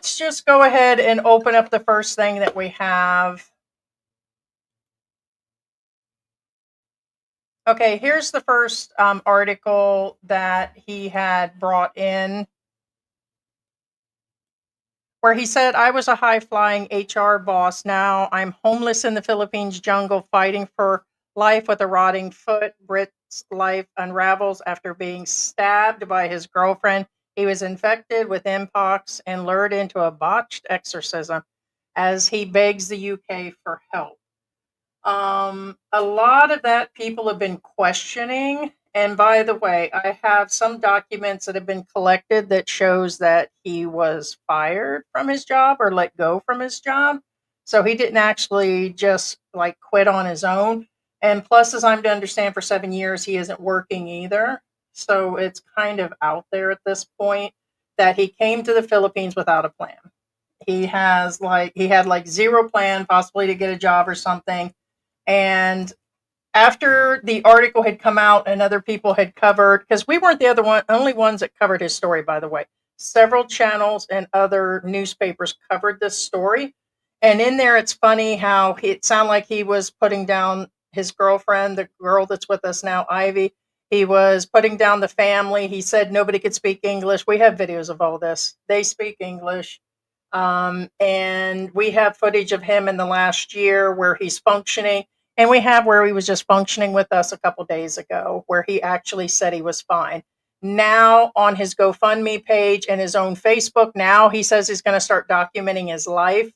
let's just go ahead and open up the first thing that we have. Okay, here's the first article that he had brought in, where he said, I was a high-flying HR boss. Now I'm homeless in the Philippines jungle fighting for life with a rotting foot. Brit's life unravels after being stabbed by his girlfriend. He was infected with mpox and lured into a botched exorcism as he begs the UK for help. A lot of that people have been questioning. And by the way, I have some documents that have been collected that shows that he was fired from his job or let go from his job. So he didn't actually just like quit on his own. And plus, as I'm to understand, for 7 years, he isn't working either. So it's kind of out there at this point that he came to the Philippines without a plan. He had like zero plan, possibly to get a job or something. And after the article had come out and other people had covered, because we weren't the only ones that covered his story, by the way. Several channels and other newspapers covered this story. And in there, it's funny how it sounded like he was putting down his girlfriend, the girl that's with us now, Ivy. He was putting down the family. He said nobody could speak English. We have videos of all this. They speak English. And we have footage of him in the last year where he's functioning. And we have where he was just functioning with us a couple days ago, where he actually said he was fine. Now on his GoFundMe page and his own Facebook, now he says he's going to start documenting his life.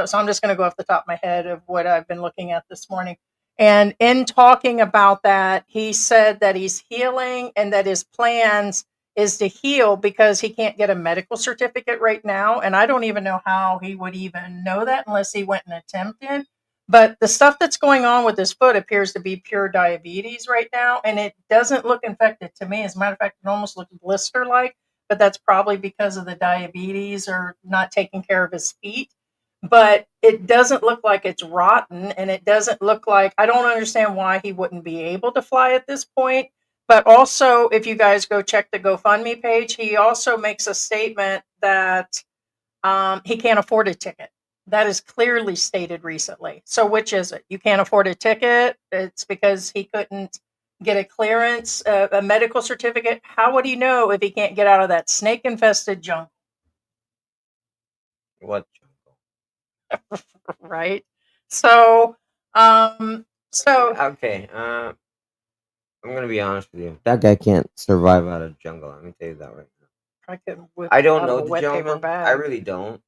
So I'm just going to go off the top of my head of what I've been looking at this morning. And in talking about that, he said that he's healing and that his plans is to heal because he can't get a medical certificate right now. And I don't even know how he would even know that unless he went and attempted. But the stuff that's going on with his foot appears to be pure diabetes right now, and it doesn't look infected to me. As a matter of fact, it almost looks blister-like, but that's probably because of the diabetes or not taking care of his feet. But it doesn't look like it's rotten, and it doesn't look like, I don't understand why he wouldn't be able to fly at this point. But also, if you guys go check the GoFundMe page, he also makes a statement that he can't afford a ticket. That is clearly stated recently. So which is it? You can't afford a ticket. It's because he couldn't get a clearance, a medical certificate. How would he know if he can't get out of that snake-infested jungle? What jungle? Right. So, okay. I'm gonna be honest with you. That guy can't survive out of jungle. Let me tell you that right now. I don't know the gentleman. I really don't.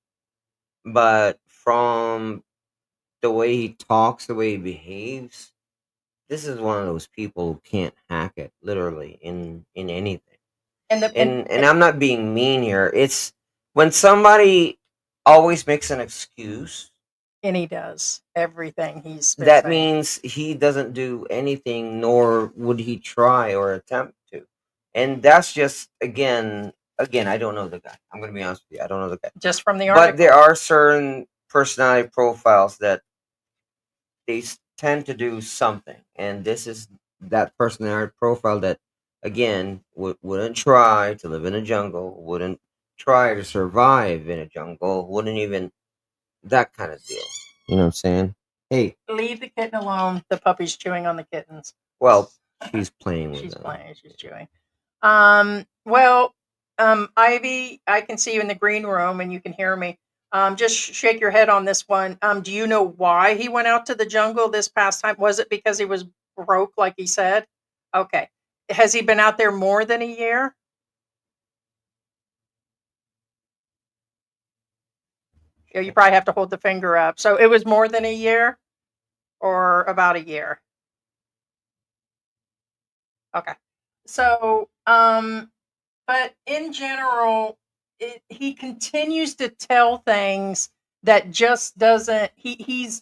But from the way he talks, the way he behaves, this is one of those people who can't hack it, literally, in anything. And I'm not being mean here. It's when somebody always makes an excuse. And he does everything that means he doesn't do anything, nor would he try or attempt to. And that's just, again, I don't know the guy. I'm going to be honest with you. I don't know the guy. Just from the article. But there are certain personality profiles that they tend to do something. And this is that personality profile that, again, wouldn't try to live in a jungle, wouldn't try to survive in a jungle, wouldn't even, that kind of deal. You know what I'm saying? Hey, leave the kitten alone. The puppy's chewing on the kittens. Well, she's playing with She's them. playing. She's chewing. Ivy, I can see you in the green room and you can hear me. Just shake your head on this one. Do you know why he went out to the jungle this past time? Was it because he was broke, like he said? Okay. Has he been out there more than a year? You probably have to hold the finger up. So it was more than a year or about a year? Okay. So, but in general, he continues to tell things that just doesn't. He's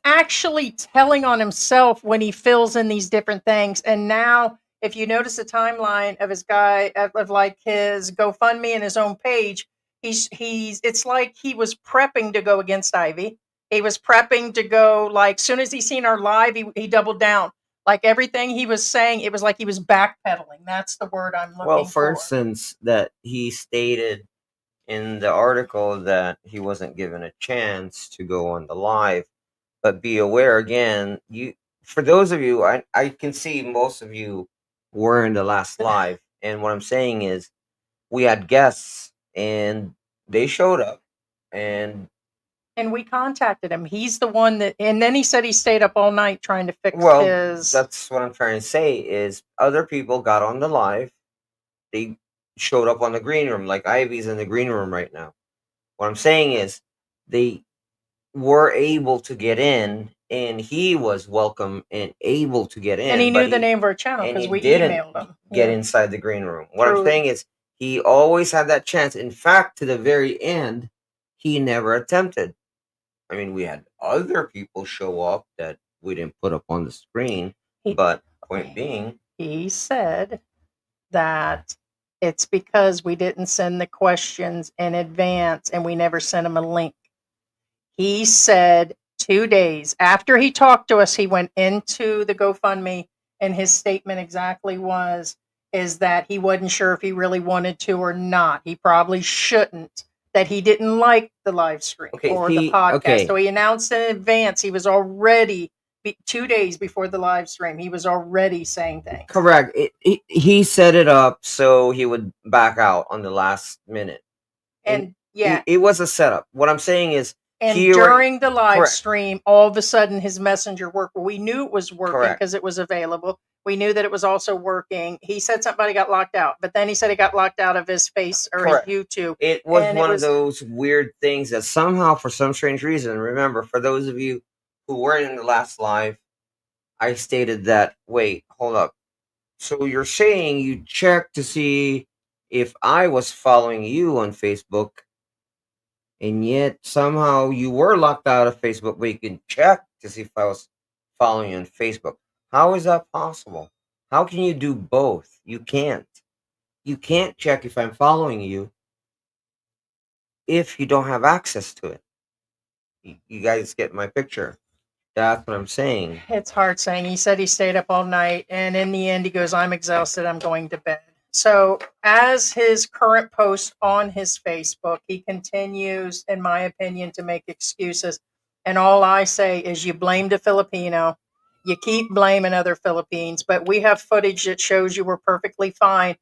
actually telling on himself when he fills in these different things. And now, if you notice the timeline of his of like his GoFundMe and his own page, it's like he was prepping to go against Ivy. He was prepping to go, like, soon as he seen our live, he doubled down. Like everything he was saying, it was like he was backpedaling. That's the word I'm looking for. Well, for instance, that he stated in the article that he wasn't given a chance to go on the live. But be aware again, for those of you, I can see most of you were in the last live, and what I'm saying is we had guests and they showed up, and we contacted him. He's the one that, and then he said he stayed up all night trying to fix his. That's what I'm trying to say is other people got on the live, they showed up on the green room, like Ivy's in the green room right now. What I'm saying is they were able to get in, and he was welcome and able to get in. And he knew the name of our channel because we emailed him. Get inside the green room. What I'm saying is he always had that chance. In fact, to the very end, he never attempted. I mean, we had other people show up that we didn't put up on the screen, but point being, he said that it's because we didn't send the questions in advance and we never sent him a link. He said 2 days after he talked to us, he went into the GoFundMe, and his statement exactly is that he wasn't sure if he really wanted to or not. He probably shouldn't. That he didn't like the live stream or the podcast. So he announced in advance. He was already 2 days before the live stream. He was already saying things. Correct. He set it up so he would back out on the last minute. And it was a setup. What I'm saying is, and during the live stream, all of a sudden his messenger worked. Well, we knew it was working because it was available. We knew that it was also working. He said somebody got locked out, but then he said he got locked out of his face or his YouTube. It was one of those weird things that somehow, for some strange reason, remember, for those of you who weren't in the last live, I stated that, wait, hold up. So you're saying you checked to see if I was following you on Facebook, and yet somehow you were locked out of Facebook, but you can check to see if I was following you on Facebook. How is that possible? How can you do both? You can't. You can't check if I'm following you if you don't have access to it. You guys get my picture. That's what I'm saying. It's hard saying. He said he stayed up all night, and in the end he goes, I'm exhausted, I'm going to bed. So as his current post on his Facebook, he continues, in my opinion, to make excuses. And all I say is you blamed a Filipino. You keep blaming other Philippines, but we have footage that shows you were perfectly fine.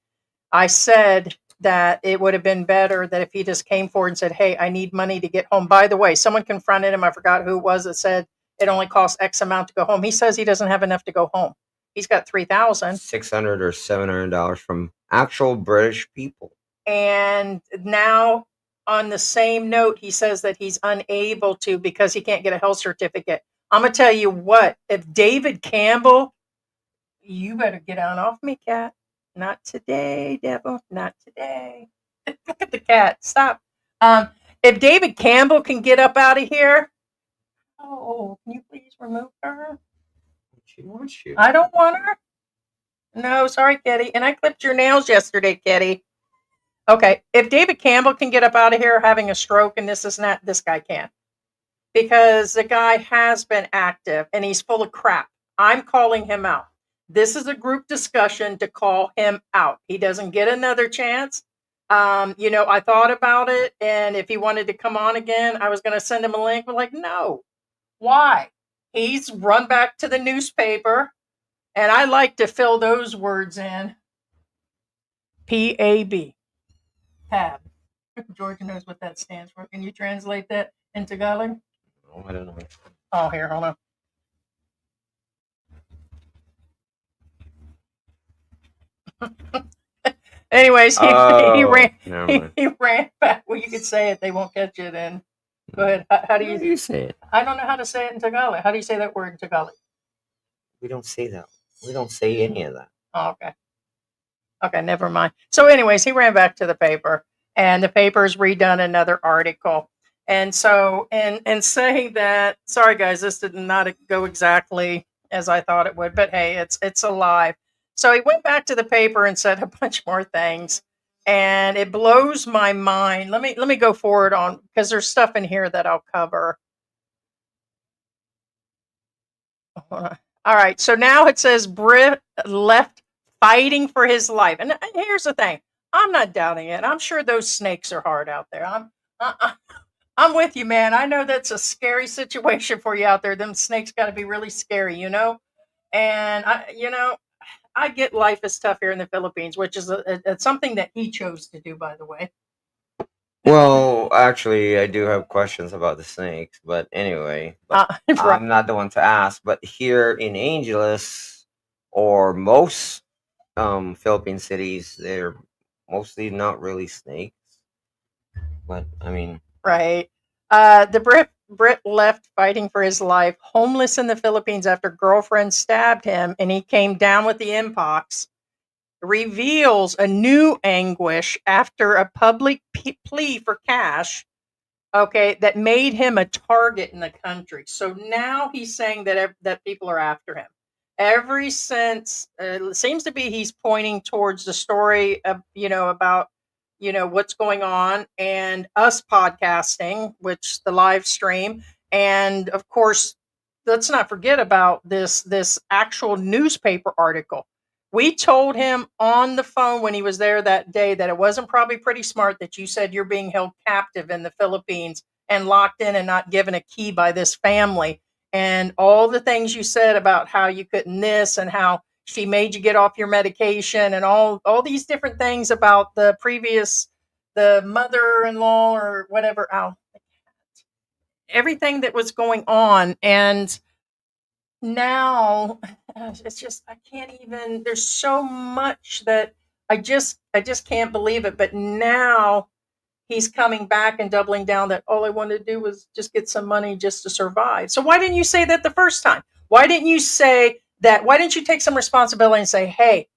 I said that it would have been better that if he just came forward and said, hey, I need money to get home. By the way, someone confronted him. I forgot who it was that said it only costs X amount to go home. He says he doesn't have enough to go home. He's got $3,600 or $700 from actual British people. And now, on the same note, he says that he's unable to because he can't get a health certificate. I'm going to tell you what, if David Campbell, you better get on off me, cat. Not today, devil. Not today. Look at the cat. Stop. If David Campbell can get up out of here, oh, can you please remove her? She wants you. I don't want her. No, sorry, Kitty. And I clipped your nails yesterday, Kitty. Okay, if David Campbell can get up out of here having a stroke and this is not, this guy can't. Because the guy has been active and he's full of crap. I'm calling him out. This is a group discussion to call him out. He doesn't get another chance. I thought about it, and if he wanted to come on again, I was going to send him a link. We're like, no. Why? He's run back to the newspaper, and I like to fill those words in. PAB. Pab. George knows what that stands for. Can you translate that into Tagalog? No, I don't know. Oh, here, hold on. Anyways, he ran back. Well, you could say it. They won't catch it. And go ahead. How do you say it? I don't know how to say it in Tagalog. How do you say that word in Tagalog? We don't say that. We don't say any of that. Oh, okay. Okay, never mind. So anyways, he ran back to the paper, and the paper's redone another article. And so, and saying that, sorry guys, this did not go exactly as I thought it would, but hey, it's alive. So he went back to the paper and said a bunch more things, and it blows my mind. Let me go forward on, because there's stuff in here that I'll cover. All right, so now it says Brit left fighting for his life. And here's the thing. I'm not doubting it. I'm sure those snakes are hard out there. I'm with you, man. I know that's a scary situation for you out there. Them snakes got to be really scary, you know. And I get life is tough here in the Philippines, which is it's something that he chose to do, by the way. Well, actually, I do have questions about the snakes, but anyway, but Right. I'm not the one to ask. But here in Angeles, or most Philippine cities, they're mostly not really snakes. But I mean, Right. The Brit left fighting for his life, homeless in the Philippines after girlfriend stabbed him, and he came down with the mpox. Reveals a new anguish after a public plea for cash. Okay, that made him a target in the country. So now he's saying that people are after him. Ever since, it seems to be he's pointing towards the story of about what's going on and us podcasting, which the live stream, and of course, let's not forget about this actual newspaper article. We told him on the phone when he was there that day that it wasn't probably pretty smart that you said you're being held captive in the Philippines and locked in and not given a key by this family. And all the things you said about how you couldn't this and how she made you get off your medication and all these different things about the mother-in-law or whatever, everything that was going on. And now it's just I can't even, there's so much that I just can't believe it. But now he's coming back and doubling down that all I wanted to do was just get some money just to survive. So why didn't you say that the first time? Why didn't you say that? Why didn't you take some responsibility and say, hey,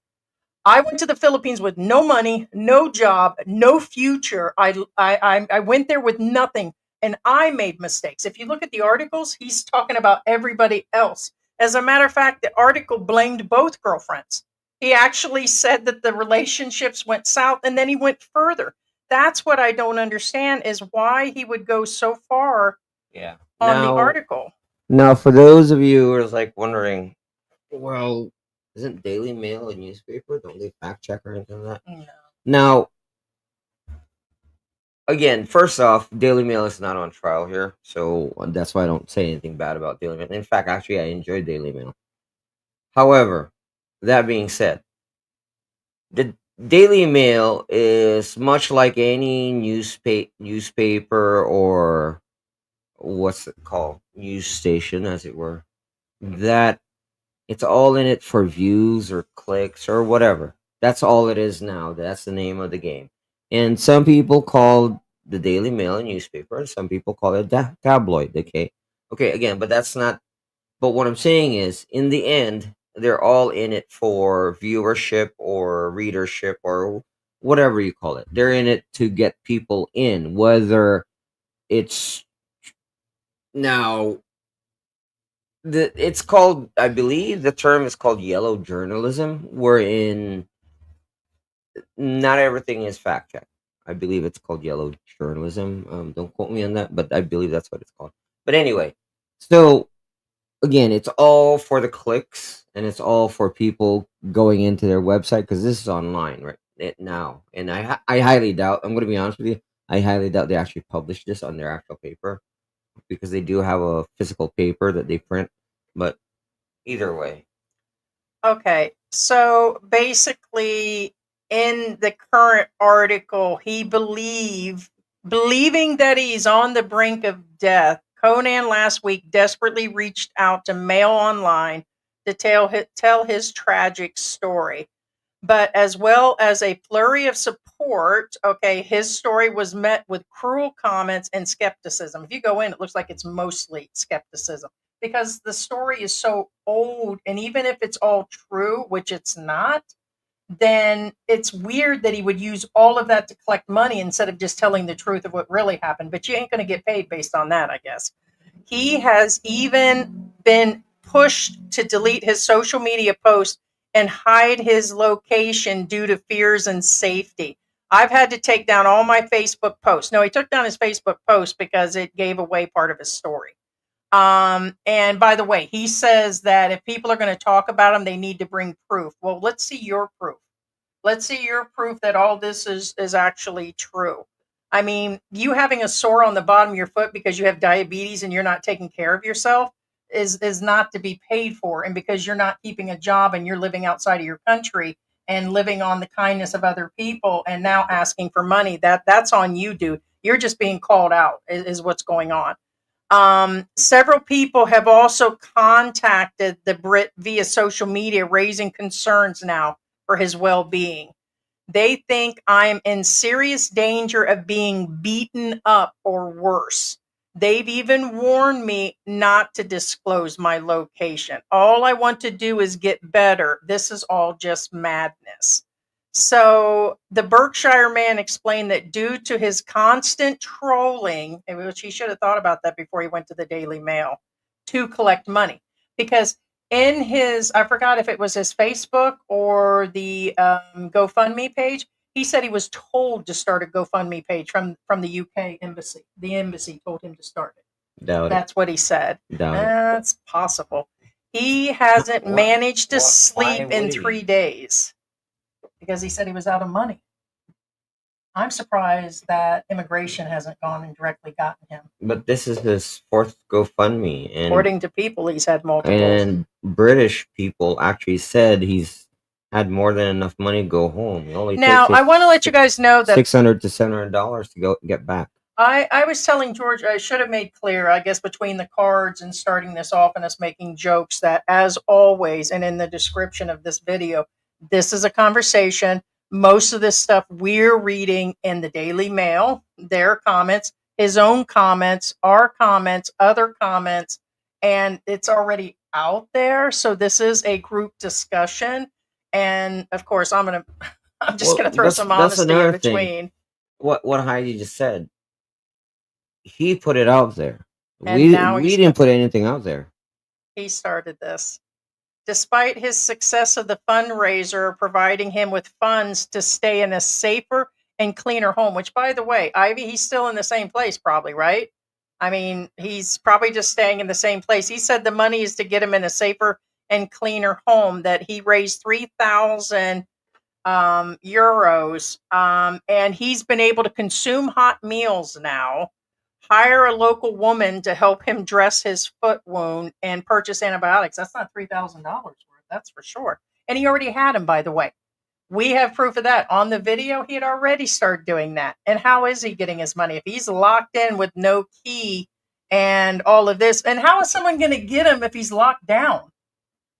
I went to the Philippines with no money, no job, no future. I went there with nothing, and I made mistakes. If you look at the articles, he's talking about everybody else. As a matter of fact, the article blamed both girlfriends. He actually said that the relationships went south, and then he went further. That's what I don't understand, is why he would go so far yeah. on the article. Now, for those of you who are like wondering, well, isn't Daily Mail a newspaper? Don't they fact check or anything like that? No. Now, again, first off, Daily Mail is not on trial here, so that's why I don't say anything bad about Daily Mail. In fact, actually, I enjoy Daily Mail. However, that being said, the Daily Mail is much like any newspaper or what's it called, news station, as it were. That it's all in it for views or clicks or whatever. That's all it is now. That's the name of the game. And some people call the Daily Mail a newspaper, and some people call it tabloid. Okay, okay. Again, but that's not. But what I'm saying is, in the end, they're all in it for viewership or readership or whatever you call it. They're in it to get people in, whether it's now it's called, I believe the term is called yellow journalism, wherein not everything is fact checked. I believe it's called yellow journalism. Don't quote me on that, but I believe that's what it's called. But anyway, so again, it's all for the clicks and it's all for people going into their website, because this is online right now, and I highly doubt. I'm going to be honest with you. I highly doubt they actually publish this on their actual paper, because they do have a physical paper that they print. But either way. Okay, so basically, in the current article, believing that he's on the brink of death, Conan last week desperately reached out to Mail Online to tell his tragic story. But as well as a flurry of support, okay, his story was met with cruel comments and skepticism. If you go in, it looks like it's mostly skepticism, because the story is so old. And even if it's all true, which it's not, then it's weird that he would use all of that to collect money instead of just telling the truth of what really happened. But you ain't going to get paid based on that, I guess. He has even been pushed to delete his social media posts and hide his location due to fears and safety. I've had to take down all my Facebook posts. No, he took down his Facebook post because it gave away part of his story. And by the way, he says that if people are going to talk about him, they need to bring proof. Well, let's see your proof. Let's see your proof that all this is actually true. I mean, you having a sore on the bottom of your foot because you have diabetes and you're not taking care of yourself is not to be paid for. And because you're not keeping a job and you're living outside of your country and living on the kindness of other people and now asking for money, that's on you, dude. You're just being called out is what's going on. Several people have also contacted the Brit via social media, raising concerns now for his well-being. They think I'm in serious danger of being beaten up or worse. They've even warned me not to disclose my location. All I want to do is get better. This is all just madness. So the Berkshire man explained that due to his constant trolling, which he should have thought about that before he went to the Daily Mail to collect money, because in his, I forgot if it was his Facebook or the GoFundMe page, he said he was told to start a GoFundMe page from the UK embassy. The embassy told him to start it. That's what he said. That's possible. He hasn't managed to sleep in 3 days because he said he was out of money. I'm surprised that immigration hasn't gone and directly gotten him. But this is his fourth GoFundMe, and according to people, he's had multiple. And British people actually said he's had more than enough money to go home. It only now, takes I want to let you guys know that $600 to $700 to go get back. I was telling George, I should have made clear, I guess, between the cards and starting this off and us making jokes, that as always, and in the description of this video, this is a conversation. Most of this stuff we're reading in the Daily Mail, their comments, his own comments, our comments, other comments, and it's already out there. So this is a group discussion. And of course, I'm just gonna throw some honesty in between. Thing. What Heidi just said. He put it out there. And we didn't put anything out there. He started this. Despite his success of the fundraiser providing him with funds to stay in a safer and cleaner home, which, by the way, Ivy, he's still in the same place probably, right? I mean, he's probably just staying in the same place. He said the money is to get him in a safer and cleaner home, that he raised 3,000 euros, and he's been able to consume hot meals now, hire a local woman to help him dress his foot wound, and purchase antibiotics. That's not $3,000 worth, that's for sure. And he already had them, by the way. We have proof of that. On the video, he had already started doing that. And how is he getting his money? If he's locked in with no key and all of this, and how is someone going to get him if he's locked down?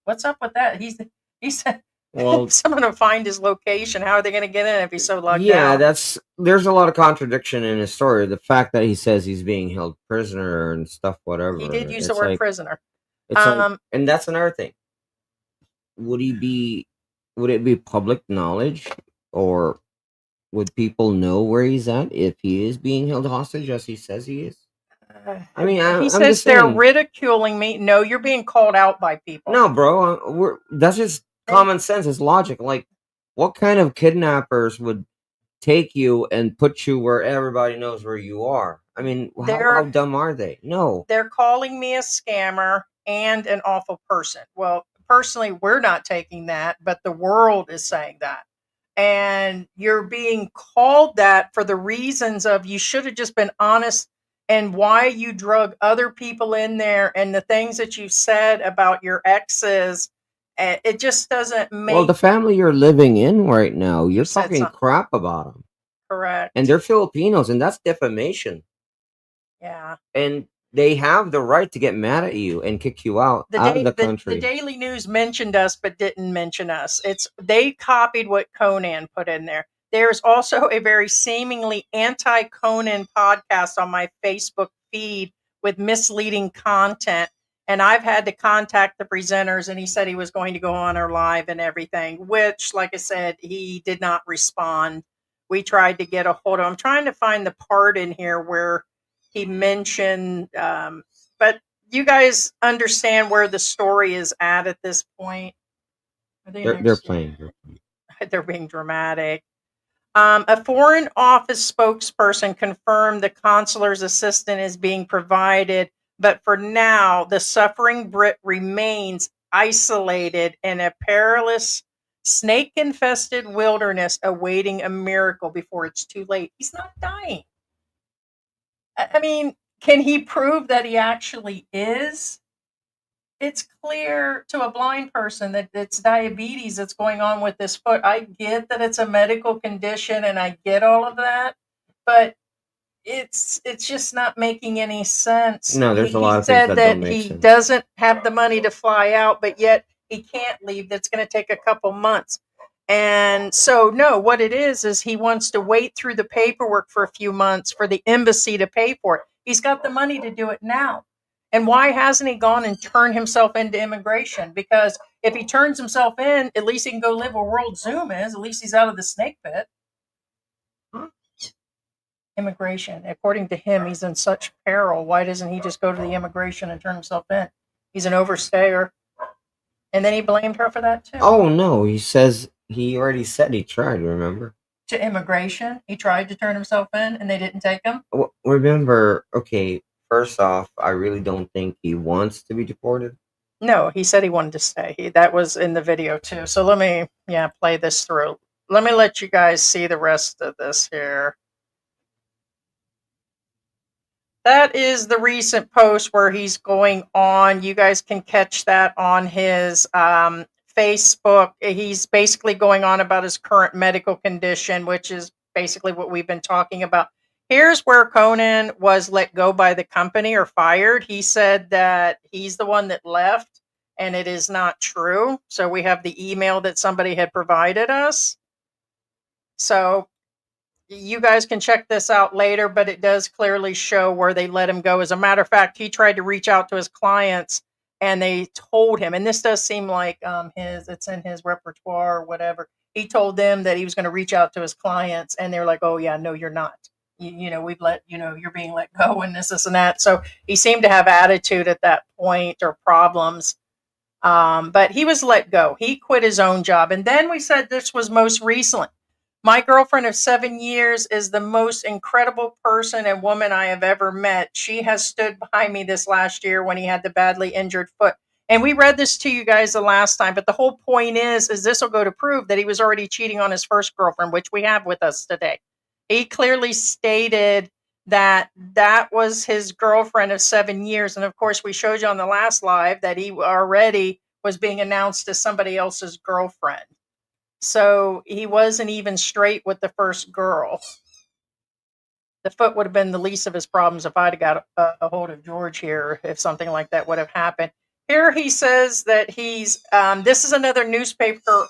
What's up with that? He said, well, someone will find his location. How are they going to get in if he's so locked down? Yeah, there's a lot of contradiction in his story. The fact that he says he's being held prisoner and stuff, whatever. He did use the word prisoner. And that's another thing. Would it be public knowledge, or would people know where he's at if he is being held hostage as he says he is? I mean, he says they're ridiculing me. No, you're being called out by people. No, bro, that's just common sense. It's logic. Like, what kind of kidnappers would take you and put you where everybody knows where you are? I mean, how dumb are they? No. They're calling me a scammer and an awful person. Well, personally, we're not taking that, but the world is saying that. And you're being called that for the reasons of you should have just been honest, and why you drug other people in there, and the things that you said about your exes. It just doesn't make... Well, the family you're living in right now, you're talking crap about them. Correct. And they're Filipinos, and that's defamation. Yeah. And they have the right to get mad at you and kick you out of the country. The Daily News mentioned us, but didn't mention us. They copied what Conan put in there. There's also a very seemingly anti-Conan podcast on my Facebook feed with misleading content. And I've had to contact the presenters, and he said he was going to go on our live and everything, which, like I said, he did not respond. We tried to get a hold of him. I'm trying to find the part in here where he mentioned, but you guys understand where the story is at this point. They're playing. They're being dramatic. A Foreign Office spokesperson confirmed the consular's assistance is being provided, but for now, the suffering Brit remains isolated in a perilous Snake-infested wilderness awaiting a miracle before it's too late. He's not dying. I mean, can he prove that he actually is? It's clear to a blind person that it's diabetes that's going on with this foot. I get that it's a medical condition and I get all of that, but it's just not making any sense. No, there's a lot of things that don't make sense. He doesn't have the money to fly out, but yet he can't leave. That's going to take a couple months. And so, no, what it is he wants to wait through the paperwork for a few months for the embassy to pay for it. He's got the money to do it now. And why hasn't he gone and turned himself into immigration? Because if he turns himself in, at least he can go live where World Zoom is. At least he's out of the snake pit. Immigration. According to him, he's in such peril. Why doesn't he just go to the immigration and turn himself in? He's an overstayer. And then he blamed her for that too. Oh, no. He already said he tried, remember? To immigration? He tried to turn himself in and they didn't take him? Well, remember, okay, first off, I really don't think he wants to be deported. No, he said he wanted to stay. That was in the video too. So let me, play this through. Let me let you guys see the rest of this here. That is the recent post where he's going on. You guys can catch that on his Facebook. He's basically going on about his current medical condition, which is basically what we've been talking about. Here's where Conan was let go by the company or fired. He said that he's the one that left, and it is not true. So we have the email that somebody had provided us. So you guys can check this out later, but it does clearly show where they let him go. As a matter of fact, he tried to reach out to his clients and they told him, and this does seem like it's in his repertoire or whatever. He told them that he was going to reach out to his clients and they're like, oh yeah, no, you're not. We've you're being let go and this and that. So he seemed to have attitude at that point or problems. But he was let go. He quit his own job. And then we said this was most recently. My girlfriend of 7 years is the most incredible person and woman I have ever met. She has stood behind me this last year when he had the badly injured foot. And we read this to you guys the last time, but the whole point is this will go to prove that he was already cheating on his first girlfriend, which we have with us today. He clearly stated that was his girlfriend of 7 years. And of course, we showed you on the last live that he already was being announced as somebody else's girlfriend. So he wasn't even straight with the first girl. The foot would have been the least of his problems if I'd got a hold of George here, if something like that would have happened. Here he says that he's, this is another newspaper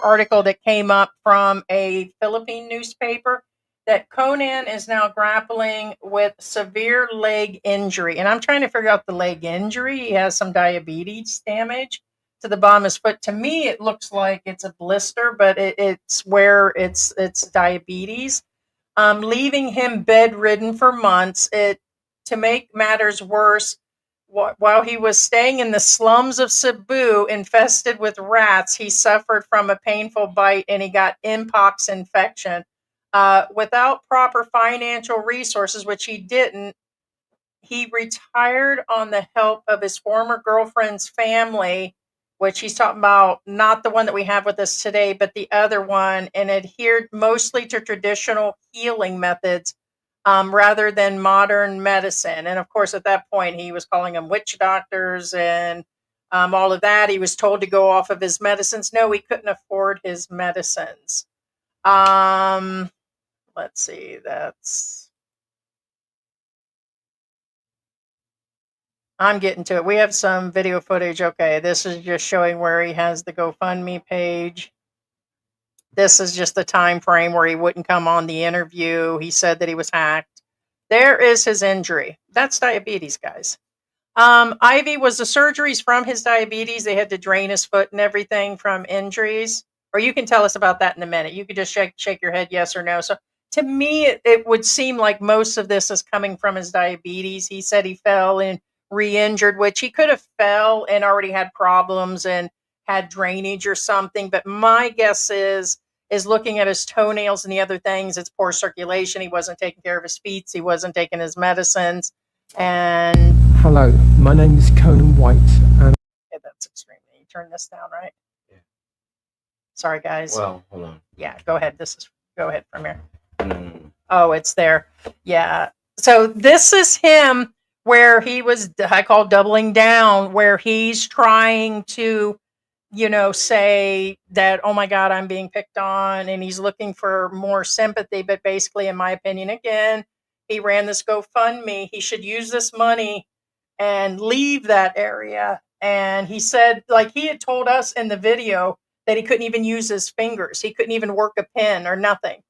article that came up from a Philippine newspaper, that Conan is now grappling with severe leg injury. And I'm trying to figure out the leg injury. He has some diabetes damage to the bottom of his foot. To me, it looks like it's a blister, but it's where it's diabetes, leaving him bedridden for months. To make matters worse, while he was staying in the slums of Cebu, infested with rats, he suffered from a painful bite and he got mpox infection. Without proper financial resources, which he didn't, he retired on the help of his former girlfriend's family, which he's talking about, not the one that we have with us today, but the other one, and adhered mostly to traditional healing methods rather than modern medicine. And of course, at that point, he was calling them witch doctors and all of that. He was told to go off of his medicines. No, he couldn't afford his medicines. Let's see, I'm getting to it. We have some video footage. Okay, this is just showing where he has the GoFundMe page. This is just the time frame where he wouldn't come on the interview. He said that he was hacked. There is his injury. That's diabetes, guys. Ivy, was the surgeries from his diabetes? They had to drain his foot and everything from injuries? Or you can tell us about that in a minute. You could just shake your head yes or no. So to me, it would seem like most of this is coming from his diabetes. He said he fell and re-injured, which he could have fell and already had problems and had drainage or something. But my guess is looking at his toenails and the other things, it's poor circulation. He wasn't taking care of his feet. He wasn't taking his medicines. And hello, my name is Conan White. And that's extremely. You turn this down, right? Sorry, guys. Well, hold on. Yeah, go ahead. Go ahead from here. Mm. Oh, it's there. Yeah. So this is him where he was, I call doubling down, where he's trying to, say that, oh my God, I'm being picked on, and he's looking for more sympathy. But basically, in my opinion, again, he ran this GoFundMe. He should use this money and leave that area. And he said, like he had told us in the video, that he couldn't even use his fingers. He couldn't even work a pen or nothing.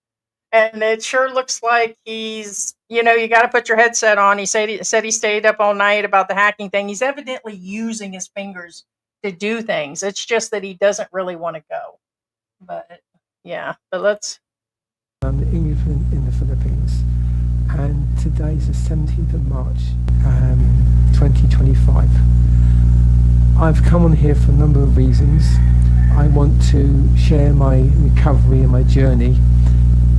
And it sure looks like he's, you got to put your headset on. He said he stayed up all night about the hacking thing. He's evidently using his fingers to do things. It's just that he doesn't really want to go. But yeah, but let's. I'm the English in the Philippines, and today's the 17th of March, 2025. I've come on here for a number of reasons. I want to share my recovery and my journey,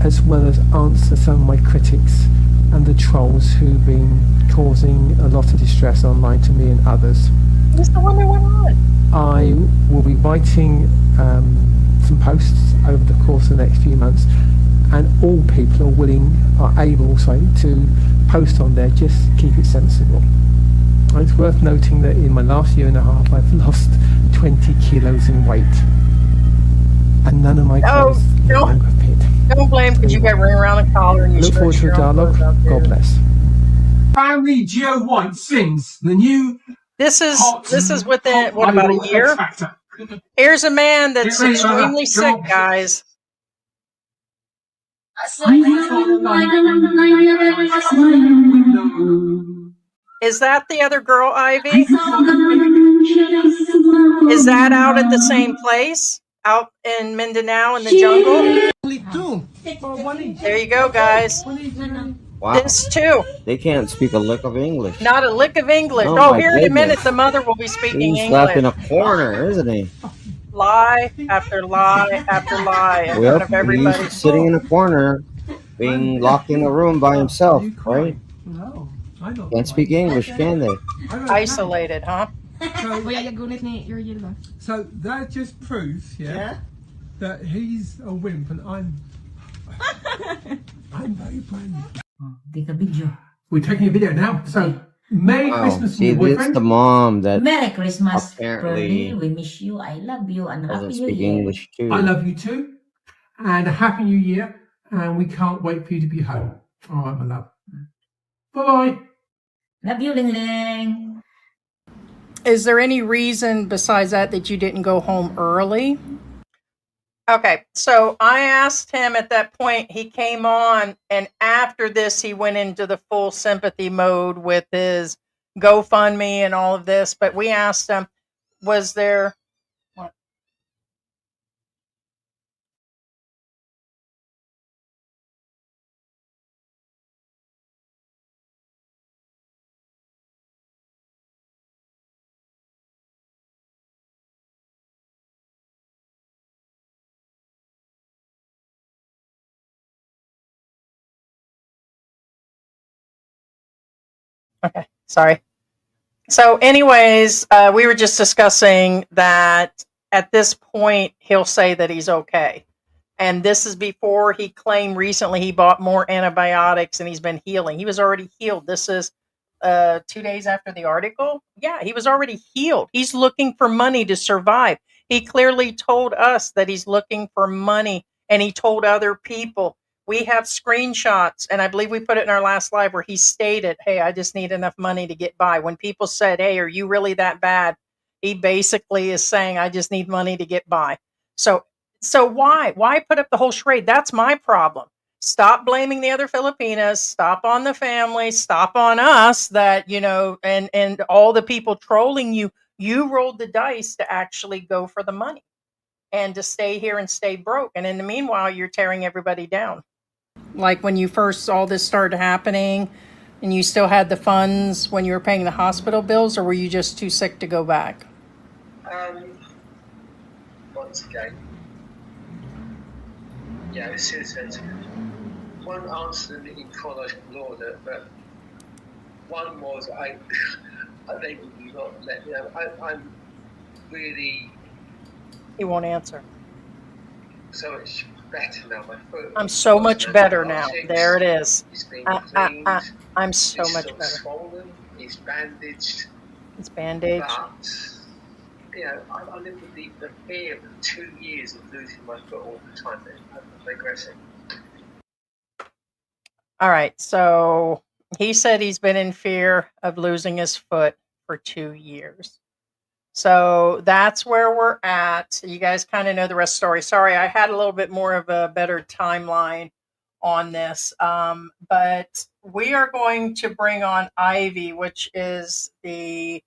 as well as answer some of my critics and the trolls who've been causing a lot of distress online to me and others. Who's the one that went on? I will be writing some posts over the course of the next few months, and all people are able to post on there. Just keep it sensible. It's worth noting that in my last year and a half, I've lost 20 kilos in weight, and none of my clothes no longer fit. Don't blame because you got ring around the collar and you look forward to a dialogue. God bless. Apparently, Geo White sings the new. This is within what, about a year? Here's a man that's extremely sick, guys. Is that the other girl, Ivy? Is that out at the same place? Out in Mindanao in the jungle? There you go, guys. Wow. This too. They can't speak a lick of English. Not a lick of English. Oh, here in a minute, the mother will be speaking He's English. left in a corner, isn't he? Lie after lie after lie in front of everybody. He's sitting in a corner, being locked in a room by himself, right? No, I don't. Can't speak English, can they? Isolated, huh? So that just proves, that he's a wimp and I'm very friendly. Take a video. We're taking a video now. So Merry Christmas, see, it's the mom that Merry Christmas, apparently Pearly. We miss you. I love you and doesn't happy New speak Year. English too. I love you too, and a happy New Year. And we can't wait for you to be home. All right, my love. Bye bye. Love you, Ling Ling. Is there any reason besides that you didn't go home early? Okay, so I asked him at that point, he came on, and after this, he went into the full sympathy mode with his GoFundMe and all of this. But we asked him, was there... What? Okay, sorry. So anyways, we were just discussing that at this point, he'll say that he's okay. And this is before he claimed recently he bought more antibiotics and he's been healing. He was already healed. This is 2 days after the article. Yeah, he was already healed. He's looking for money to survive. He clearly told us that he's looking for money, and he told other people. We have screenshots, and I believe we put it in our last live where he stated, hey, I just need enough money to get by. When people said, hey, are you really that bad? He basically is saying, I just need money to get by. So why put up the whole charade? That's my problem. Stop blaming the other Filipinas. Stop on the family. Stop on us that, and all the people trolling you. You rolled the dice to actually go for the money and to stay here and stay broke. And in the meanwhile, you're tearing everybody down. Like when you first all this started happening and you still had the funds when you were paying the hospital bills, or were you just too sick to go back? Once again, it's sensitive. One answered in chronological order, but one was they would not let me know. I'm really. He won't answer. so much better now. My foot. I'm so much better now. There it is. It's been cleaned. I'm so it's much still better. swollen. It's bandaged. It's bandaged. But I live with the fear of 2 years of losing my foot all the time. I'm digressing. All right. So he said he's been in fear of losing his foot for 2 years. So that's where we're at. You guys kind of know the rest of the story. Sorry, I had a little bit more of a better timeline on this. But we are going to bring on Ivy, which is the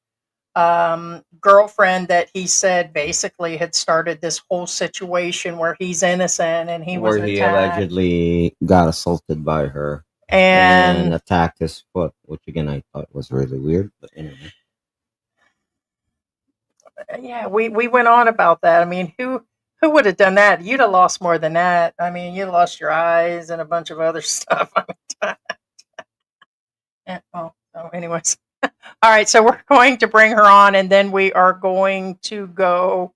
girlfriend that he said basically had started this whole situation where he's innocent and he was where he attacked. allegedly got assaulted by her And attacked his foot, which again I thought was really weird. But anyway, yeah, we went on about that. I mean, who would have done that? You'd have lost more than that. I mean, you lost your eyes and a bunch of other stuff. I mean, yeah, well, so anyways. All right, so we're going to bring her on and then we are going to go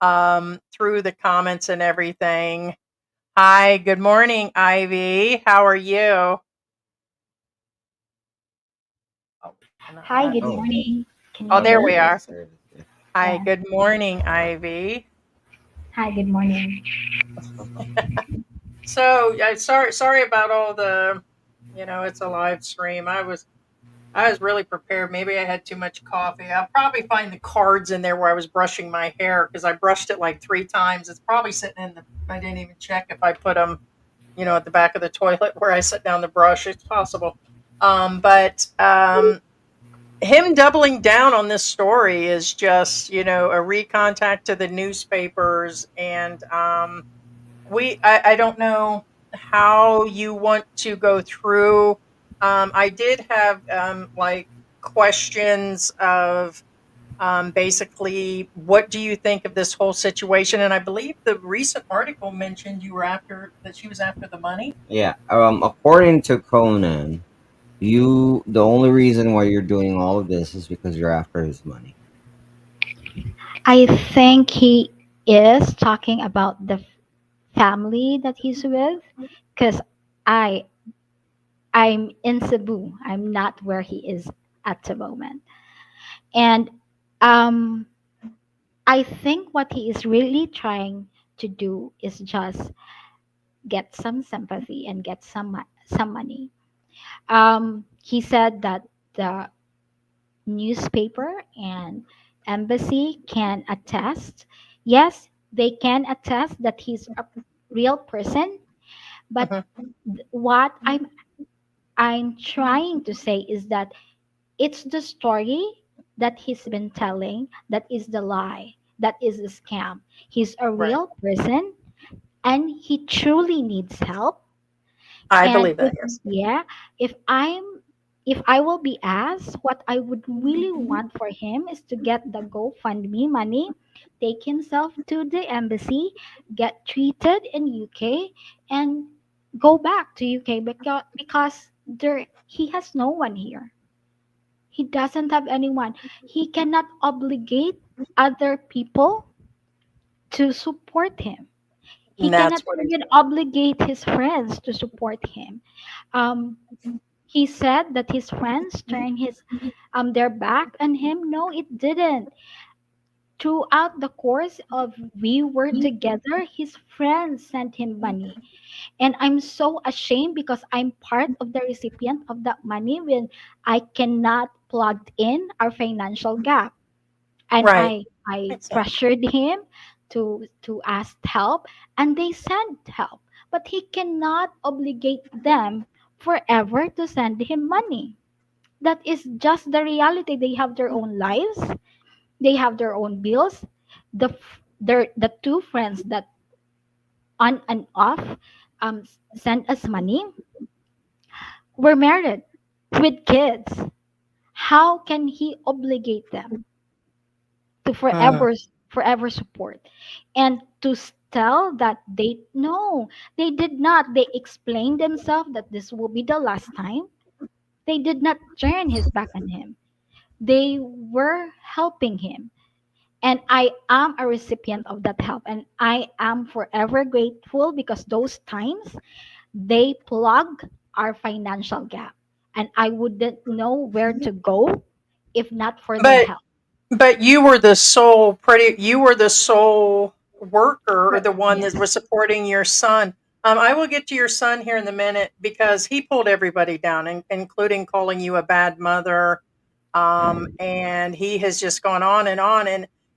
through the comments and everything. Hi, good morning, Ivy. How are you? Hi, good morning. Can you Oh, hear there me? we are. Hi, Yeah. good morning, Ivy. Hi, good morning. So, sorry about all the, it's a live stream. I was really prepared. Maybe I had too much coffee. I'll probably find the cards in there where I was brushing my hair because I brushed it like 3 times. It's probably sitting I didn't even check if I put them, at the back of the toilet where I sit down to brush. It's possible. But him doubling down on this story is just, a recontact to the newspapers. And I don't know how you want to go through. I did have like questions of basically what do you think of this whole situation? And I believe the recent article mentioned that she was after the money. Yeah. According to Conan, the only reason why you're doing all of this is because you're after his money. I think he is talking about the family that he's with, because I'm in Cebu. I'm not where he is at the moment, and um, I think what he is really trying to do is just get some sympathy and get some money. He said that the newspaper and embassy can attest. Yes, they can attest that he's a real person, but what I'm trying to say is that it's the story that he's been telling that is the lie, that is the scam. He's a Right. real person and he truly needs help. I And believe that, yes. if I will be asked, what I would really want for him is to get the GoFundMe money, take himself to the embassy, get treated in UK, and go back to UK because there he has no one here. He doesn't have anyone. He cannot obligate other people to support him. He And that's cannot what he even said. obligate his friends to support him. Um, he said that his friends turned their back on him. No, it didn't. Throughout the course of we were together, his friends sent him money. And I'm so ashamed because I'm part of the recipient of that money when I cannot plug in our financial gap. And Right. I Makes sense. pressured him to ask help, and they sent help. But he cannot obligate them forever to send him money. That is just the reality. They have their own lives, they have their own bills. The two friends that on and off sent us money were married with kids. How can he obligate them to forever support and to tell that they no, they did not. They explained themselves that this will be the last time. They did not turn his back on him. They were helping him. And I am a recipient of that help, and I am forever grateful because those times they plug our financial gap, and I wouldn't know where to go if not for their But help. but you were the sole worker, or the one that Yes. was supporting your son. I will get to your son here in a minute because he pulled everybody down, including calling you a bad mother. And he has just gone on and on,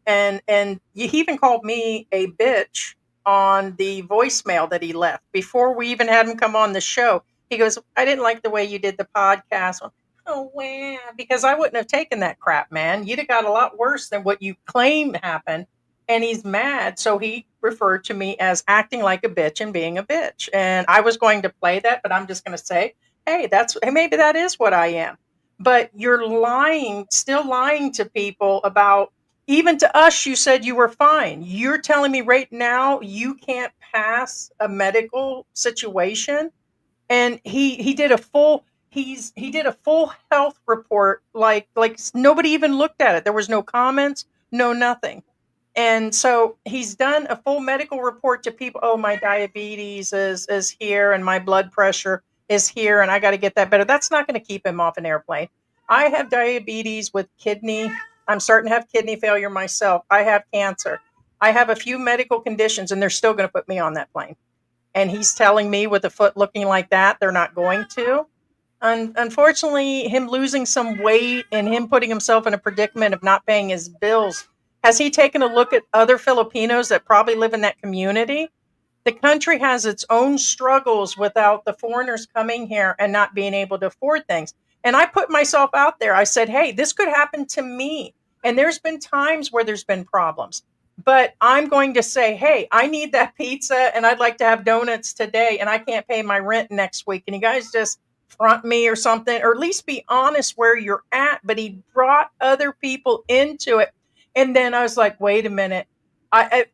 and he even called me a bitch on the voicemail that he left before we even had him come on the show. He goes, "I didn't like the way you did the podcast." Oh, wow. Because I wouldn't have taken that crap, man. You'd have got a lot worse than what you claim happened. And he's mad. So he referred to me as acting like a bitch and being a bitch. And I was going to play that, but I'm just going to say, hey, maybe that is what I am. But you're lying, still lying to people about, even to us, you said you were fine. You're telling me right now you can't pass a medical situation, and he did a full he did a full health report, like nobody even looked at it. There was no comments, no nothing. And so he's done a full medical report to people. Oh, my diabetes is here, and my blood pressure is here, and I got to get that better. That's not going to keep him off an airplane. I have diabetes with kidney. I'm starting to have kidney failure myself. I have cancer. I have a few medical conditions, and they're still going to put me on that plane. And he's telling me, with a foot looking like that, they're not going to. Unfortunately, him losing some weight and him putting himself in a predicament of not paying his bills, has he taken a look at other Filipinos that probably live in that community? The country has its own struggles without the foreigners coming here and not being able to afford things. And I put myself out there. I said, hey, this could happen to me. And there's been times where there's been problems. But I'm going to say, hey, I need that pizza and I'd like to have donuts today, and I can't pay my rent next week. And you guys just front me or something, or at least be honest where you're at. But he brought other people into it. And then I was like, wait a minute.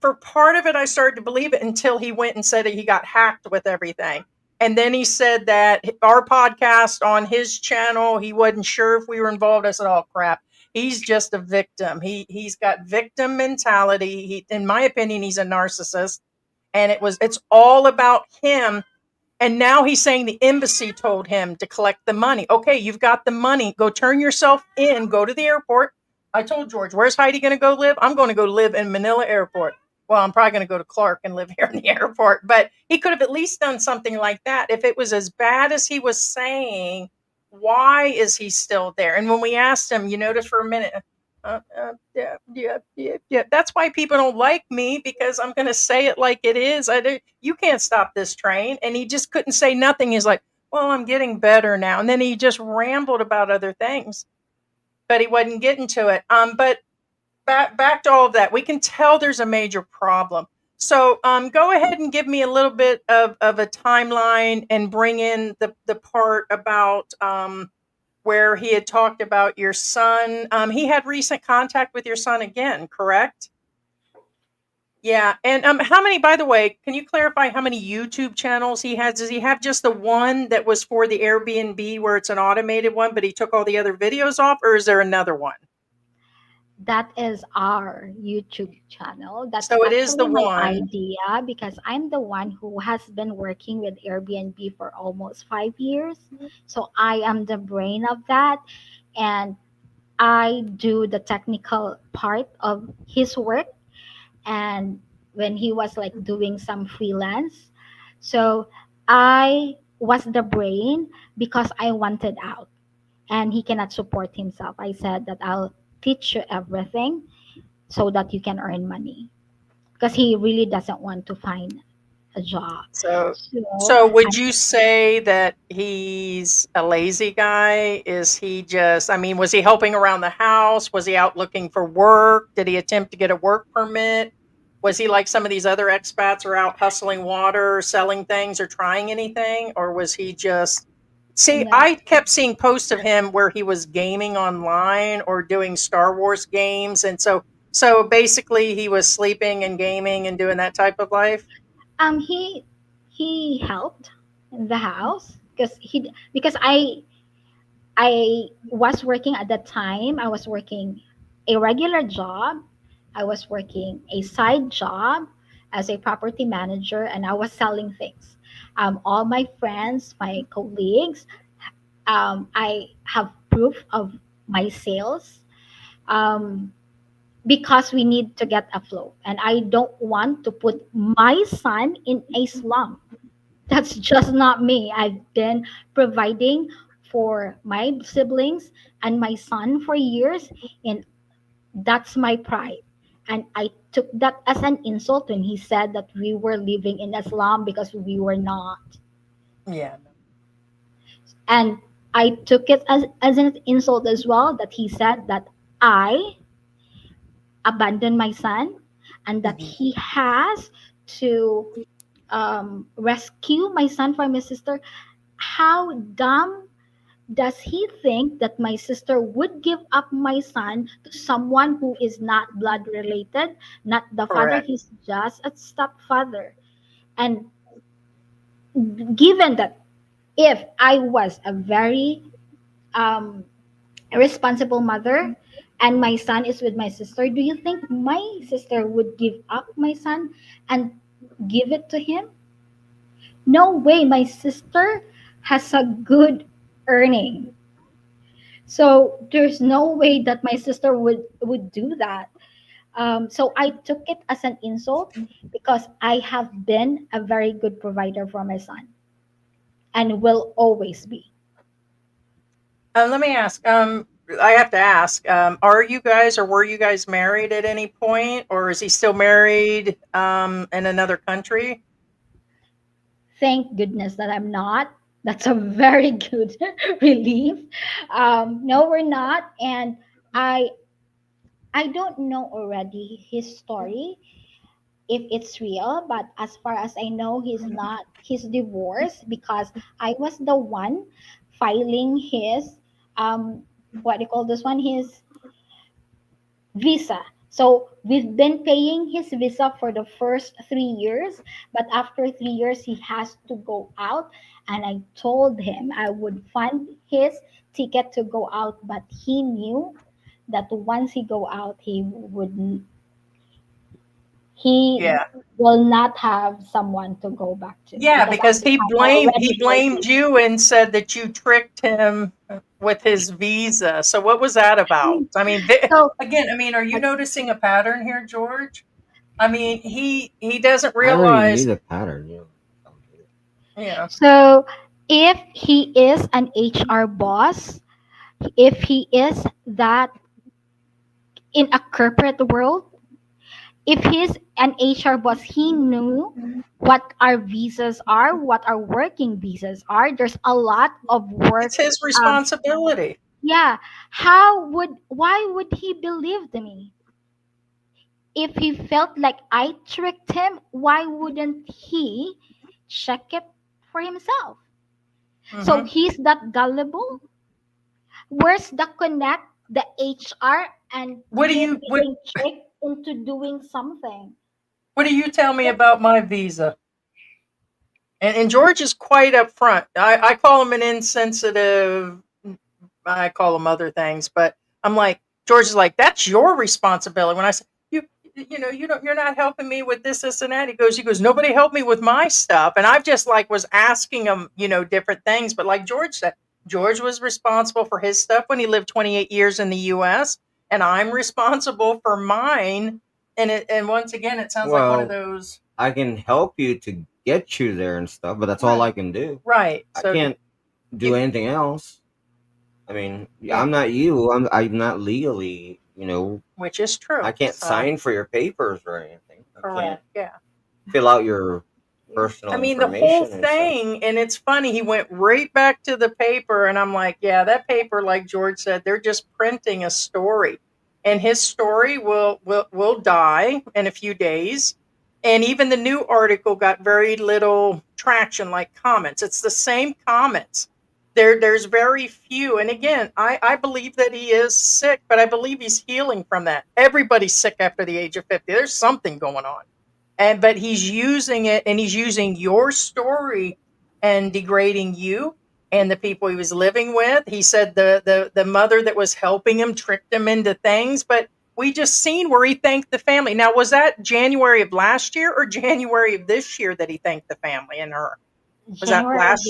For part of it, I started to believe it until he went and said that he got hacked with everything. And then he said that our podcast on his channel, he wasn't sure if we were involved. I said, oh, crap. He's just a victim. He's got victim mentality. In my opinion, he's a narcissist. And it's all about him. And now he's saying the embassy told him to collect the money. Okay, you've got the money. Go turn yourself in. Go to the airport. I told George, where's Heidi going to go live? I'm going to go live in Manila Airport. Well, I'm probably going to go to Clark and live here in the airport. But he could have at least done something like that. If it was as bad as he was saying, why is he still there? And when we asked him, you notice for a minute, yeah. That's why people don't like me, because I'm going to say it like it is. You can't stop this train. And he just couldn't say nothing. He's like, well, I'm getting better now. And then he just rambled about other things, but he wasn't getting to it. But back to all of that, we can tell there's a major problem. So go ahead and give me a little bit of a timeline and bring in the part about where he had talked about your son. He had recent contact with your son again, correct? Yeah. And how many, by the way, can you clarify how many YouTube channels he has? Does he have just the one that was for the Airbnb where it's an automated one, but he took all the other videos off, or is there another one? That is our YouTube channel. That's So it is the actually my one. idea because I'm the one who has been working with Airbnb for almost 5 years. So I am the brain of that. And I do the technical part of his work. And when he was like doing some freelance, so I was the brain because I wanted out and he cannot support himself. I said that I'll teach you everything so that you can earn money because he really doesn't want to find a job. So, So so would I, you say that he's a lazy guy? Is he just, I mean, was he helping around the house? Was he out looking for work? Did he attempt to get a work permit? Was he like some of these other expats, are out hustling water, selling things, or trying anything? Or was he just, see, no, I kept seeing posts of him where he was gaming online or doing Star Wars games. And so basically he was sleeping and gaming and doing that type of life. he helped in the house because I was working at that time. I was working a regular job I was working a side job as a property manager, and I was selling things. All my friends, my colleagues, I have proof of my sales, um, because we need to get afloat. And I don't want to put my son in a slum. That's just not me. I've been providing for my siblings and my son for years, and that's my pride. And I took that as an insult when he said that we were living in a slum, because we were not. Yeah. And I took it as an insult as well that he said that I abandoned my son, and that Mhm. he has to rescue my son from his sister. How dumb does he think that my sister would give up my son to someone who is not blood related, not the father? Correct. He's just a stepfather. And given that, if I was a very um, responsible mother and my son is with my sister, do you think my sister would give up my son and give it to him? No way. My sister has a good earning. So there's no way that my sister would do that. So I took it as an insult, because I have been a very good provider for my son and will always be. Let me ask. I have to ask. Are you guys or were you guys married at any point, or is he still married in another country? Thank goodness that I'm not. That's a very good relief. No, we're not, and I I don't know already his story, if it's real, but as far as I know, he's not. He's divorced, because I was the one filing his what do you call this one? His visa. So we've been paying his visa for the first 3 years, but after 3 years, he has to go out. And I told him I would fund his ticket to go out, but he knew that once he go out, he Yeah. will not have someone to go back to, Yeah, because because he I'm blamed already he blamed 40. you and said that you tricked him with his visa. So what was that about? I mean, So again, I mean, are you noticing a pattern here, George? I mean, he doesn't I already knew realize. the pattern. Yeah. so if he is an HR boss, if he is that in a corporate world, if he's an HR boss, he knew what our visas are, what our working visas are. There's a lot of work. It's his Um, responsibility. yeah. Why would he believe me? If he felt like I tricked him, why wouldn't he check it for himself? So Hmm. he's that gullible? Where's the connect, the HR, and What do him you what being tricked into doing something? what do you tell me about my visa? And George is quite upfront. I call him an insensitive. I call him other things, but I'm like, George is like, that's your responsibility. When I say you're not helping me with this, and that. He goes, nobody helped me with my stuff, and I've just like was asking him, different things. But like George said, George was responsible for his stuff when he lived 28 years in the U.S., and I'm responsible for mine. And once again, it sounds like one of Well, those. I can help you to get you there and stuff, but that's all I can do. Right. I So can't do you, anything else. I mean, yeah, I'm not you. I'm not legally, which is true. I can't So sign for your papers or anything. I can't correct. Yeah. fill out your I personal mean, the whole information and stuff. thing, and it's funny, he went right back to the paper, and I'm like, yeah, that paper, like George said, they're just printing a story. And his story will die in a few days. And even the new article got very little traction, like comments. It's the same comments. There's very few. And again, I believe that he is sick, but I believe he's healing from that. Everybody's sick after the age of 50. There's something going on, but he's using it, and he's using your story and degrading you and the people he was living with. He said the mother that was helping him tricked him into things, but we just seen where he thanked the family. Now, was that January of last year or January of this year that he thanked the family and her? Was that January of last?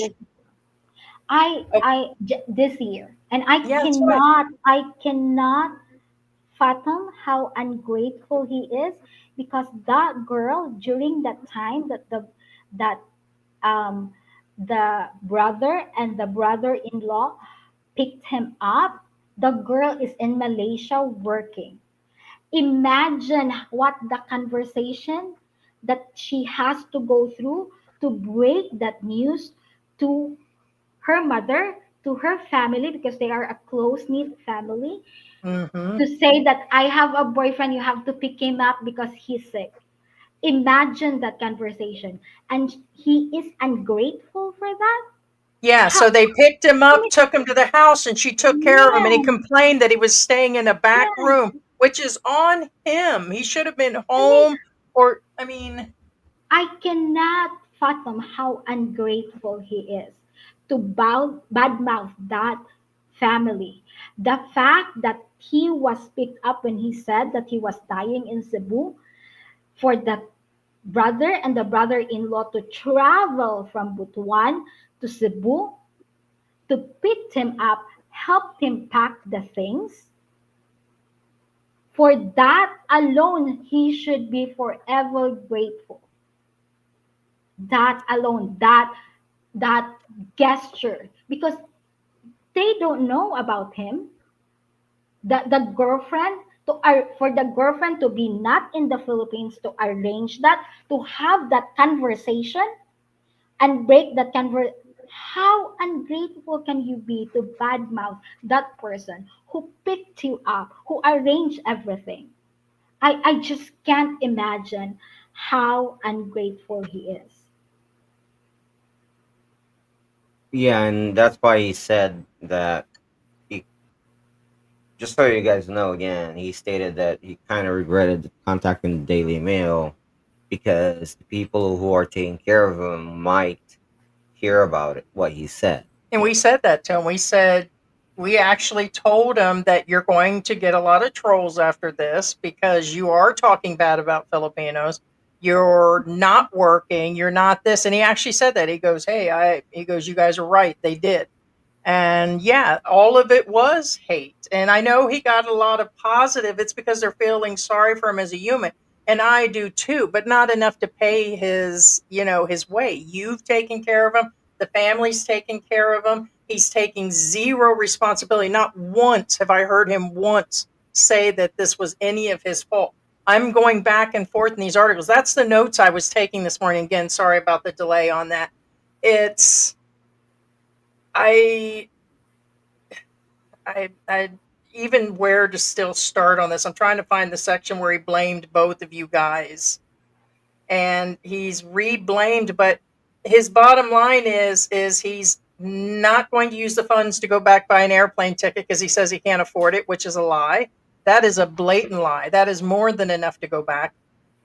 this this year, and Yeah, that's right. I cannot fathom how ungrateful he is, because that girl, during that time that that um the brother and the brother-in-law picked him up, the girl is in Malaysia working. Imagine what the conversation that she has to go through to break that news to her mother, to her family, because they are a close knit family, Mm-hmm. to say that I have a boyfriend, you have to pick him up because he's sick. Imagine that conversation. And he is ungrateful for that? Yeah, How? so they picked him I up, mean, took him to the house, and she took care of him. And he yes, complained that he was staying in a back yes. room, which is on him. He should have been I mean, home, or, I mean, I cannot fathom how ungrateful he is to badmouth that family. The fact that he was picked up when he said that he was dying in Cebu, for the brother and the brother-in-law to travel from Butuan to Cebu to pick him up, help him pack the things. For that alone, he should be forever grateful. That alone, that gesture, because they don't know about him. The girlfriend, for the girlfriend to be not in the Philippines, to arrange that, to have that conversation and break that conversation. How ungrateful can you be to badmouth that person who picked you up, who arranged everything? I just can't imagine how ungrateful he is. Yeah, and that's why he said that he, just so you guys know again, he stated that he kind of regretted contacting the Daily Mail because the people who are taking care of him might hear about it, what he said. and we said that to him. We said, we actually told him that you're going to get a lot of trolls after this because you are talking bad about Filipinos. You're not working. You're not this. And he actually said that. He goes, hey, he goes, you guys are right. They did. And yeah, all of it was hate. And I know he got a lot of positive. It's because they're feeling sorry for him as a human. And I do too, but not enough to pay his, his way. You've taken care of him. The family's taken care of him. He's taking zero responsibility. Not once have I heard him once say that this was any of his fault. I'm going back and forth in these articles. That's the notes I was taking this morning. Again, sorry about the delay on that. I even where to still start on this. I'm trying to find the section where he blamed both of you guys, and he's re-blamed. But his bottom line is he's not going to use the funds to go back buy an airplane ticket because he says he can't afford it, which is a lie. That is a blatant lie. That is more than enough to go back.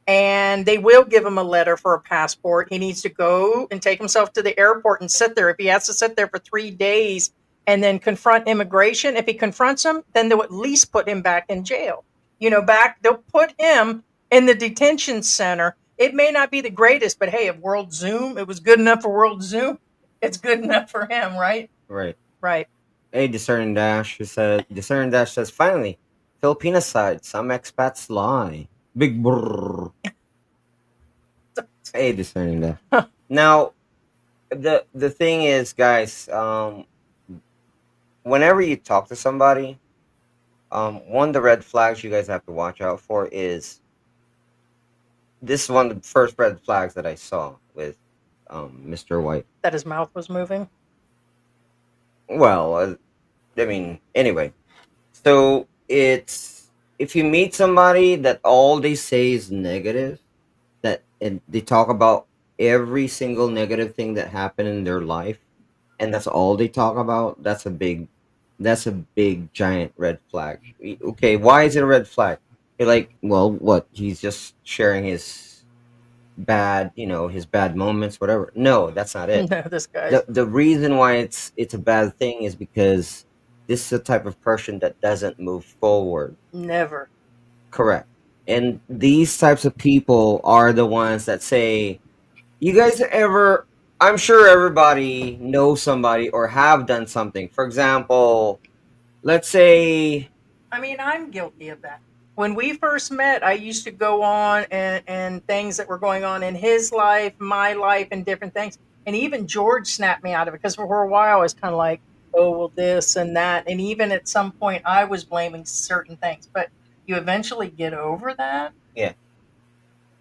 And they will give him a letter for a passport. He needs to go and take himself to the airport and sit there. If he has to sit there for 3 days and then confront immigration, if he confronts them, then they'll at least put him back in jail. They'll put him in the detention center. It may not be the greatest, but hey, if World Zoom, it was good enough for World Zoom, it's good enough for him, right? Right. Right. Hey, Discern Dash says, finally, Filipina side, some expats lie. Big brrr. Hey, Discerning Dash. Now, the thing is, guys, whenever you talk to somebody, one of the red flags you guys have to watch out for is, this is one of the first red flags that I saw with Mr. White. That his mouth was moving? Well, I mean, anyway. So it's, if you meet somebody that all they say is negative, and they talk about every single negative thing that happened in their life, and that's all they talk about, that's a big giant red flag. Okay, why is it a red flag? You're like, well, what? He's just sharing his bad moments, whatever. No, that's not it. No, this guy. The reason why it's a bad thing is because this is the type of person that doesn't move forward. Never. Correct. And these types of people are the ones that say, you guys ever, I'm sure everybody knows somebody or have done something. For example, let's say, I mean, I'm guilty of that. When we first met, I used to go on and things that were going on in his life, my life, and different things. And even George snapped me out of it because for a while I was kind of like, oh, well, this and that. And even at some point, I was blaming certain things. But you eventually get over that. yeah,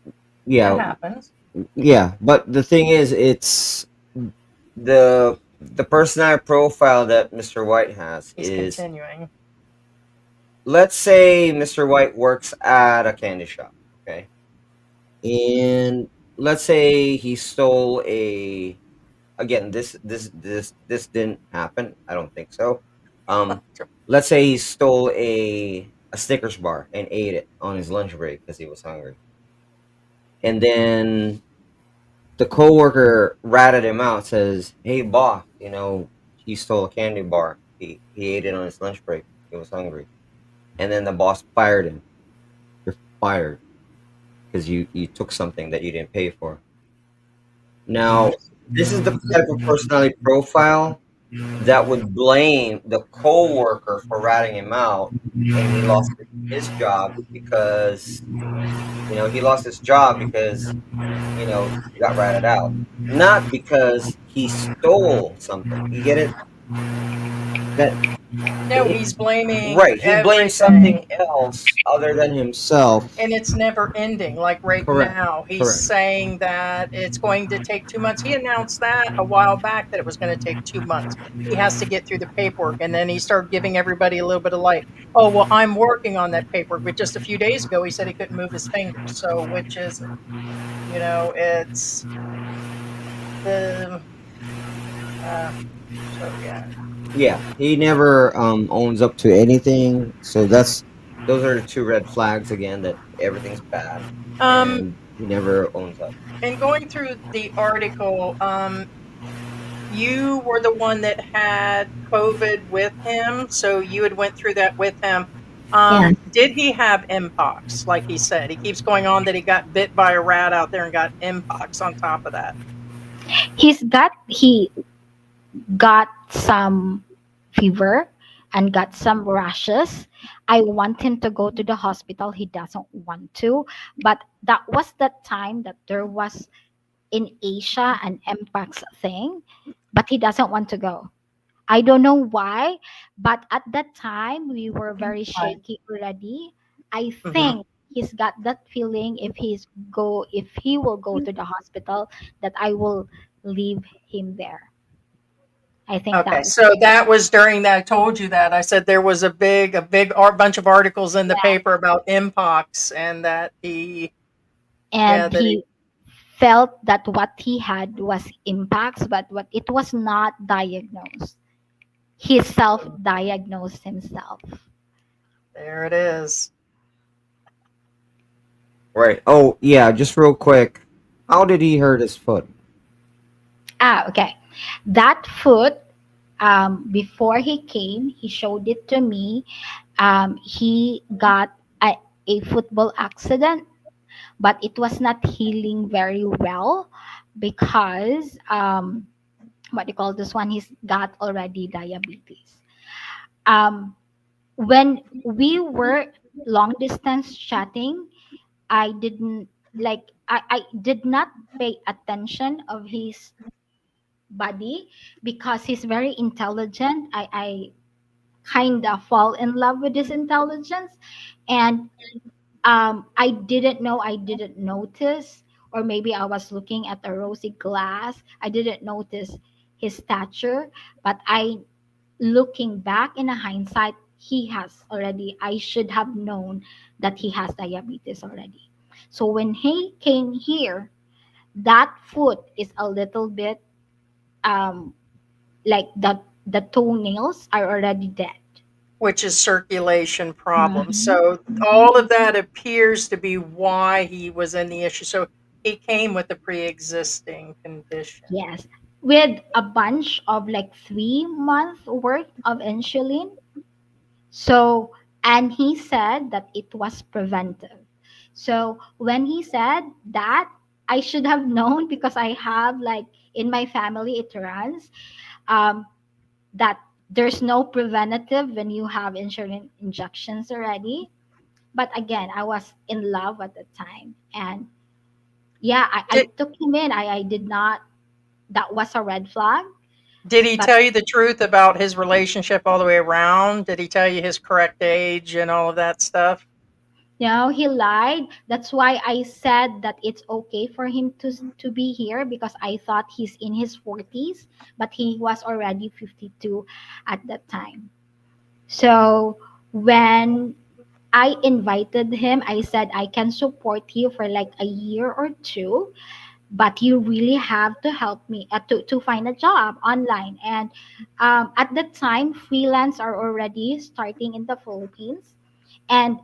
It yeah, happens. yeah. But the thing is, it's the personality profile that Mr. White has He's is, continuing. let's say Mr. White works at a candy shop, okay? And let's say he stole a, again, this didn't happen. I don't think so. Um let's say he stole a Snickers bar and ate it on his lunch break because he was hungry. And then the coworker ratted him out, says, "Hey boss, he stole a candy bar. He ate it on his lunch break. He was hungry." And then the boss fired him. You're fired because you took something that you didn't pay for. Now, this is the type of personality profile that would blame the coworker for ratting him out, and he lost his job because he lost his job because he got ratted out, not because he stole something. You get it? That No, he's blaming right? He blames something everything. else other than himself. And it's never ending. Like right Correct. now, he's Correct. saying that it's going to take 2 months. He announced that a while back that it was going to take 2 months. He has to get through the paperwork. And then he started giving everybody a little bit of light. Oh, well, I'm working on that paperwork. But just a few days ago, he said he couldn't move his fingers. So, which is it? It's the. So, yeah. Yeah, he never owns up to anything. So those are the two red flags again, that everything's bad Um, and he never owns up. and going through the article, you were the one that had COVID with him, so you had went through that with him. Yeah. Did he have mpox? Like he said, he keeps going on that he got bit by a rat out there and got mpox on top of that. He got some fever and got some rashes. I want him to go to the hospital. He doesn't want to, but that was the time that there was in Asia an mpox thing, but he doesn't want to go. I don't know why, but at that time we were very shaky already. I Mhm. think he's got that feeling if he will go to the hospital that I will leave him there. I think Okay, that was so that was during that. I told you that I said there was a bunch of articles in the yeah. paper about mpox and that And that he. he felt that what he had was impacts, but what it was not diagnosed. He self-diagnosed himself. There it is. Right. Oh, yeah, just real quick. How did he hurt his foot? Okay. That foot, before he came, he showed it to me. He got a football accident, but it was not healing very well because what do you call this one? He's got already diabetes. Um, when we were long distance chatting, I didn't I did not pay attention of his body because he's very intelligent. I kind of fall in love with his intelligence, and I didn't notice, or maybe I was looking at a rosy glass. I didn't notice his stature, but looking back in a hindsight, I should have known that he has diabetes already. So when he came here, that foot is a little bit um, like the toenails are already dead. Which is circulation problems. Mhm. So all of that appears to be why he was in the issue. So he came with a pre-existing condition. Yes, with a bunch of like 3 months worth of insulin. So And he said that it was preventive. So when he said that, I should have known because I have like in my family it runs um, that there's no preventative when you have insulin injections already. But again, I was in love at the time, and yeah, I Did took him in. I did not. That was a red flag. did he But tell you the truth about his relationship all the way around? Did he tell you his correct age and all of that stuff? no, he lied. That's why I said that it's okay for him to be here because I thought he's in his 40s, but he was already 52 at that time. So when I invited him, I said I can support you for like a year or two, but you really have to help me to find a job online. And at that time, freelance are already starting in the Philippines. And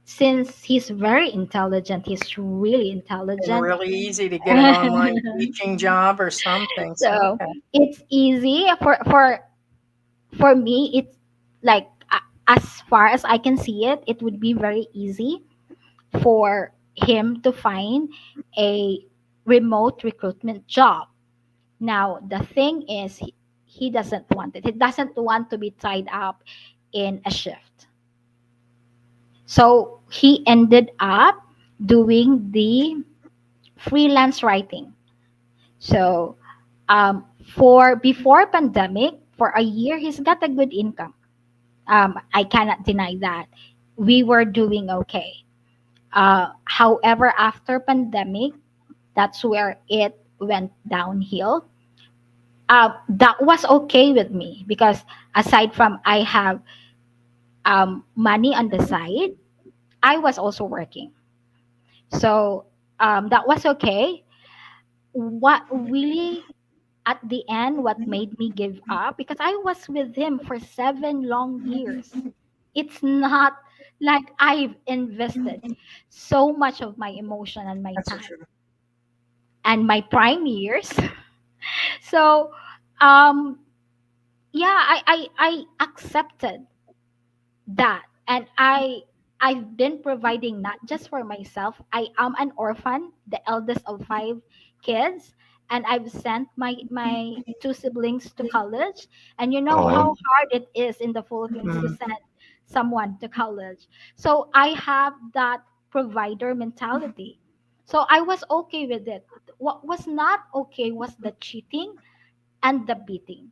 since he's very intelligent, he's really And intelligent. really easy to get an online teaching job or something. So, So okay. it's easy for me. It's like as far as I can see it, it would be very easy for him to find a remote recruitment job. Now the thing is, he doesn't want it. He doesn't want to be tied up in a shift. So he ended up doing the freelance writing. So for before pandemic, for a year, he's got a good income. I cannot deny that. We were doing okay. However, after pandemic, that's where it went downhill. That was okay with me because aside from I have money on the side, I was also working. So that was okay. What really at the end, what made me give up, because I was with him for 7 long years. It's not like I've invested so much of my emotion and my That's time true. and my prime years. So um yeah, I accepted that, and I've been providing not just for myself. I am an orphan, the eldest of 5 kids, and I've sent my two siblings to college. And you know Oh, how hard it is in the Philippines to Mm. send someone to college. So I have that provider mentality. So I was okay with it. What was not okay was the cheating and the beating.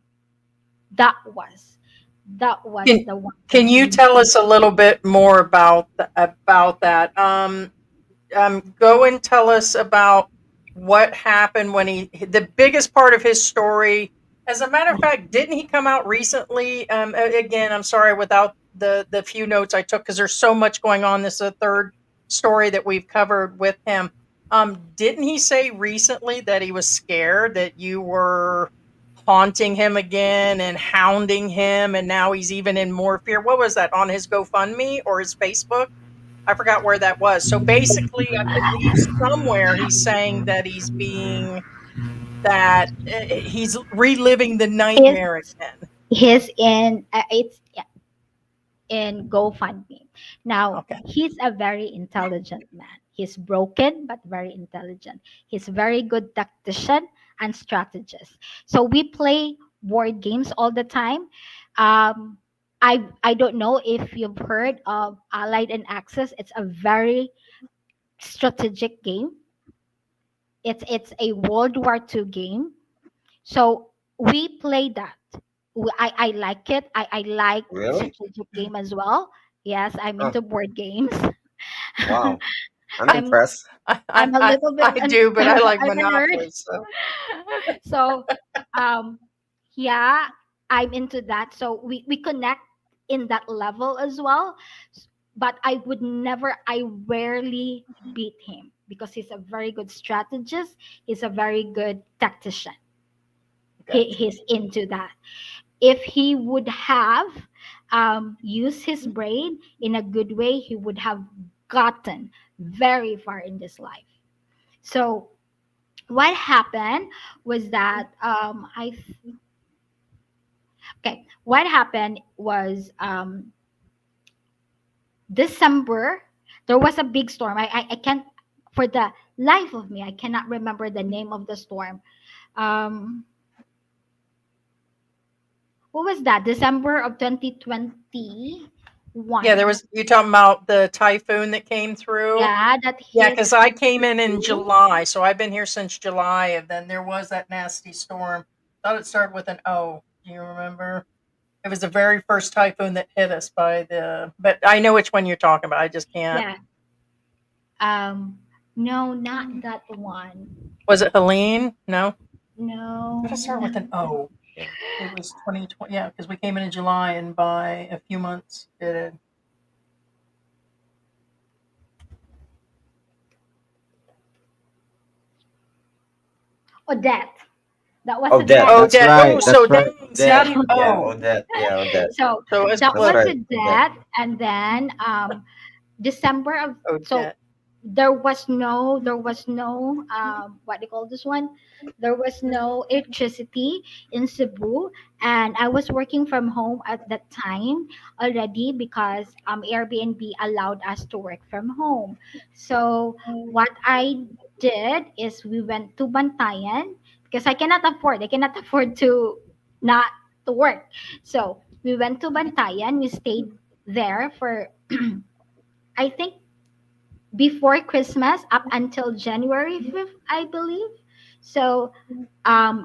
That was Can the one that can you really. tell us a little bit more about that? Go and tell us about what happened when the biggest part of his story. As a matter of fact, didn't he come out recently? Again, I'm sorry without the few notes I took because there's so much going on. This is a third story that we've covered with him. Didn't he say recently that he was scared that you were haunting him again and hounding him, and now he's even in more fear? What was that on his GoFundMe or his Facebook? I forgot where that was. So basically, I believe somewhere he's saying that he's reliving the His nightmare again. his in it's in GoFundMe. Now Okay. he's a very intelligent man. He's broken but very intelligent. He's very good tactician and strategist. So we play board games all the time. Um, I don't know if you've heard of Allied and Axis. It's a very strategic game. It's a World War II game. So we play that. I like it. I like really? strategic game as well. Yes, I'm Huh. into board games. Wow. I'm I'm impressed. I, I'm I, a I, little bit I do, but I like I'm a nerd. Monopoly. So So um yeah, I'm into that. So we connect in that level as well. But I rarely beat him because he's a very good strategist. He's a very good tactician. gotcha. He's into that. If he would have used his brain in a good way, he would have gotten very far in this life. So what happened was that okay, what happened was December, there was a big storm. I can't, for the life of me, I cannot remember the name of the storm. Um, what was that? December of 2021. Yeah, there was you talking about the typhoon that came through? Yeah, that Yeah, hit because I came in Cebu. July, so I've been here since July, and then there was that nasty storm. Thought it started with an O. Do you remember? It was the very first typhoon that hit us but I know which one you're talking about. I just can't. Yeah. Um, no, not that one. Was it Helene? No. Thought it No. started with an O. Yeah. It was 2020. Yeah, because we came in July, and by a few months, it. Odette. That was Odette. Odette. Oh, That's Dad. Oh, right. so That's right. dang, Odette. see? Yeah, Oh, Odette. Yeah, Odette. So so it's that That's was close. right. Odette. Odette, and then December of, Oh, so Dad. there was no what do you call this one, there was no electricity in Cebu, and I was working from home at that time already because Airbnb allowed us to work from home. So what I did is we went to Bantayan because I cannot afford to not to work. So we went to Bantayan, we stayed there for I think before Christmas up until January 5th, I believe. So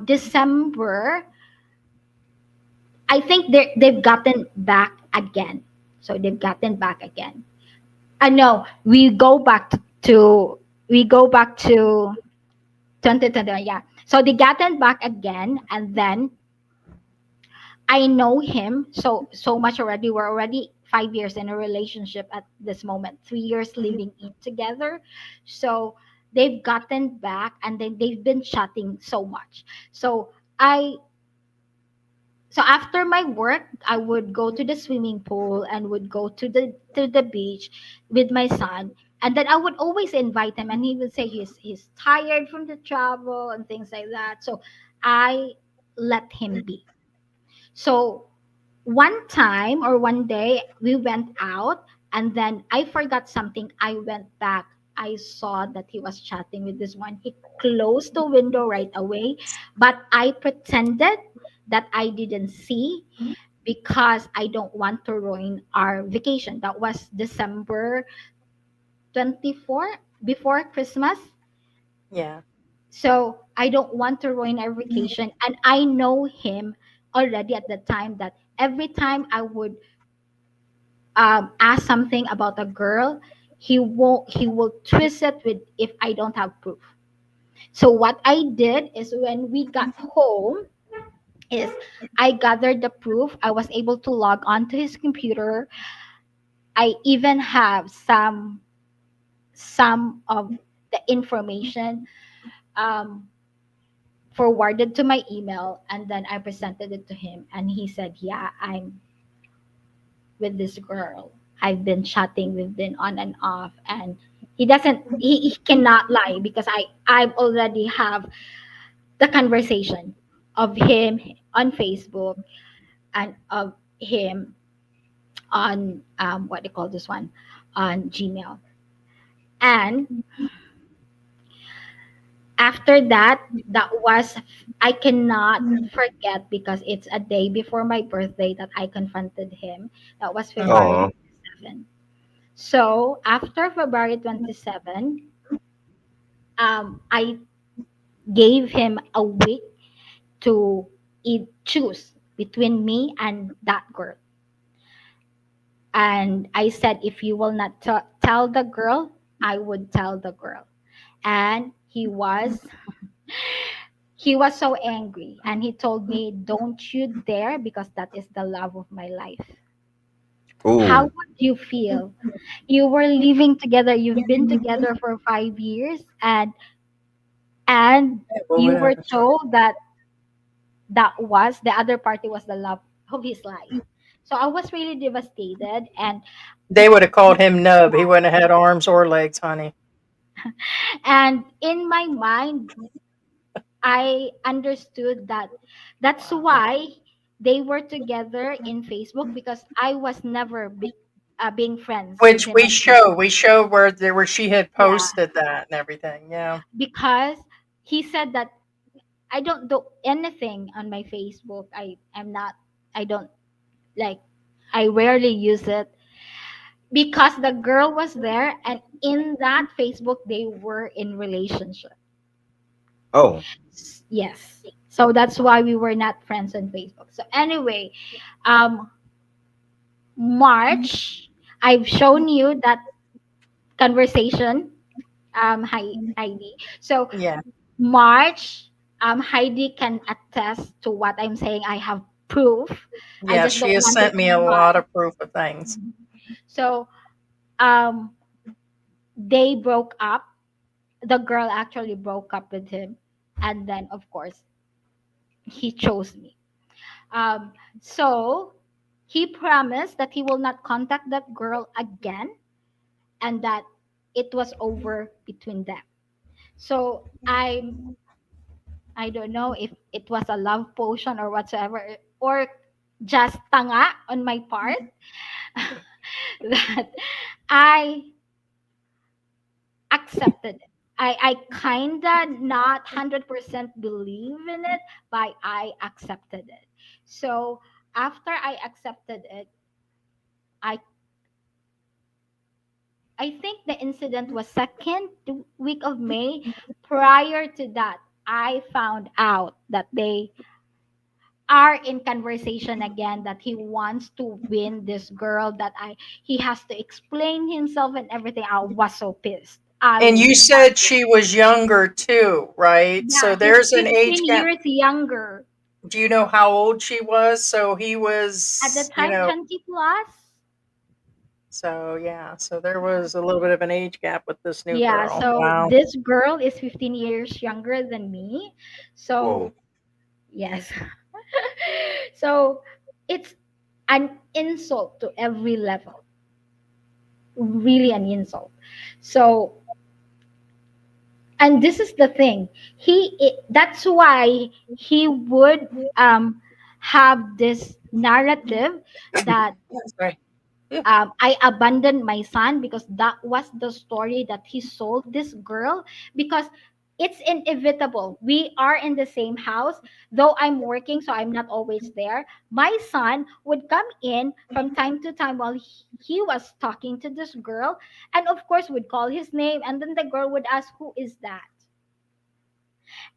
December, I think they've gotten back again. So they've gotten back again. No, we go back to 2020. Yeah. So they gotten back again, and then I know him so much already. We're already 5 years in a relationship at this moment, 3 years living in together. So they've gotten back, and then they've been chatting so much. So I so after my work, I would go to the swimming pool and would go to the beach with my son. And then I would always invite him, and he would say he's tired from the travel and things like that. So I let him be. So one time or one day we went out, and then I forgot something. I went back. I saw that he was chatting with this one. He closed the window right away, but I pretended that I didn't see because I don't want to ruin our vacation. That was December 24, before Christmas. Yeah. So I don't want to ruin our vacation. And I know him already at the time that every time I would ask something about a girl, he will twist it with if I don't have proof. So what I did is when we got home is I gathered the proof. I was able to log on to his computer. I even have some of the information um, forwarded to my email, and then I presented it to him, and he said, "Yeah, I'm with this girl. I've been chatting, we've been on and off," and he cannot lie because I already have the conversation of him on Facebook and of him on what do you call this one, on Gmail. And after that, that was, I cannot forget because it's a day before my birthday that I confronted him. That was February Oh. 27. So after February 27, I gave him a week to choose between me and that girl. And I said, if you will not tell the girl, I would tell the girl. And he was so angry, and he told me, don't you dare, because that is the love of my life. How Ooh. would you feel? You were living together, you've been together for 5 years, and Yeah, what you would were happen? told that the other party was the love of his life. So I was really devastated, They would have called him Nub. He wouldn't have had arms or legs, honey. and in my mind I understood that that's why they were together in Facebook, because I was never being friends with Which him on Facebook. we show where she had Yeah, posted that and everything. Yeah. because he said that I don't do anything on my Facebook. I'm not. I don't like. I rarely use it because the girl was there, and in that Facebook they were in relationship. Oh, Yes. So that's why we were not friends on Facebook. So anyway, um, March, I've shown you that conversation, Heidi. So Yeah. March, Heidi can attest to what I'm saying. I have proof. I Yeah, just she don't has want it sent me a on lot of proof of things. So um, they broke up. The girl actually broke up with him, and then of course he chose me. Um, so he promised that he will not contact that girl again, and that it was over between them. So I don't know if it was a love potion or whatsoever, or just tanga on my part, that I accepted it. I kinda not 100% believe in it, but I accepted it. So after I accepted it, I I think the incident was second week of May. Prior to that, I found out that they are in conversation again, that he wants to win this girl, that I he has to explain himself and everything. I was so pissed. And you said she was younger too, right? Yeah, So he's there's an age 15 gap. years younger. Do you know how old she was? So he At the was, time, 20 plus. so yeah, so there was a little bit of an age gap with this new Yeah, girl. so Wow. this girl is 15 years younger than me. whoa. So, yes. So, it's an insult to every level. Really an insult. So, and this is the thing. That's why he would have this narrative that Sorry. I abandoned my son, because that was the story that he sold this girl. Because it's inevitable. We are in the same house, though I'm working, so I'm not always there. My son would come in from time to time while he was talking to this girl, and of course would call his name, and then the girl would ask, "Who is that?"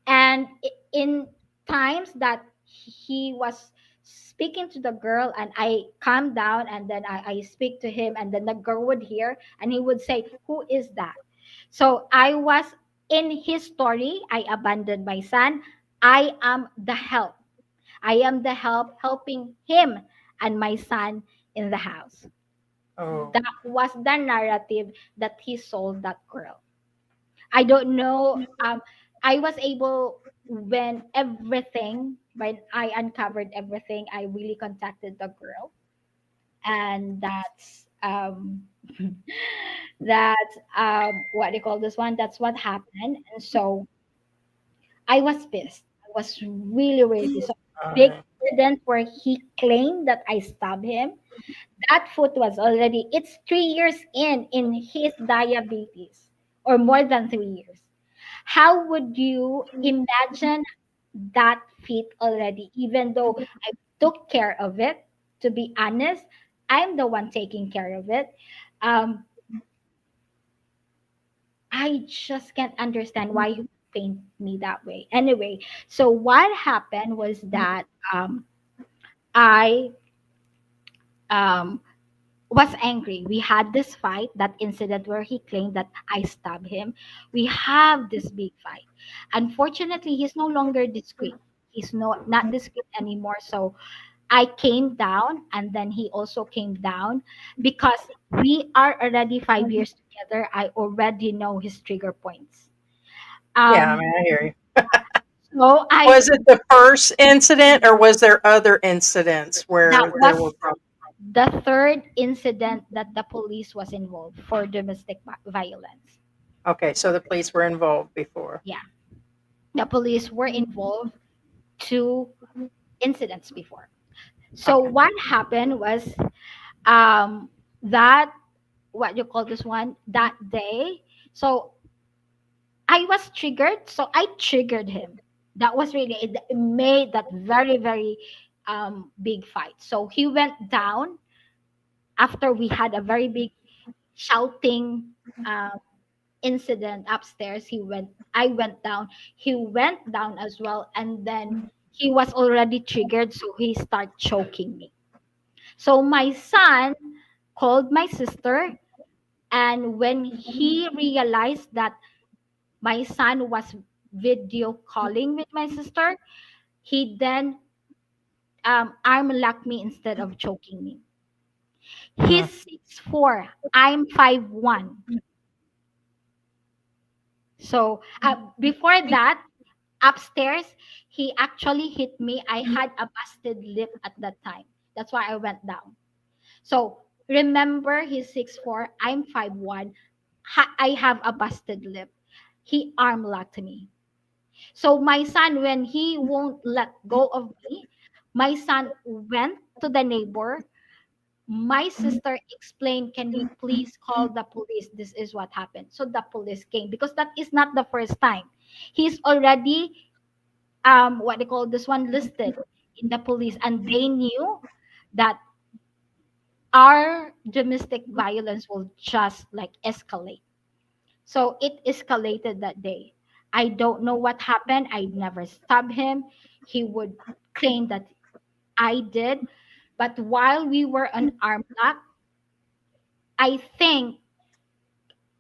And in times that he was speaking to the girl, and I calm down, and then I speak to him, and then the girl would hear, and he would say, "Who is that?" So I was in his story. I abandoned my son. I am the help. I am the help helping him and my son in the house. Oh. That was the narrative that he sold that girl. I don't know. I was able, when I uncovered everything, I really contacted the girl, and that's what do you call this one? That's what happened, and so I was pissed. I was really really pissed. So, big Alright. incident where he claimed that I stabbed him. That foot was already. It's 3 years in his diabetes, or more than 3 years. How would you imagine that feat already, even though I took care of it? To be honest, I'm the one taking care of it. um, I just can't understand why you paint me that way. Anyway, so what happened was that I um, was angry. We had this fight, that incident where he claimed that I stabbed him. We have this big fight. Unfortunately, he's no longer discreet. He's not discreet anymore. So I came down, and then he also came down, because we are already 5 years together. I already know his trigger points. Yeah, I Um, mean, I hear you. so I Was it the first incident, or was there other incidents that where there were was problems? the third incident that the police was involved for domestic violence. Okay, so the police were involved before. Yeah, the police were involved 2 incidents before. So Okay. what happened was, um, that, what you call this one, that day. So I was triggered, so I triggered him. That was really it made that very very big fight. So he went down after we had a very big shouting incident upstairs. I went down. He went down as well, and then he was already triggered, so he started choking me. So my son called my sister, and when he realized that my son was video calling with my sister, he then arm locked me instead of choking me. He's 6'4", I'm 5'1". So before that, upstairs, he actually hit me. I had a busted lip at that time. That's why I went down. So remember, he's 6'4", I'm 5'1". I have a busted lip. He arm locked me. So my son, when he won't let go of me, my son went to the neighbor. My sister explained, can you please call the police? This is what happened. So the police came because that is not the first time. He's already what they call this one, listed in the police, and they knew that our domestic violence will just like escalate. So it escalated that day. I don't know what happened. I never stabbed him. He would claim that I did. But while we were on arm lock, I think,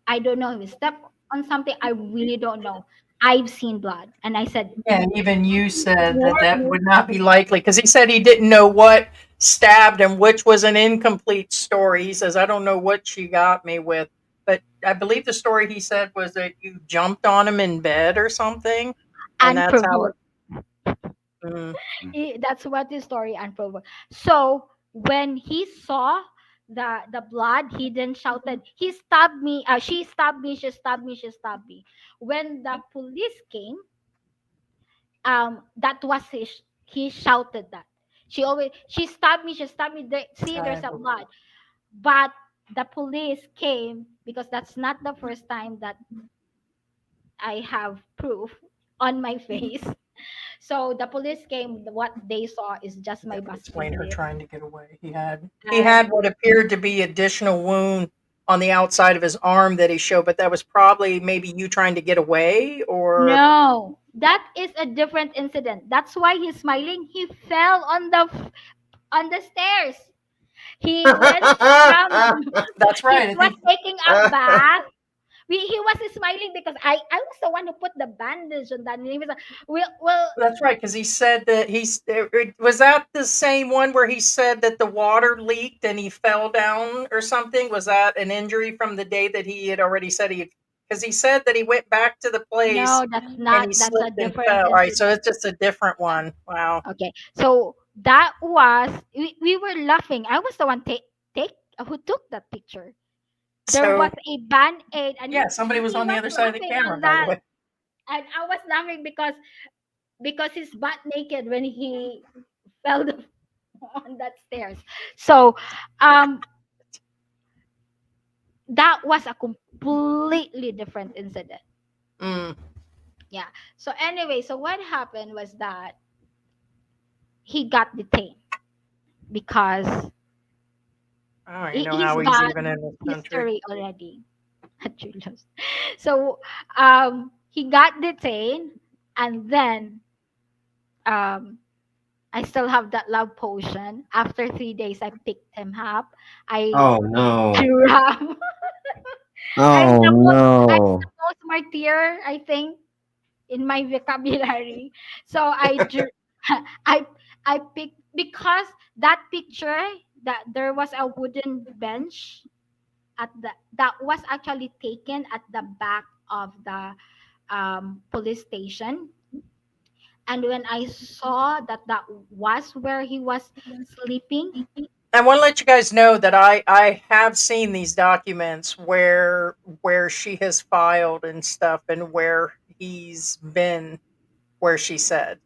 I don't know if he stepped on something. I really don't know. I've seen blood. And I said, Yeah, even you said that "War that would not be likely because he said he didn't know what stabbed him, which was an incomplete story. He says, I don't know what she got me with. But I believe the story he said was that you jumped on him in bed or something. And that's how it. unprovoked." Mm, That's what the story unprovoked. So when he saw the blood, he then shouted, "He stabbed me! She stabbed me! She stabbed me! She stabbed me!" When the police came, that was he shouted that. She stabbed me! She stabbed me! See, there's a blood. But the police came because that's not the first time that I have proof on my face. So the police came. What they saw is just my that would busted explain her lip. trying to get away. He And had what appeared to be additional wound on the outside of his arm that he showed, but that was probably maybe you trying to get away or. no, that is a different incident. That's why he's smiling. He fell on the stairs. He went from That's he right. I was think taking a bath. He was smiling because I was the one who put the bandage on that. And he was like, well, that's right because he said that was that the same one where he said that the water leaked and he fell down or something. Was that an injury from the day that he had already said because he said that he went back to the place no, that's and not. he That's a slipped and different fell. All right, so incident. it's just a different one. Wow. Okay, so that was we were laughing. I was the one take who took that picture. There was So a band-aid, and yeah, somebody was he on the was other side of the laughing camera, on by the that, way. and I was laughing because he's butt naked when he fell on that stairs. So um that was a completely different incident. Mm. Yeah. So anyway, so what happened was that he got detained because I don't even know he's how he's got even in this country. history already at Julius. So he got detained, and then um I still have that love potion. After 3 days, I picked him up. I Oh no. grabbed. I'm Oh the most. I'm no. the most martyr, I think, in my vocabulary. So I I picked because that picture, that there was a wooden bench at the that was actually taken at the back of the police station. And when I saw that that was where he was sleeping, I want to let you guys know that I have seen these documents where she has filed and stuff and where he's been where she said.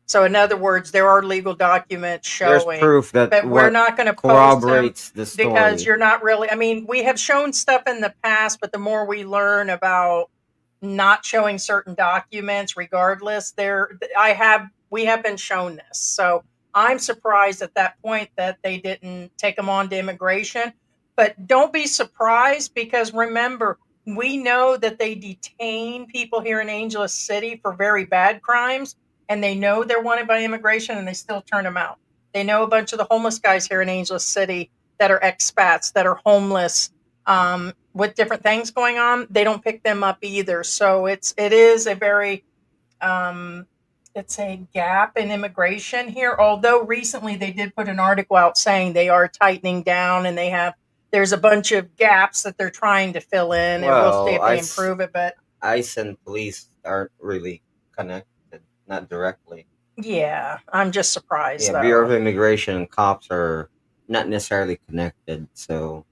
So in other words, there are legal documents There's showing, proof that but we're what not going to post them corroborates the because story. you're not really. I mean, we have shown stuff in the past, but the more we learn about not showing certain documents, regardless, we have been shown this. So I'm surprised at that point that they didn't take them on to immigration. But don't be surprised, because remember, we know that they detain people here in Angeles City for very bad crimes, and they know they're wanted by immigration, and they still turn them out. They know a bunch of the homeless guys here in Angeles City that are expats, that are homeless, with different things going on. They don't pick them up either. So it is a very it's a gap in immigration here. Although recently they did put an article out saying they are tightening down, and there's a bunch of gaps that they're trying to fill in, and we'll see if they improve it. But ICE and police aren't really connected, not directly. Yeah, I'm just surprised. Yeah, though. Bureau of Immigration and cops are not necessarily connected, so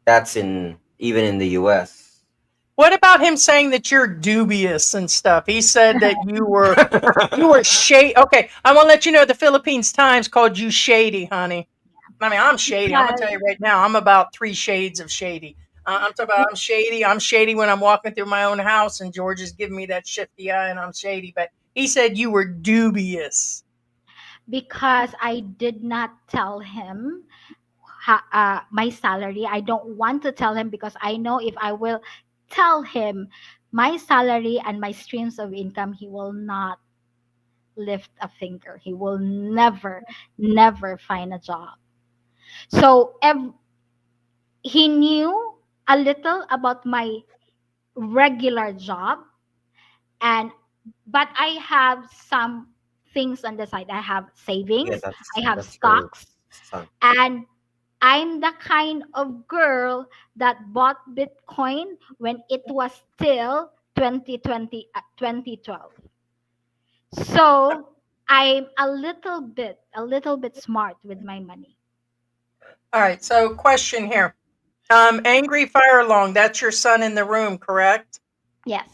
that's even in the U.S. What about him saying that you're dubious and stuff? He said that you were shady. Okay, I want to let you know the Philippines Times called you shady, honey. I mean, I'm shady. I'm gonna tell you right now. I'm about 3 shades of shady. I'm talking about I'm shady. I'm shady when I'm walking through my own house, and George is giving me that shifty eye, and I'm shady. But he said you were dubious. Because I did not tell him my salary. I don't want to tell him because I know if I will tell him my salary and my streams of income, he will not lift a finger. He will never, never find a job. So he knew a little about my regular job, and but I have some things on the side. I have savings, Yeah, I have that's her stocks, son. and I'm the kind of girl that bought Bitcoin when it was still 2020, 2012. So I'm a little bit smart with my money. All right. So, question here. Angry Firelong, that's your son in the room, correct? Yes.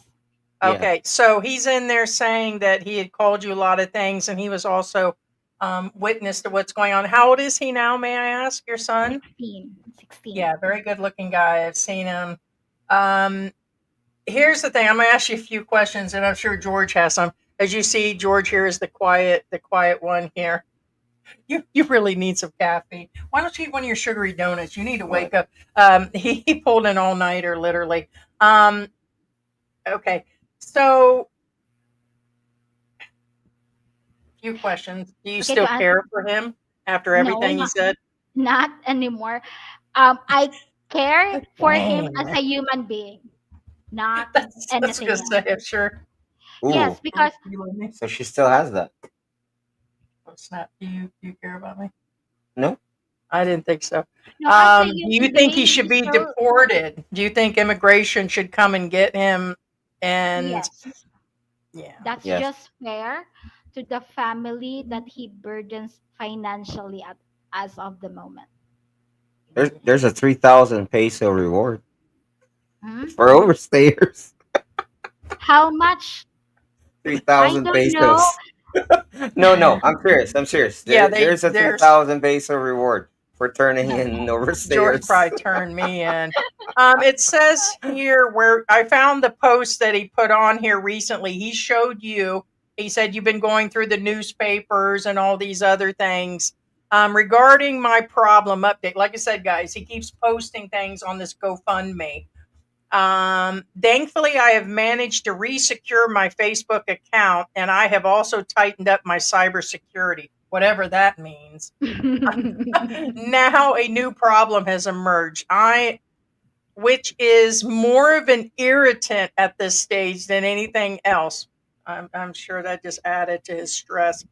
Okay. Yeah. So he's in there saying that he had called you a lot of things, and he was also witness to what's going on. How old is he now, may I ask, your son? 16. Yeah, very good looking guy. I've seen him. Here's the thing. I'm going to ask you a few questions, and I'm sure George has some. As you see, George here is the quiet one here. You really need some caffeine. Why don't you eat one of your sugary donuts? You need to wake up. He pulled an all-nighter, literally. Okay. So, few questions. Do you still care for him after everything he said? Not anymore. I care for him as a human being, not anything else. Say, sure. Ooh. Yes, because so she still has that. Oh, snap. Do you care about me? No. I didn't think so. No, do you think he should be deported? Do you think immigration should come and get him? And yes. Yeah, that's just fair to the family that he burdens financially as of the moment. There's a 3,000 peso reward for overstayers. How much? 3,000 pesos. No, I'm serious. There's a 3,000 peso reward for turning in overstayers. George probably turned me in. It says here where I found the post that he put on here recently. He showed you. He said you've been going through the newspapers and all these other things. Regarding my problem update, like I said, guys, he keeps posting things on this GoFundMe. Thankfully, I have managed to resecure my Facebook account, and I have also tightened up my cybersecurity, whatever that means. Now a new problem has emerged, which is more of an irritant at this stage than anything else. I'm sure that just added to his stress.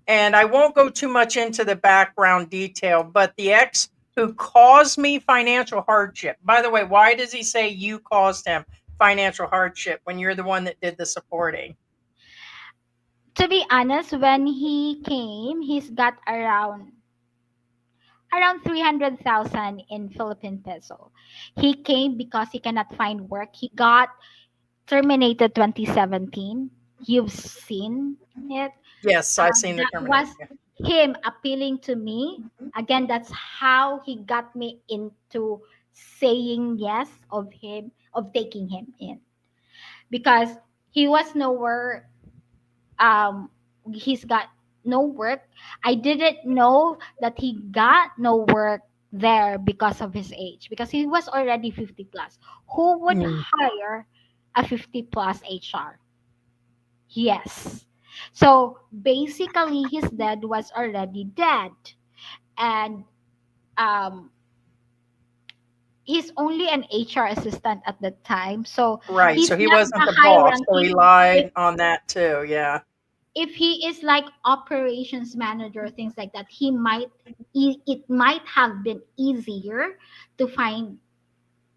And I won't go too much into the background detail, but the ex who caused me financial hardship. By the way, why does he say you caused him financial hardship when you're the one that did the supporting? To be honest, when he came, he's got around 300,000 in Philippine peso. He came because he cannot find work. He got terminated 2017. You've seen it. Yes, I've seen the That termination. was him appealing to me. Again, that's how he got me into saying yes of taking him in, because he was nowhere. He's got no work. I didn't know that he got no work there because of his age, because he was already 50 plus. Who would Mm. hire a 50 plus HR? Yes. So basically, his dad was already dead, and um, he's only an HR assistant at the time. So Right. he's So he not wasn't the the high boss, so he ranking. lied on that too. Yeah. If he is like operations manager, things like that, it might have been easier to find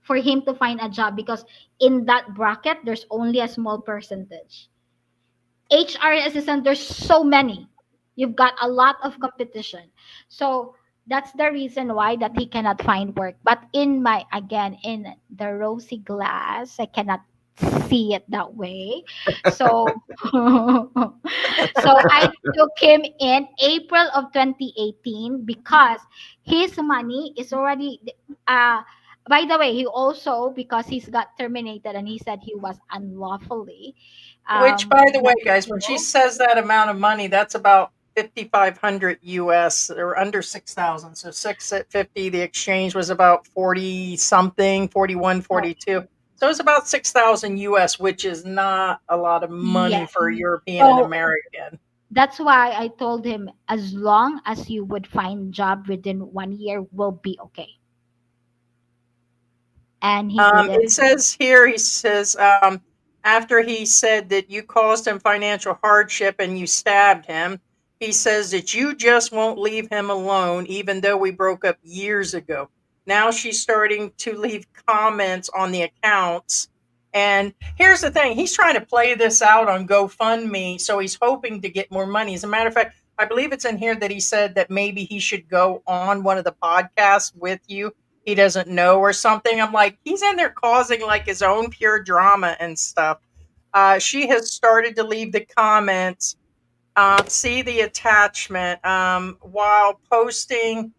for him to find a job, because in that bracket there's only a small percentage. HR assistant, there's so many. You've got a lot of competition. So that's the reason why that he cannot find work. But in my, again, in the rosy glass, I cannot see it that way. So so I took him in April of 2018, because his money is already by the way, he also, because he's got terminated and he said he was unlawfully Which, by the way, let guys, when she go. says that amount of money, that's about 5,500 US, or under 6,000. So 6 at 50, the exchange was about 40 something, 41, Right. 42. So it's about 6,000 US, which is not a lot of money Yes. for a European and So American. that's why I told him, as long as you would find job within 1 year, will be okay. And he It didn't. says here, he says, after he said that you caused him financial hardship and you stabbed him, he says that you just won't leave him alone, even though we broke up years ago. Now she's starting to leave comments on the accounts. And here's the thing, he's trying to play this out on GoFundMe, so he's hoping to get more money. As a matter of fact, I believe it's in here that he said that maybe he should go on one of the podcasts with you, he doesn't know or something. I'm like, he's in there causing like his own pure drama and stuff. She has started to leave the comments. See the attachment while posting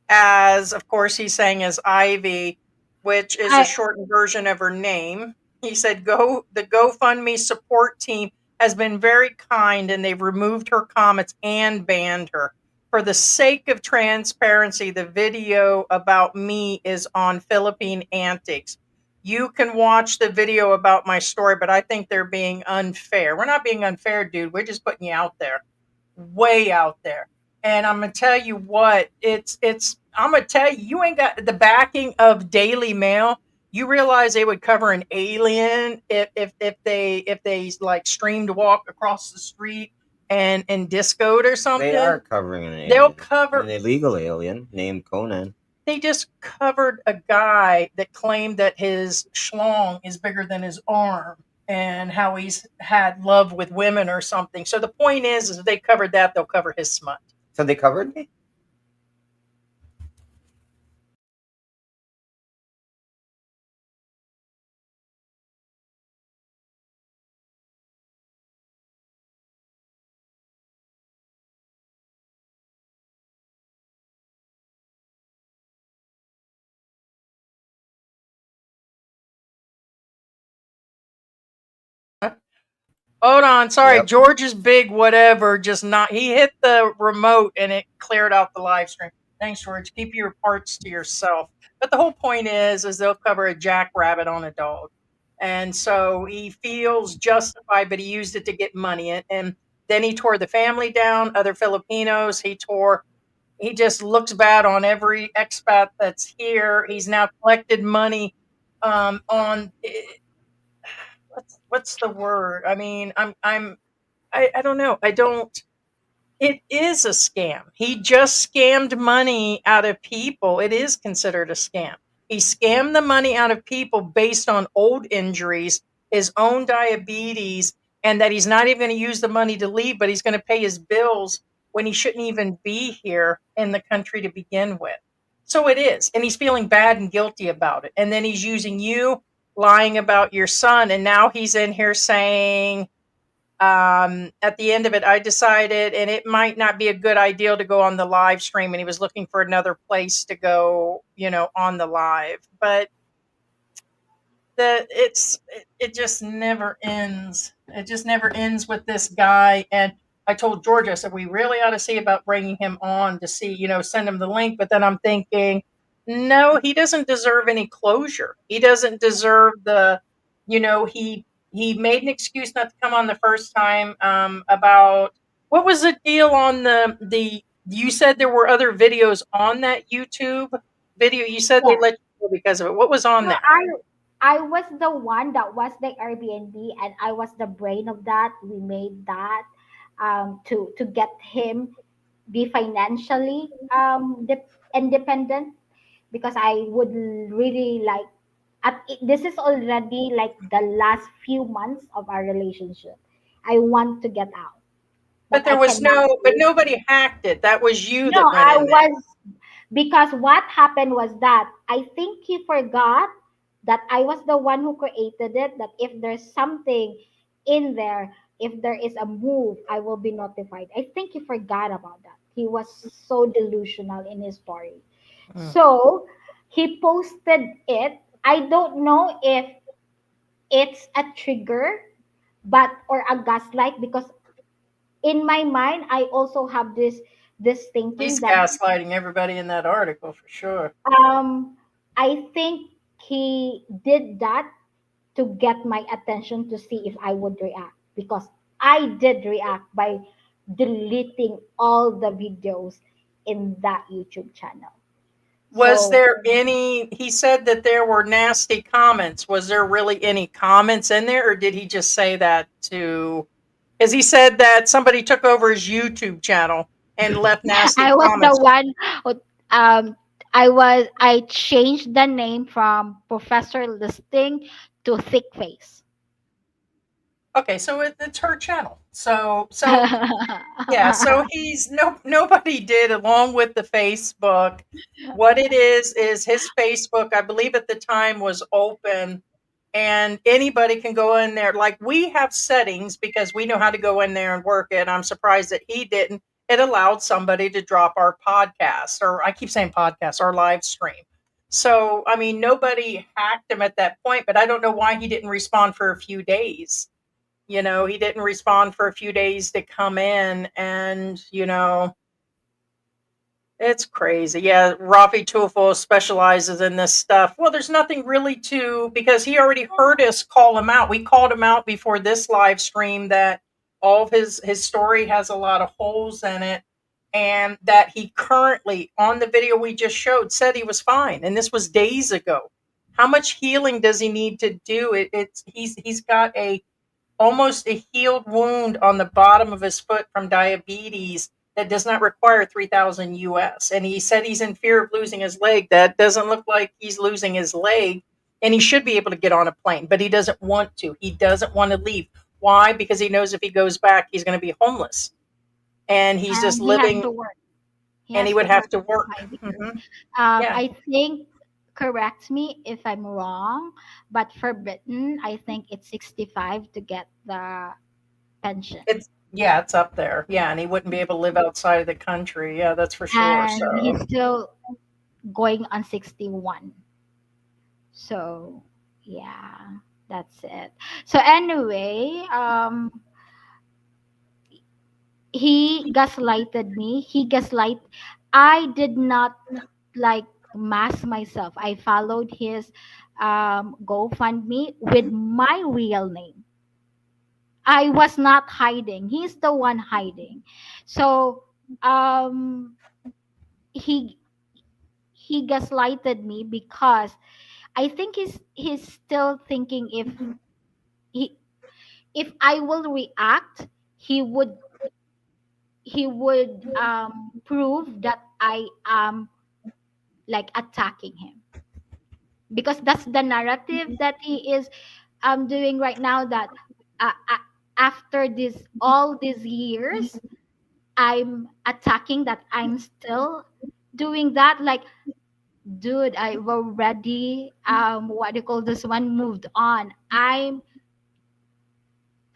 as, of course, he's saying as Ivy, which is a I shortened version of her name. He said, the GoFundMe support team has been very kind and they've removed her comments and banned her. For the sake of transparency, the video about me is on Philippine Antics. You can watch the video about my story, but I think they're being unfair. We're not being unfair, dude. We're just putting you out there, way out there. And I'm gonna tell you what, I'm gonna tell you, you ain't got the backing of Daily Mail. You realize they would cover an alien if they like streamed walk across the street and discoed or something. They are covering an alien. They'll cover an illegal alien named Conan. They just covered a guy that claimed that his schlong is bigger than his arm and how he's had love with women or something. So the point is if they covered that, they'll cover his smut. So they covered me? Hold on, sorry. Yep. George is big, whatever. Just not. He hit the remote and it cleared out the live stream. Thanks, George. Keep your parts to yourself. But the whole point is they'll cover a jackrabbit on a dog, and so he feels justified, but he used it to get money. And then he tore the family down. Other Filipinos. He just looks bad on every expat that's here. He's now collected money on what's the word? I mean, I don't know. It is a scam. He just scammed money out of people. It is considered a scam. He scammed the money out of people based on old injuries, his own diabetes, and that he's not even going to use the money to leave, but he's going to pay his bills when he shouldn't even be here in the country to begin with. So it is. And he's feeling bad and guilty about it. And then he's using you, lying about your son. And now he's in here saying At the end of it, I decided, and it might not be a good idea to go on the live stream, and he was looking for another place to go, on the live. But it just never ends. It just never ends with this guy. And I told Georgia, I said, we really ought to see about bringing him on to see, send him the link. But then I'm thinking, no, he doesn't deserve any closure. He doesn't deserve he made an excuse not to come on the first time, about what was the deal on you said there were other videos on that YouTube video. You said they Yes. let you go because of it. What was on No, there? I was the one that was the Airbnb, and I was the brain of that. We made that to get him be financially independent, because I would really like. This is already like the last few months of our relationship. I want to get out, but But I there was cannot. but nobody hacked it. That was you No, that went I in there. was, because what happened was that I think he forgot that I was the one who created it, that if there's something in there, if there is a move, I will be notified. I think he forgot about that. He was so delusional in his story. Mm. So he posted it. I don't know if it's a trigger, but or a gaslight, because in my mind I also have this thinking He's that gaslighting everybody in that article for sure. I think he did that to get my attention to see if I would react, because I did react by deleting all the videos in that YouTube channel. Was So there any, he said that there were nasty comments. Was there really any comments in there, or did he just say that to, because he said that somebody took over his YouTube channel and left nasty I was the comments? one who, I changed the name from Professor Listing to Thick Face. Okay, so it's her channel. So yeah, so he's nobody did, along with the Facebook. What it is his Facebook, I believe at the time, was open, and anybody can go in there. Like, we have settings because we know how to go in there and work it. I'm surprised that he didn't. It allowed somebody to drop our podcast, or I keep saying podcast, our live stream. So, I mean, nobody hacked him at that point, but I don't know why he didn't respond for a few days. He didn't respond for a few days to come in, and it's crazy. Yeah, Rafi Tufo specializes in this stuff. Well, there's nothing really because he already heard us call him out. We called him out before this live stream that all of his story has a lot of holes in it, and that he currently, on the video we just showed, said he was fine, and this was days ago. How much healing does he need to do? He's got almost a healed wound on the bottom of his foot from diabetes that does not require 3,000 US. And he said he's in fear of losing his leg. That doesn't look like he's losing his leg. And he should be able to get on a plane, but he doesn't want to. He doesn't want to leave. Why? Because he knows if he goes back, he's going to be homeless. And he's just And he has living, to work. He and he has would to have work to for work. 5 years. Yeah. I think, correct me if I'm wrong, but for Britain, I think it's 65 to get the pension. It's up there. Yeah. And he wouldn't be able to live outside of the country. Yeah, that's for sure. And So he's still going on 61. So, yeah, that's it. So anyway, he gaslighted me. I did not like mask myself. I followed his GoFundMe with my real name. I was not hiding. He's the one hiding. So um he he gaslighted me because I think he's still thinking he if I will react, he would prove that I am like attacking him, because that's the narrative that he is doing right now, that after this all these years I'm attacking, that I'm still doing that. Like, dude, I've already what do you call this one, moved on.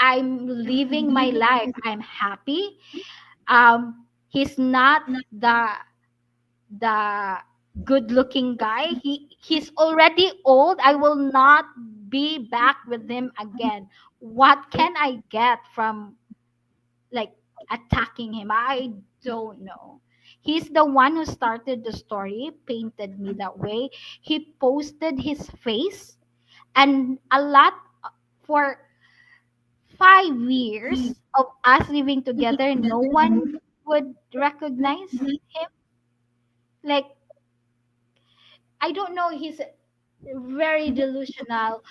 I'm living my life. I'm happy. He's not the good looking guy. He's already old. I will not be back with him again. What can I get from like attacking him? I don't know. He's the one who started the story, painted me that way. He posted his face, and a lot for 5 years of us living together, no one would recognize him. Like, I don't know, he's very delusional.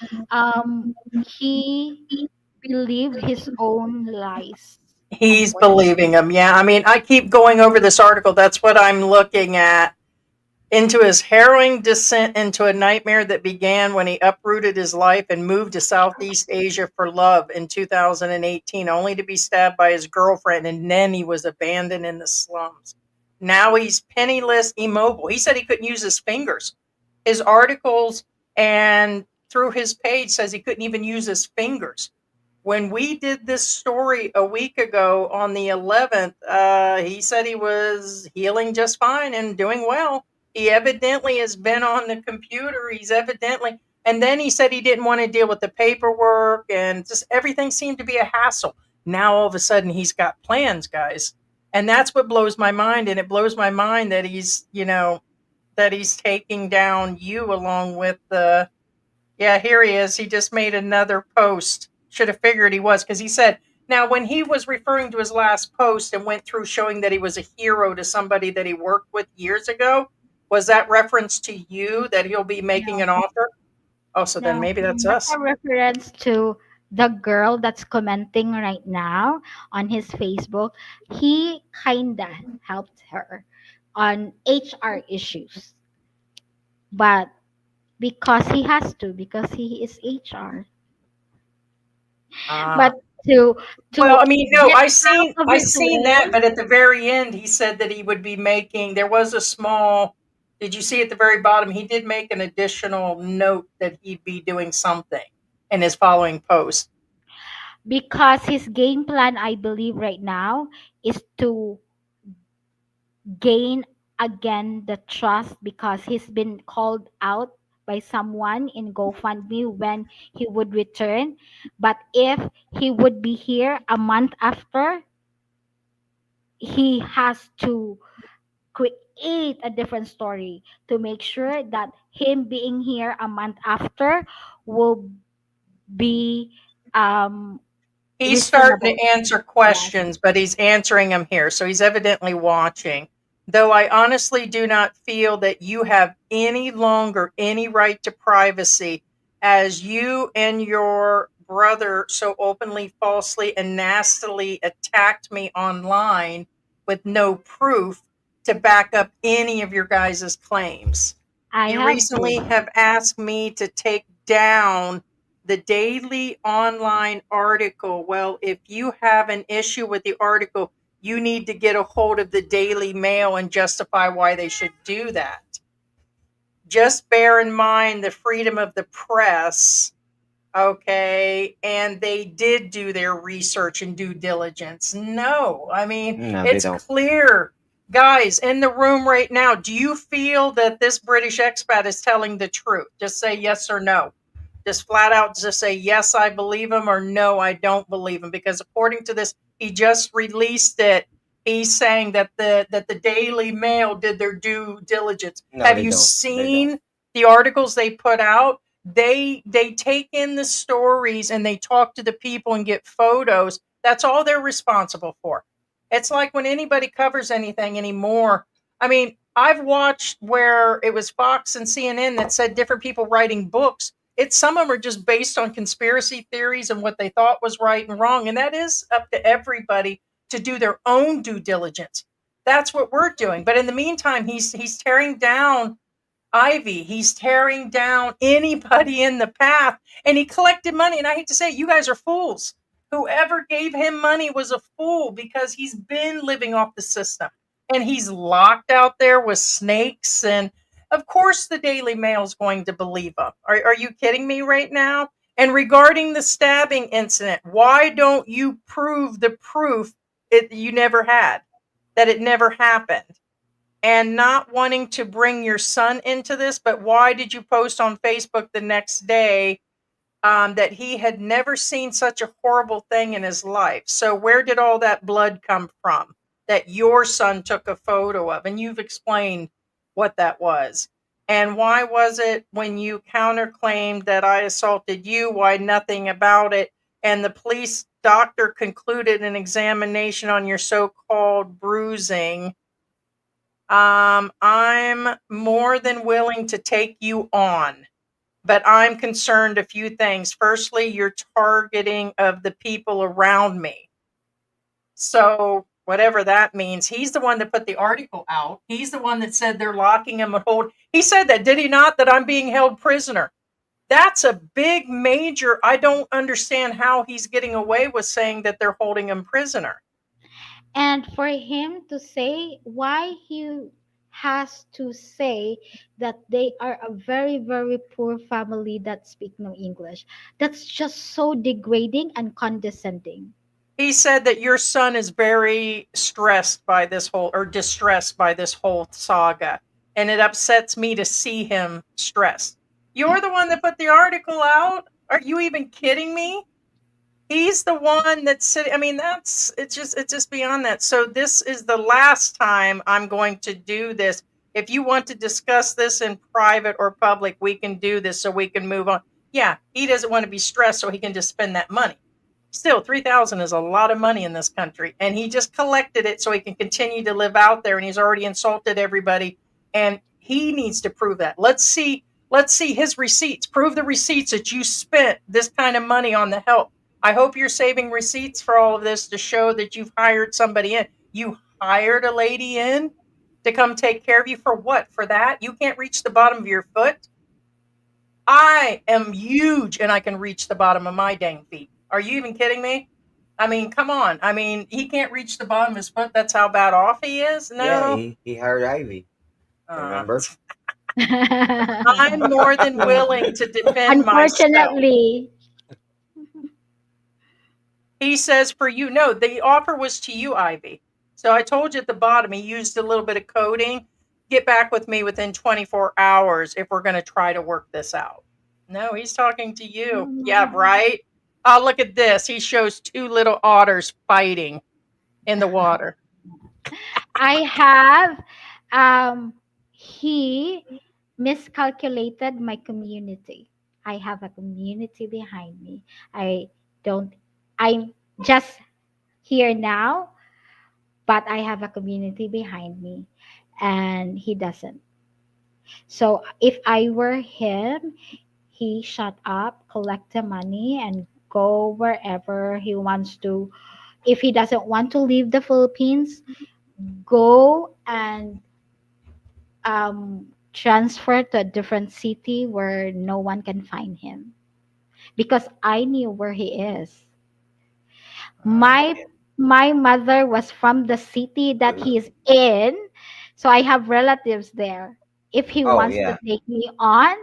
He believed his own lies, He's unfortunately. believing him. Yeah. I mean, I keep going over this article. That's what I'm looking at. Into his harrowing descent into a nightmare that began when he uprooted his life and moved to Southeast Asia for love in 2018, only to be stabbed by his girlfriend, and then he was abandoned in the slums. Now he's penniless, immobile. He said he couldn't use his fingers. His articles and through his page says he couldn't even use his fingers. When we did this story a week ago on the 11th, he said he was healing just fine and doing well. He evidently has been on the computer. And then he said he didn't want to deal with the paperwork, and just everything seemed to be a hassle. Now all of a sudden he's got plans, guys. And that's what blows my mind. And it blows my mind that he's taking down you along with the, yeah, here he is. He just made another post. Should have figured he was, because he said, now when he was referring to his last post and went through showing that he was a hero to somebody that he worked with years ago, was that reference to you that he'll be making an offer? Oh, so then No, maybe that's that's us. a reference to the girl that's commenting right now on his Facebook. He kinda helped her on HR issues, but because he has to, because he is HR. Ah. But to Well, to I mean, no, get I out seen of I his seen that, way, but at the very end, he said that he would be making. There was a small. Did you see at the very bottom? He did make an additional note that he'd be doing something in his following post. because his game plan, I believe, right now is to gain again the trust, because he's been called out by someone in GoFundMe when he would return. But if he would be here a month after, he has to create a different story to make sure that him being here a month after will be He's starting reasonable. to answer Yes. questions, but he's answering them here. So he's evidently watching. Though I honestly do not feel that you have any longer any right to privacy, as you and your brother so openly, falsely, and nastily attacked me online with no proof to back up any of your guys' claims. I You have recently proof. have asked me to take down the daily online article. Well, if you have an issue with the article, you need to get a hold of the Daily Mail and justify why they should do that. Just bear in mind the freedom of the press, okay? And they did do their research and due diligence. No, I mean, No, they it's don't. clear. Guys in the room right now, do you feel that this British expat is telling the truth? Just say yes or no. Just flat out just say, yes, I believe him, or no, I don't believe him. Because according to this, he just released it. He's saying that the Daily Mail did their due diligence. No, Have they you don't. seen the articles they put out? They take in the stories and they talk to the people and get photos. That's all they're responsible for. It's like when anybody covers anything anymore. I mean, I've watched where it was Fox and CNN that said different people writing books. Some of them are just based on conspiracy theories and what they thought was right and wrong. And that is up to everybody to do their own due diligence. That's what we're doing. But in the meantime, he's tearing down Ivy. He's tearing down anybody in the path, and he collected money. And I hate to say it, you guys are fools. Whoever gave him money was a fool, because he's been living off the system and he's locked out there with snakes. And of course, the Daily Mail is going to believe him. Are you kidding me right now? And regarding the stabbing incident, why don't you prove the proof you never had, that it never happened? And not wanting to bring your son into this, but why did you post on Facebook the next day that he had never seen such a horrible thing in his life? So where did all that blood come from that your son took a photo of? And you've explained what that was. And why was it when you counterclaimed that I assaulted you, why nothing about it? And the police doctor concluded an examination on your so-called bruising. I'm more than willing to take you on, but I'm concerned a few things. Firstly, your targeting of the people around me. So whatever that means, he's the one that put the article out. He's the one that said they're locking him and hold. He said that, did he not? That I'm being held prisoner. That's a big major. I don't understand how he's getting away with saying that they're holding him prisoner. And for him to say why he has to say that they are a very, very poor family that speak no English, that's just so degrading and condescending. He said that your son is very stressed by this whole, or distressed by this whole saga, and it upsets me to see him stressed. You're the one that put the article out? Are you even kidding me? He's the one that's sitting. I mean, it's just beyond that. So this is the last time I'm going to do this. If you want to discuss this in private or public, we can do this so we can move on. Yeah, he doesn't want to be stressed, so he can just spend that money. Still, $3,000 is a lot of money in this country, and he just collected it so he can continue to live out there. And he's already insulted everybody, and he needs to prove that. Let's see his receipts. Prove the receipts that you spent this kind of money on the help. I hope you're saving receipts for all of this to show that you've hired somebody in. You hired a lady in to come take care of you for what? For that? You can't reach the bottom of your foot? I am huge and I can reach the bottom of my dang feet. Are you even kidding me? I mean, come on. I mean, he can't reach the bottom of his foot. That's how bad off he is? No. Yeah, he hired Ivy. Remember? I'm more than willing to defend myself. Unfortunately. He says for you. No, the offer was to you, Ivy. So I told you at the bottom, he used a little bit of coding. Get back with me within 24 hours if we're going to try to work this out. No, he's talking to you. Yeah, right? Oh, look at this. He shows two little otters fighting in the water. I have, he miscalculated my community. I have a community behind me. I'm just here now, but I have a community behind me, and he doesn't. So if I were him, he shut up, collect the money, and go wherever he wants to. If he doesn't want to leave the Philippines, go and transfer to a different city where no one can find him. Because I knew where he is. My mother was from the city that he's in, so I have relatives there. If he wants to take me on,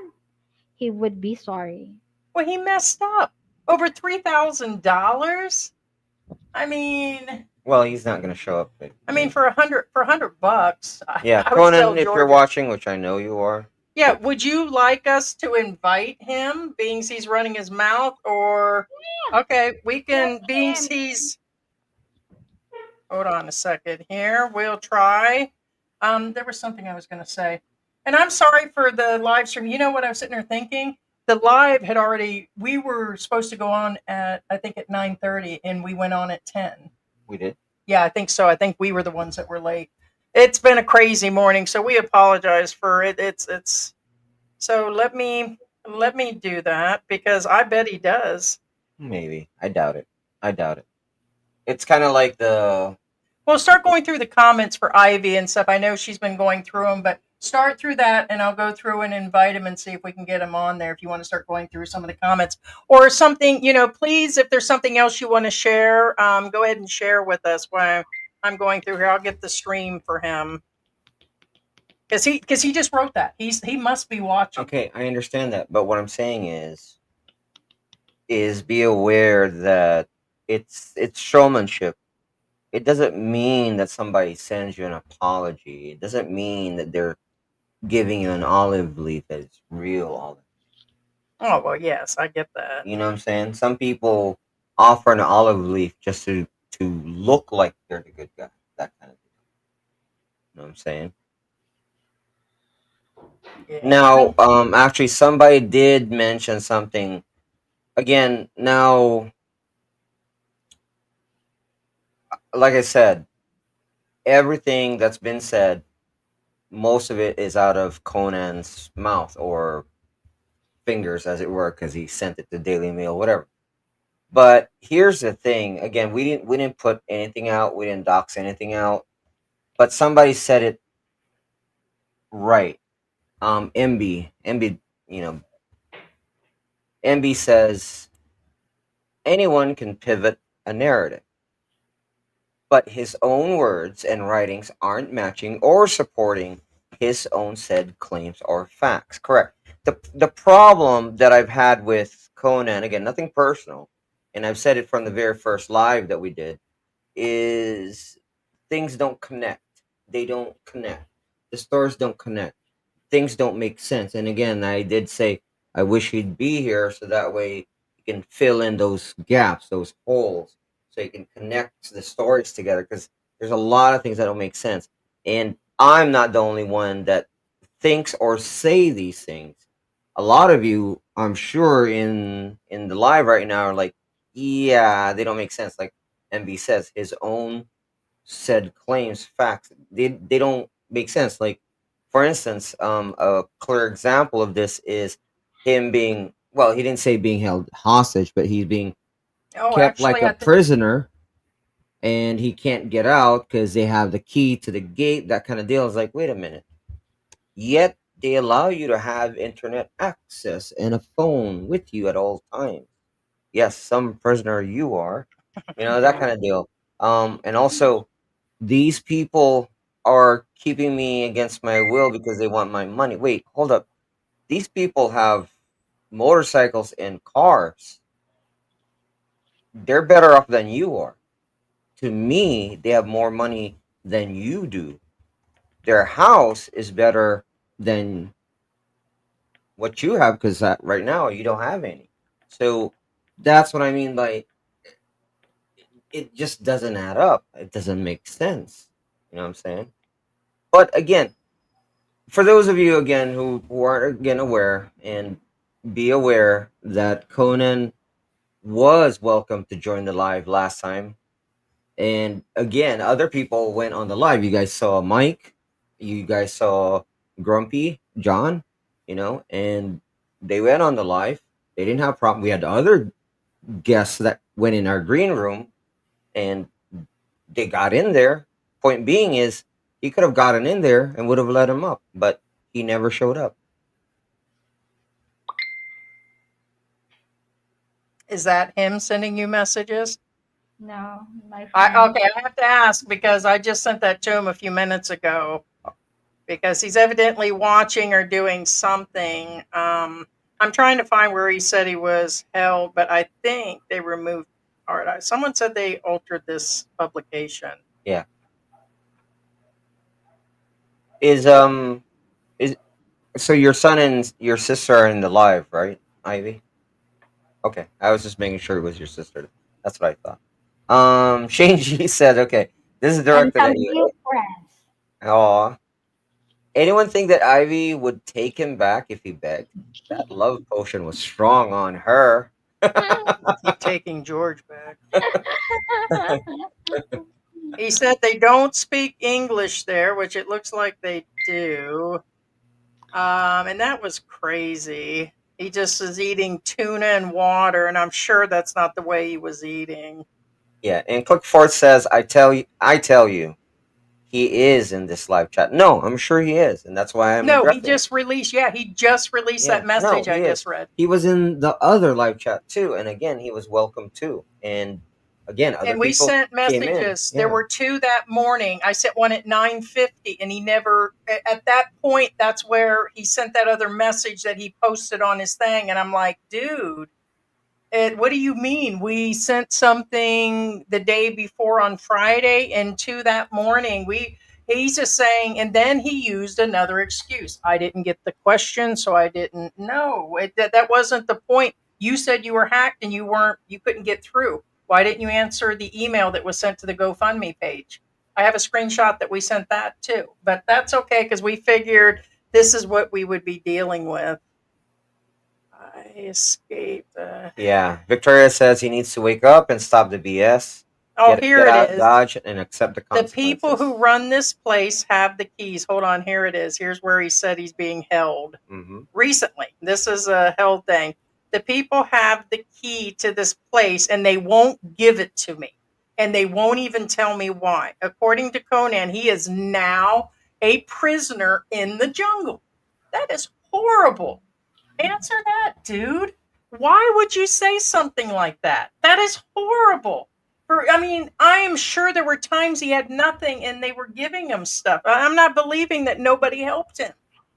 he would be sorry. Well, he messed up. Over $3,000? I mean, well, he's not going to show up. I mean, for $100. Yeah, Conan, if you're watching, which I know you are. Yeah, would you like us to invite him, being he's running his mouth, or okay, we can, being he's. Hold on a second here. We'll try. There was something I was going to say, and I'm sorry for the live stream. You know what I was sitting there thinking? The live had already. We were supposed to go on at, I think, at 9:30, and we went on at 10. We did? Yeah, I think so. I think we were the ones that were late. It's been a crazy morning, so we apologize for it. It's. So let me do that, because I bet he does. Maybe. I doubt it. It's kind of like the. Well, start going through the comments for Ivy and stuff. I know she's been going through them, but start through that, and I'll go through and invite him and see if we can get him on there. If you want to start going through some of the comments or something, please, if there's something else you want to share, go ahead and share with us while I'm going through here. I'll get the stream for him. Because he just wrote that. He must be watching. Okay, I understand that. But what I'm saying is, is be aware that it's showmanship. It doesn't mean that somebody sends you an apology. It doesn't mean that they're giving you an olive leaf that's real olive. Oh, well, yes, I get that. You know what I'm saying? Some people offer an olive leaf just to look like they're the good guy. That kind of thing. You know what I'm saying? Yeah. Now, actually, somebody did mention something. Again, now, like I said, everything that's been said, most of it is out of Conan's mouth or fingers, as it were, because he sent it to Daily Mail, whatever. But here's the thing. Again, we didn't put anything out. We didn't dox anything out. But somebody said it right. MB, you know, MB says anyone can pivot a narrative, but his own words and writings aren't matching or supporting his own said claims or facts. Correct. The problem that I've had with Conan, again, nothing personal, and I've said it from the very first live that we did, is things don't connect. They don't connect. The stories don't connect. Things don't make sense. And again, I did say I wish he'd be here so that way he can fill in those gaps, those holes, so he can connect the stories together, because there's a lot of things that don't make sense. And I'm not the only one that thinks or say these things. A lot of you, I'm sure, in the live right now are like, yeah, they don't make sense. Like MB says, his own said claims, facts, they don't make sense. Like, for instance, a clear example of this is him being, well, he didn't say being held hostage, but he's being kept like a prisoner, and he can't get out because they have the key to the gate. That kind of deal. Is like, wait a minute. Yet they allow you to have internet access and a phone with you at all times. Yes, some prisoner you are, that kind of deal. And also, these people are keeping me against my will because they want my money. Wait, hold up. These people have motorcycles and cars. They're better off than you are. To me, they have more money than you do. Their house is better than what you have, because right now you don't have any. So that's what I mean by it just doesn't add up. It doesn't make sense. You know what I'm saying? But again, for those of you again who aren't again aware, and be aware that Conan was welcome to join the live last time. And again, other people went on the live. You guys saw Mike, you guys saw Grumpy John, and they went on the live. They didn't have a problem. We had other guests that went in our green room, and they got in there. Point being is, he could have gotten in there and would have let him up, but he never showed up. Is that him sending you messages? No, my friend. Okay, I have to ask because I just sent that to him a few minutes ago, because he's evidently watching or doing something. I'm trying to find where he said he was held, but I think they removed art. Someone said they altered this publication. Yeah. So your son and your sister are in the live, right, Ivy? Okay, I was just making sure it was your sister. That's what I thought. Shane G said, okay, this is directed at you. New friends. Aw. Anyone think that Ivy would take him back if he begged? That love potion was strong on her. Keep taking George back. He said they don't speak English there, which it looks like they do. And that was crazy. He just was eating tuna and water, and I'm sure that's not the way he was eating. Yeah, and Clickforth says, I tell you, he is in this live chat. No, I'm sure he is, and that's why I'm he just released. Yeah, he just released that message I just read. He was in the other live chat too, and again, he was welcome too. And again, other and we people sent messages. There were two that morning. I sent one at 9:50, and he never. At that point, that's where he sent that other message that he posted on his thing, and I'm like, dude. What do you mean? We sent something the day before on Friday, and to that morning, he's just saying, and then he used another excuse. I didn't get the question, so I didn't know. That wasn't the point. You said you were hacked and you couldn't get through. Why didn't you answer the email that was sent to the GoFundMe page? I have a screenshot that we sent that too, but that's okay because we figured this is what we would be dealing with. I escaped. Yeah, Victoria says he needs to wake up and stop the BS. Oh, here it is. Dodge and accept the The consequences. people who run this place have the keys. Hold on, here it is. Here's where he said he's being held. Recently. This is a held thing. The people have the key to this place and they won't give it to me. And they won't even tell me why. According to Conan, he is now a prisoner in the jungle. That is horrible. Answer that, dude. Why would you say something like that? That is horrible. I am sure there were times he had nothing and they were giving him stuff. I'm not believing that nobody helped him.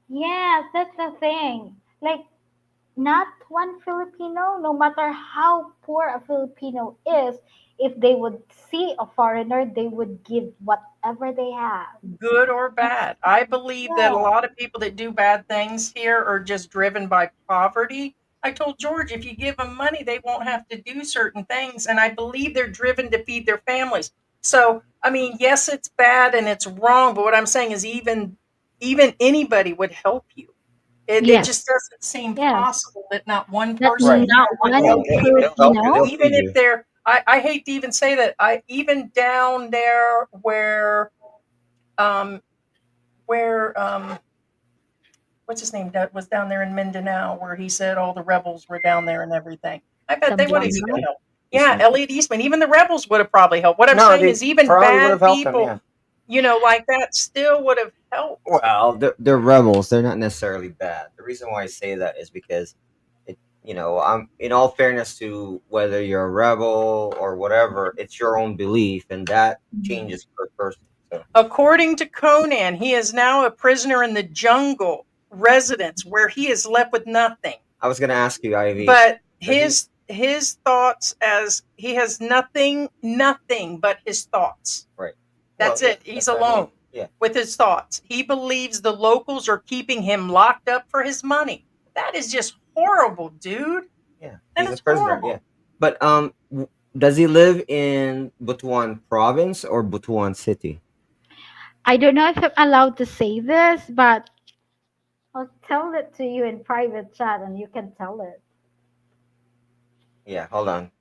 Yes, that's the thing. Like, not one Filipino, no matter how poor a Filipino is, if they would see a foreigner, they would give whatever they have. Good or bad. I believe that a lot of people that do bad things here are just driven by poverty. I told George, if you give them money, they won't have to do certain things. And I believe they're driven to feed their families. So, yes, it's bad and it's wrong. But what I'm saying is even anybody would help you. It just doesn't seem possible that not one person, not one Filipino, even if they're, I hate to even say that, even down there where what's his name was down there in Mindanao, where he said all the rebels were down there and everything. I bet they would have even helped. Yeah, Elliot Eastman. Even the rebels would have probably helped. What I'm saying is even bad people, like that still would have helped. Well, they're rebels. They're not necessarily bad. The reason why I say that is because, I'm in all fairness to whether you're a rebel or whatever, it's your own belief, and that changes per person. So. According to Conan, he is now a prisoner in the jungle residence where he is left with nothing. I was going to ask you, Ivy. But his thoughts, as he has nothing but his thoughts. Right. That's it. He's alone with his thoughts. He believes the locals are keeping him locked up for his money. That is just horrible, dude. Yeah, he's a prisoner. Horrible. Yeah, but does he live in Butuan province or Butuan city? I don't know if I'm allowed to say this, but I'll tell it to you in private chat and you can tell it. Yeah, hold on.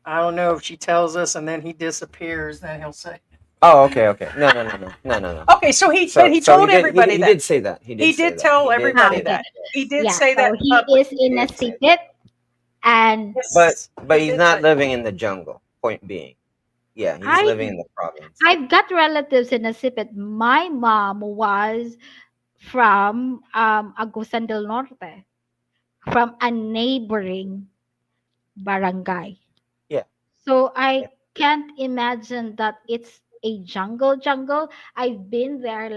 I don't know if she tells us and then he disappears, then he'll say. Oh, okay. No. Okay, so he told everybody that. He did say that. He did tell everybody that. He did say that. He is in a sipit, and but he's not living in the jungle. Point being, he's living in the province. I've got relatives in a sipit. My mom was from Agusan del Norte, from a neighboring barangay. Yeah. So I can't imagine that it's a jungle. I've been there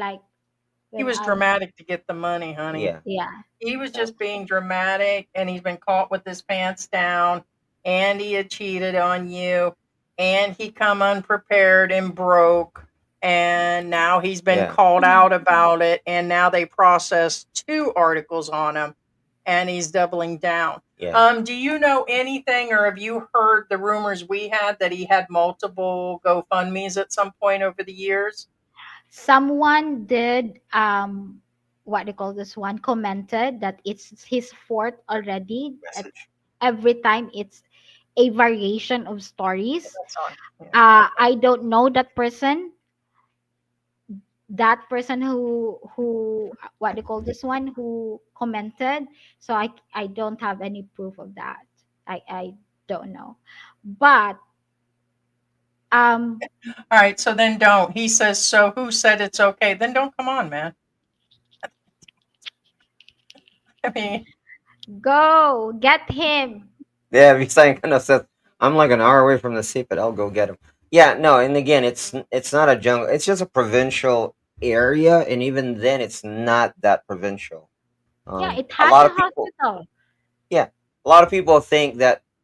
he was dramatic to get the money, honey. Yeah. He was just being dramatic, and he's been caught with his pants down, and he had cheated on you, and he come unprepared and broke, and now he's been called out about it, and now they processed 2 articles on him, and he's doubling down. Yeah. Do you know anything, or have you heard the rumors we had that he had multiple GoFundMes at some point over the years? Someone did what they call this one, commented that it's his fourth already. Every time it's a variation of stories. I don't know that person. That person who what they call this one, who commented. So I don't have any proof of that. I don't know. But all right, so then don't. He says, so who said it's okay? Then don't come on, man. I mean, go get him. Yeah, because I kind of said I'm like an hour away from the sea, but I'll go get him. Yeah, no, and again, it's not a jungle. It's just a provincial area, and even then, it's not that provincial. It has a hospital. Yeah, a lot of people think that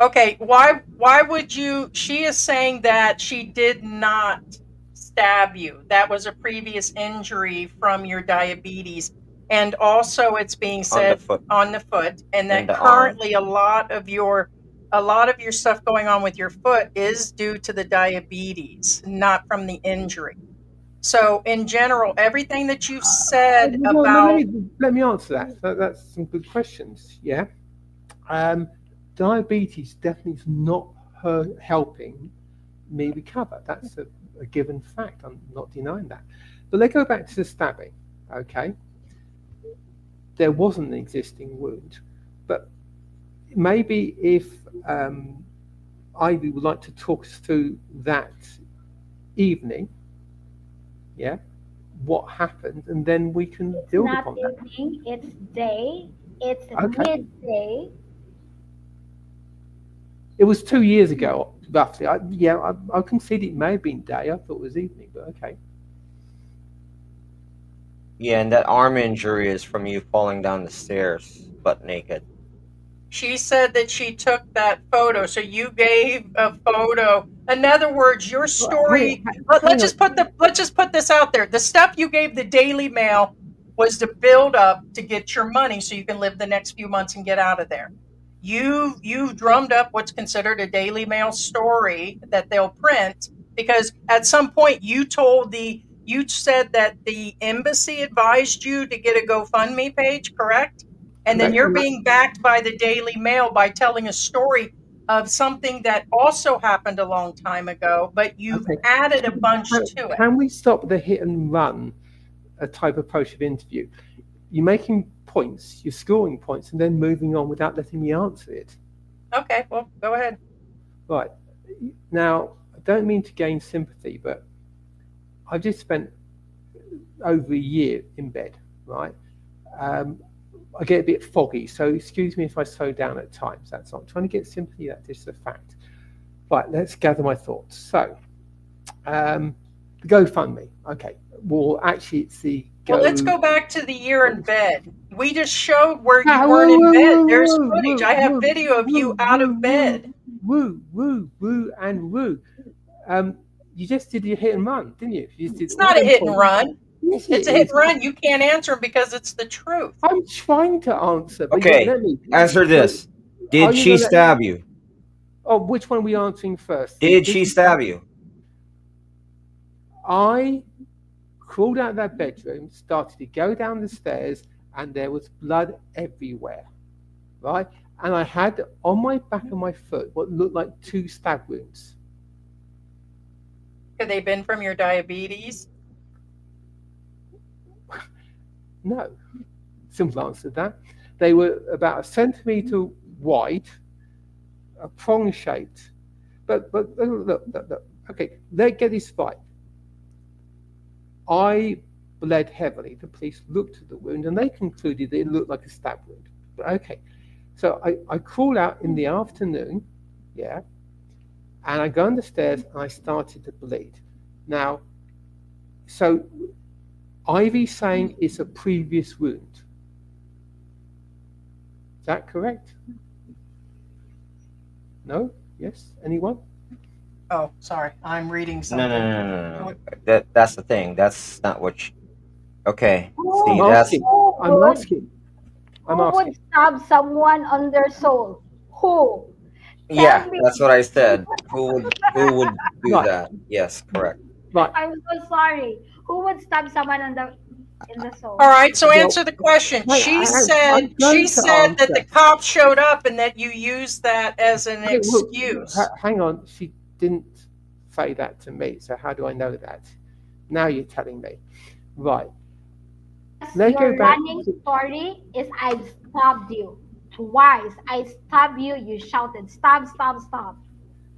Okay, why would you? She is saying that she did not stab you. That was a previous injury from your diabetes. And also it's being said on the foot, and that currently a lot of your stuff going on with your foot is due to the diabetes, not from the injury. So in general, everything that you've said about let me answer that. That's some good questions. Yeah. Diabetes definitely is not helping me recover. That's a given fact. I'm not denying that. But let's go back to the stabbing. Okay. There wasn't an existing wound, but maybe if Ivy would like to talk us through that evening, yeah, what happened, and then we can build upon that. It's not evening, it's day. It's midday. It was 2 years ago, roughly. I concede it may have been day. I thought it was evening, but okay. Yeah, and that arm injury is from you falling down the stairs butt naked. She said that she took that photo, so you gave a photo. In other words, your story. Let's just put this out there. The stuff you gave the Daily Mail was to build up to get your money, so you can live the next few months and get out of there. You drummed up what's considered a Daily Mail story that they'll print, because at some point you said that the embassy advised you to get a GoFundMe page, correct? And then you're being backed by the Daily Mail by telling a story of something that also happened a long time ago, but you've added a bunch to it. Can we stop the hit and run type approach of interview? You're making points, you're scoring points, and then moving on without letting me answer it. Okay, well, go ahead. Right. Now, I don't mean to gain sympathy, but I've just spent over a year in bed, right? I get a bit foggy, so excuse me if I slow down at times. That's not trying to get sympathy, that's just a fact. Right, let's gather my thoughts. So, the GoFundMe. Okay, well, actually, it's the Well, let's go back to the year in bed. We just showed where you weren't in bed. There's footage. I have video of you out of bed. Woo, and woo. You just did your hit and run, didn't you? It's not a hit and run. It's a hit and run. You can't answer them because it's the truth. I'm trying to answer. But okay, answer this. Did she stab you? Oh, which one are we answering first? Did she stab you? I crawled out of that bedroom, started to go down the stairs, and there was blood everywhere, right? And I had on my back of my foot what looked like 2 stab wounds. Could they have been from your diabetes? No. Simple answer to that. They were about 1 centimeter wide, prong shaped. But look. Okay, let's get this right. I bled heavily. The police looked at the wound and they concluded that it looked like a stab wound. But okay, so I crawled out in the afternoon, yeah, and I go on the stairs and I started to bleed. Now, so Ivy's saying it's a previous wound. Is that correct? No? Yes? Anyone? Oh, sorry. I'm reading something. No. That's the thing. That's not what you... Okay. See, I'm asking. Who would stab someone on their soul? Who? Yeah, that's what I said. Who would do that? Yes, correct. Right. I'm so sorry. Who would stab someone in the soul? All right, so answer the question. She said that the cops showed up and that you used that as an excuse. Hang on, she didn't say that to me, so how do I know that? Now you're telling me. Right. Your running story is I've stabbed you twice. I stabbed you, you shouted, stab.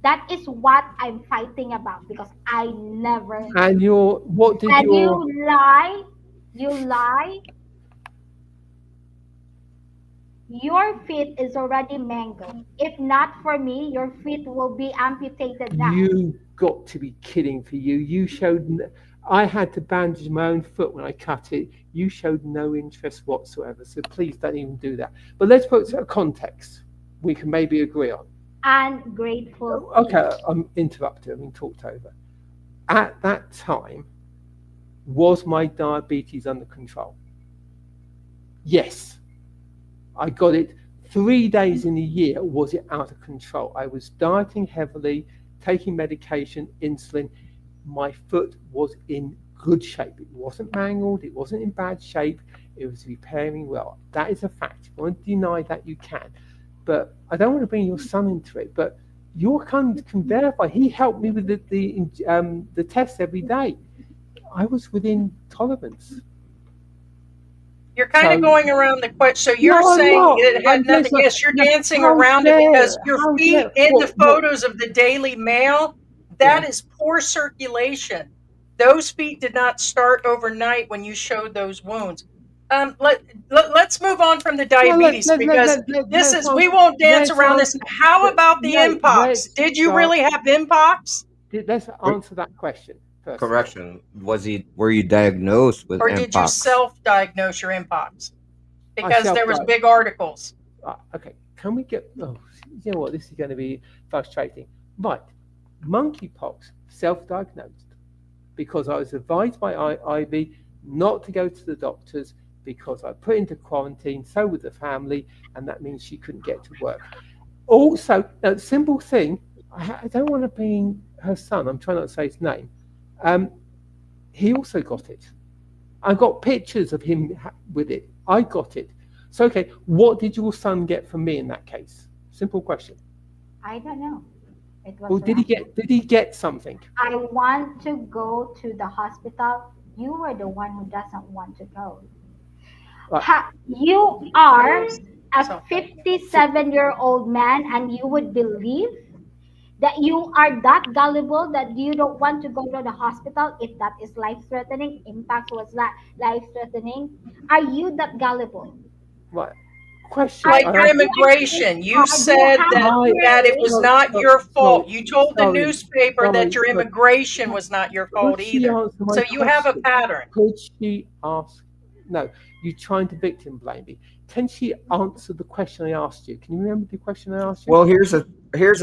That is what I'm fighting about because I never. And you lie. Your feet is already mangled. If not for me, your feet will be amputated now. You got to be kidding for you. You showed. I had to bandage my own foot when I cut it. You showed no interest whatsoever. So please don't even do that. But let's put a context we can maybe agree on. ungrateful Okay, people. I'm interrupted. I'm being talked over. At that time, was my diabetes under control? Yes. I got it 3 days in a year. Was it out of control? I was dieting heavily, taking medication, insulin. My foot was in good shape. It wasn't mangled. It wasn't in bad shape. It was repairing well. That is a fact. If you want to deny that, you can. But I don't want to bring your son into it. But your son can verify. He helped me with the tests every day. I was within tolerance. You're kind of going around the question. So you're No, I'm saying not. it had nothing. Yes, you're dancing around it because your How feet dare? in the What? photos of the Daily Mail, that is poor circulation. Those feet did not start overnight when you showed those wounds. Let's move on from the No, diabetes because this is we won't dance around this. How about the Mpox? Did you really have Mpox? Let's answer that question first. Correction. Were you diagnosed with Or did you Mpox? self-diagose your Mpox? Because there was big articles. Okay, can we get? Oh, you know what? This is going to be frustrating. Right, monkeypox, self-diagnosed, because I was advised by Ivy not to go to the doctors because I put into quarantine. So would the family, and that means she couldn't get to work. Also, a simple thing. I don't want to bring her son. I'm trying not to say his name. He also got it. I got pictures of him with it. I got it. So, okay, what did your son get from me in that case? Simple question. I don't know. It was Well, did he get something? I want to go to the hospital. You were the one who doesn't want to go. You are a 57-year-old man, and you would believe that you are that gullible that you don't want to go to the hospital if that is life-threatening. Impact was that life-threatening. Are you that gullible? Right. Question. Like your immigration, you said that it was not your fault. You told the newspaper that your immigration was not your fault either. So you have a pattern. Could she ask? No, you're trying to victim blame me. Can she answer the question I asked you? Can you remember the question I asked you? Well, here's the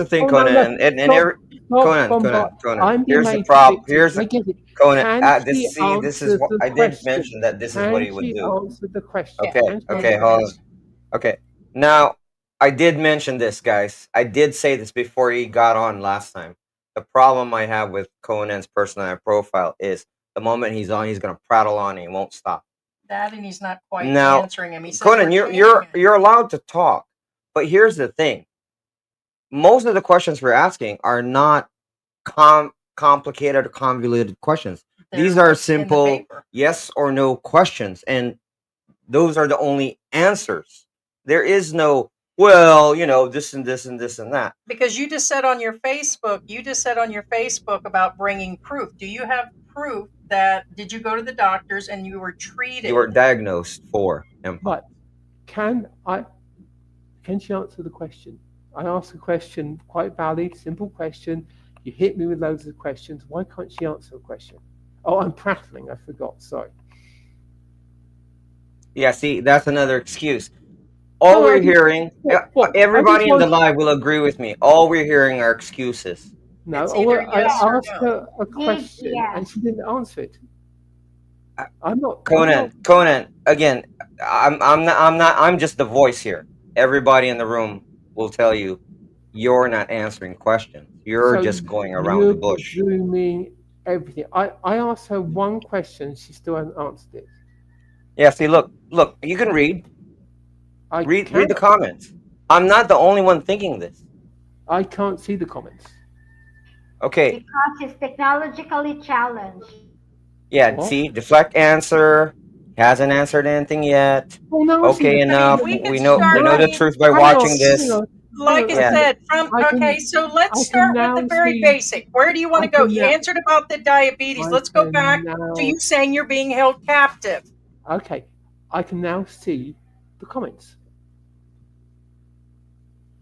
thing, Conan, Conan. I'm here's the made problem. victim. Here's I get it. Conan. This is what I did question? mention that this is what he would Can she do. answer the question? Okay, hold on. Okay, now I did mention this, guys. I did say this before he got on last time. The problem I have with Conan's personality profile is the moment he's on, he's gonna prattle on and he won't stop. That and he's not quite Now, answering him. He says Conan, you're allowed to talk, but here's the thing. Most of the questions we're asking are not complicated or convoluted questions. These are simple yes or no questions, and those are the only answers. There is no, well, this and this and this and that. Because you just said on your Facebook, about bringing proof. Do you have proof that did you go to the doctors and you were treated? You were diagnosed for Mpox. But can she answer the question? I asked a question, quite valid, simple question. You hit me with loads of questions. Why can't she answer a question? Oh, I'm prattling. I forgot. Sorry. Yeah, see, that's another excuse. All we're hearing, everybody in the live will agree with me. All we're hearing are excuses. No, I asked her a question and she didn't answer it. I'm not. Conan. Again, I'm just the voice here. Everybody in the room will tell you, you're not answering questions. You're just going around the bush. You're presuming everything. I asked her one question. She still hasn't answered it. Yeah. See, look. You can read. Read the comments. I'm not the only one thinking this. I can't see the comments. Okay. Because he's technologically challenged. Yeah, see, deflect answer. Hasn't answered anything yet. Well, no, okay, enough. We know the truth by watching this. Like I said, so let's start with the very basic. Where do you want to go? You answered about the diabetes. Let's go back to you saying you're being held captive. Okay, I can now see the comments.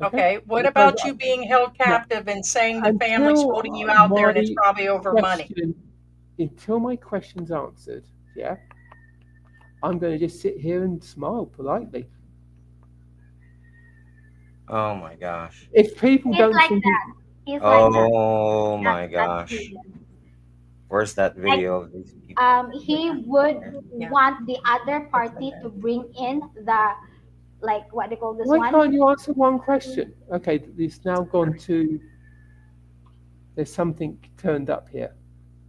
Okay, what about you being held captive and saying the family's holding you out there and it's probably over money? Until my question's answered, yeah, I'm going to just sit here and smile politely. Oh my gosh. If people He's don't like think that. He's like that. Oh my That's gosh. him. Where's that Like, video of these people? he would want the other party to bring in the, like, what they call this why one? can't you answer one question? Okay, it's now gone to. There's something turned up here.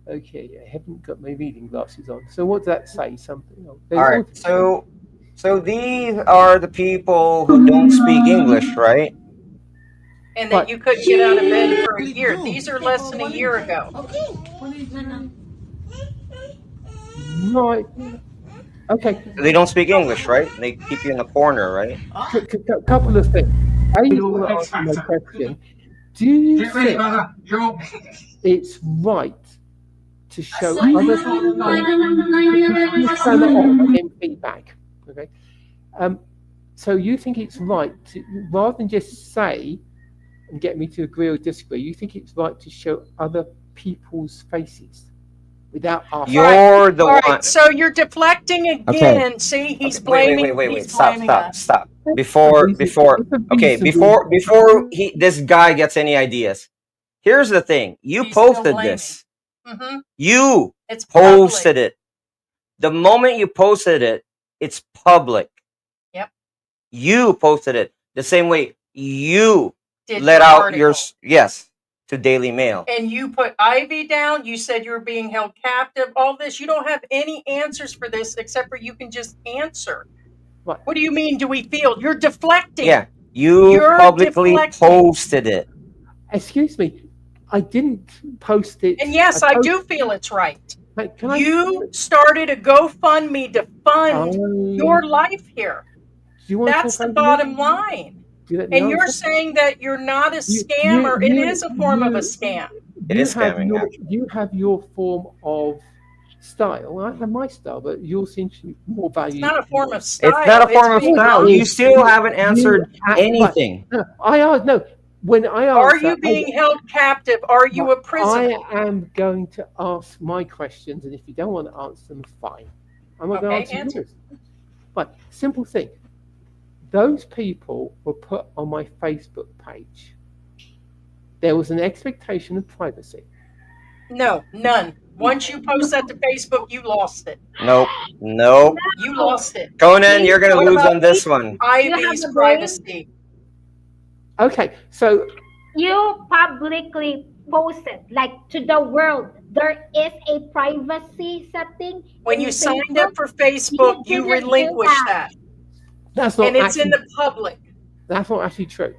Okay, I haven't got my reading glasses on. So what does that say? Something. Oh, All right. So these are the people who don't speak English, right? And that you couldn't get out of bed for a year. These are less than a year ago. Right. Okay. They don't speak English, right? They keep you in the corner, right? Couple of things. I want to answer my question. Do you Get ready, think brother. Go. it's right to show other feedback? Okay. So you think it's right to, rather than just say and get me to agree or disagree, you think it's right to show other people's faces without asking? You're the All one. right, so you're deflecting again. Okay. See, he's Okay, blaming. Wait. He's blaming us. Stop. Before this guy gets any ideas. Here's the thing. You He's still posted blaming. this. Mhm. You It's posted public. it. The moment you posted it, it's public. Yep. You posted it the same way you Did let your out article. to Daily Mail. And you put Ivy down. You said you were being held captive. All this. You don't have any answers for this except for you can just answer. What? What do you mean? Do we feel? You're deflecting. Yeah, you're publicly deflecting. posted it. Excuse me, I didn't post it. And yes, I do feel it's right. Can You started a GoFundMe to fund your life here. Do you want That's to the bottom line. Do you let me And you're answer? saying that you're not a scammer. It is a form of a scam. It is scamming, You have your form of style. I have my style, but yours seems to be more valuable. It's not a form of style. It's not a form of being style. honest. You still haven't answered anything. When I answer, Are you being held captive? Are you a prisoner? I am going to ask my questions, and if you don't want to answer them, fine. I'm not going to answer yours. But simple thing. Those people were put on my Facebook page. There was an expectation of privacy. No, none. Once you post that to Facebook, you lost it. Nope. You lost it. Conan, you're going to lose on this one. Ivy's privacy. Okay, so you publicly posted, like, to the world, there is a privacy setting. When you signed up for Facebook, you relinquished that. That's not and it's in the public. That's not actually true.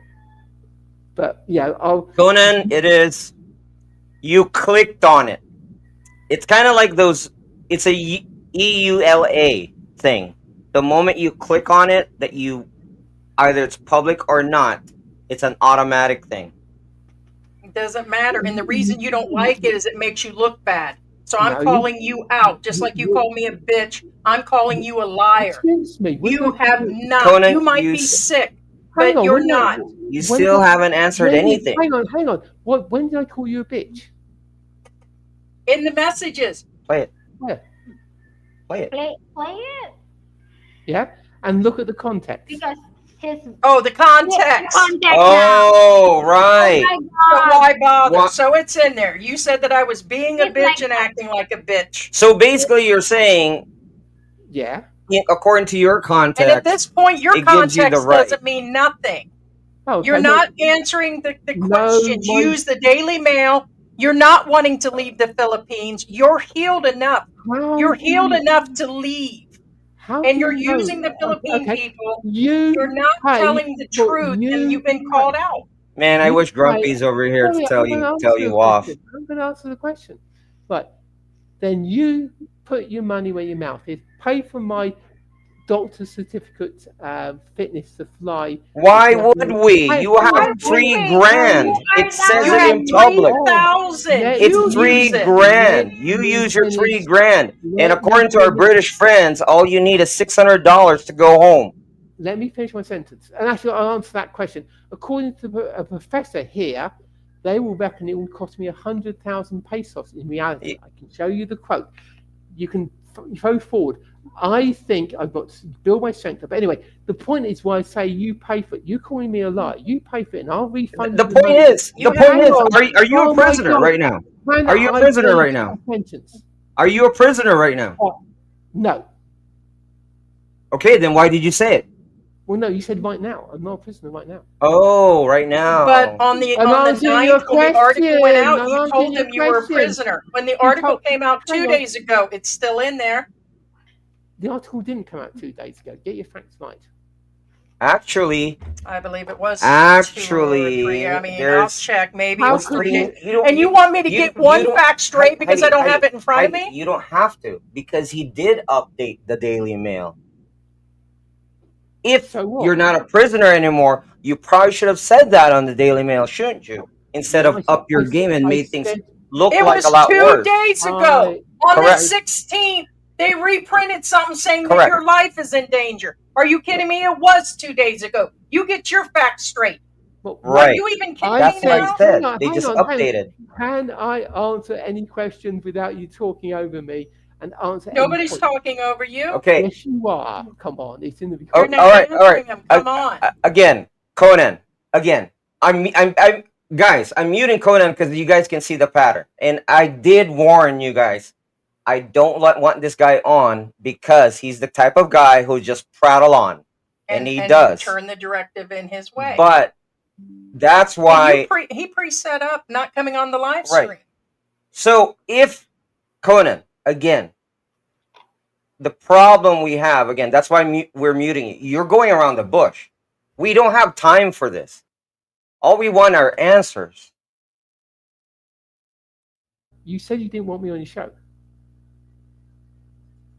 But yeah, Conan, it is. You clicked on it. It's kind of like those. It's a EULA thing. The moment you click on it, that you either it's public or not, it's an automatic thing. It doesn't matter, and the reason you don't like it is it makes you look bad. So I'm calling you out, just like you call me a bitch. I'm calling you a liar. Excuse me. You have not. Conan, you might be sick, but you're not. You still haven't answered anything. Hang on. When did I call you a bitch? In the messages. Play it. Play it. Play it. Yeah, and look at the context. Because the context. Oh, right. Oh so why bother? So it's in there. You said that I was being a bitch and acting like a bitch. So basically, you're saying, yeah, according to your context, and at this point, your context right. doesn't mean nothing. Oh, you're not answering the questions. Use the Daily Mail. You're not wanting to leave the Philippines. You're healed enough. You're healed enough to leave. And you're using the Philippine people. You're not telling the truth, and you've been called out. Man, I wish Grumpy's over here to tell you off. I'm going to answer the question. But then you put your money where your mouth is. Pay for my doctor's certificate, fitness to fly. Why would we? You have $3,000. It says it in public. It's $3,000. You use your $3,000, and according to our British friends, all you need is $600 to go home. Let me finish my sentence, and actually, I'll answer that question. According to a professor here, they will reckon it will cost me 100,000 pesos. In reality, I can show you the quote. You can go forward. I think I've got to build my strength up. Anyway, the point is why I say you pay for it. You're calling me a liar. You pay for it, and I'll refund The you. point is, are you a Oh my prisoner God. right now? Can Are you a I prisoner finish right now? my sentence? Are you a prisoner right now? No. Okay, then why did you say it? Well, no, you said right now. I'm not a prisoner right now. Oh, right now. But on the I'm answering your 9th, when the article went question. out, I'm you answering told your them you were a question. prisoner. When the You article told- came out hang 2 on. days ago, it's still in there. The article didn't come out 2 days ago. Get your facts right. Actually, I believe it was 2 or 3. I mean, I'll check. Maybe it How was could 3 you- days. And you want me to get one don't- fact straight because I don't Heidi, have it in front of me? You don't have to, because he did update the Daily Mail. If So what? you're not a prisoner anymore, you probably should have said that on the Daily Mail, shouldn't you? Instead Yeah, of up your game and made things said- look It like was a lot 2 worse. days ago. On the Correct. 16th, they reprinted something saying that Correct. your life is in danger. Are you kidding me? It was 2 days ago. You get your facts straight. Well, Are Right. you even kidding That's me what I now? said. They hang just on. updated. Can I answer any questions without you talking over me and answer Nobody's any point? talking over you. Okay. Yes, you are. Come on. It's in the You're recording. not all right. answering them. Come on. Again, Conan. Again, I'm guys. I'm muting Conan because you guys can see the pattern, and I did warn you guys. I don't want this guy on because he's the type of guy who just prattle on, and he does turn the directive in his way. But that's why he pre-set up not coming on the live stream. Right. So if Conan, again, the problem we have, again, that's why we're muting you. You're going around the bush. We don't have time for this. All we want are answers. You said you didn't want me on your show.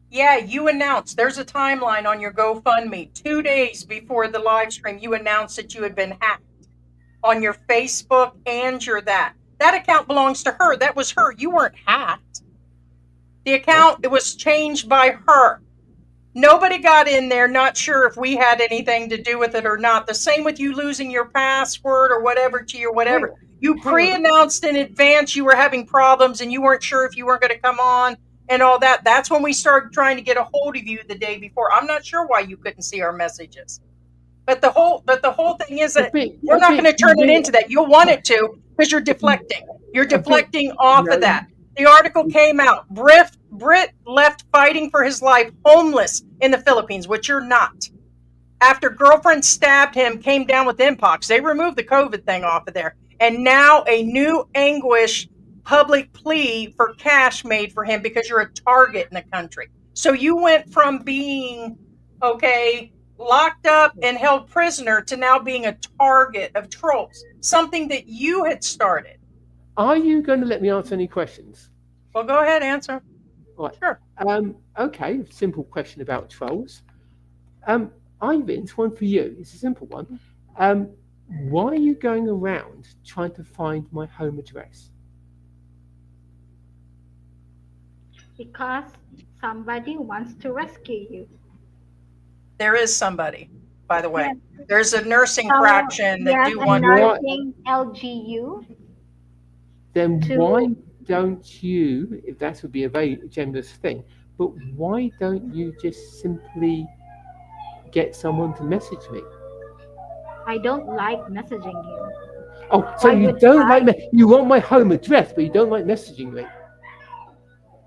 Yeah, you announced. There's a timeline on your GoFundMe. 2 days before the live stream, you announced that you had been hacked on your Facebook and your that. That account belongs to her. That was her. You weren't hacked. The account, it was changed by her. Nobody got in there, not sure if we had anything to do with it or not. The same with you losing your password or whatever to your whatever. You pre-announced in advance you were having problems and you weren't sure if you weren't going to come on and all that. That's when we started trying to get a hold of you the day before. I'm not sure why you couldn't see our messages. But the whole thing is that we're not going to turn it into that. You'll want it to because you're deflecting. You're deflecting off of that. The article came out. Brit left fighting for his life, homeless in the Philippines, which you're not. After girlfriend stabbed him, came down with mpox. They removed the COVID thing off of there. And now a new anguish public plea for cash made for him because you're a target in the country. So you went from being, locked up and held prisoner to now being a target of trolls, something that you had started. Are you going to let me answer any questions? Well, go ahead, answer. Right. Sure. Okay, simple question about trolls. Ivan, it's one for you. It's a simple one. Why are you going around trying to find my home address? Because somebody wants to rescue you. There is somebody, by the way. There's a nursing fraction that do want nursing LGU. Then why don't you, if that would be a very generous thing, but why don't you just simply get someone to message me? I don't like messaging you. Oh, so you don't like me? You want my home address, but you don't like messaging me?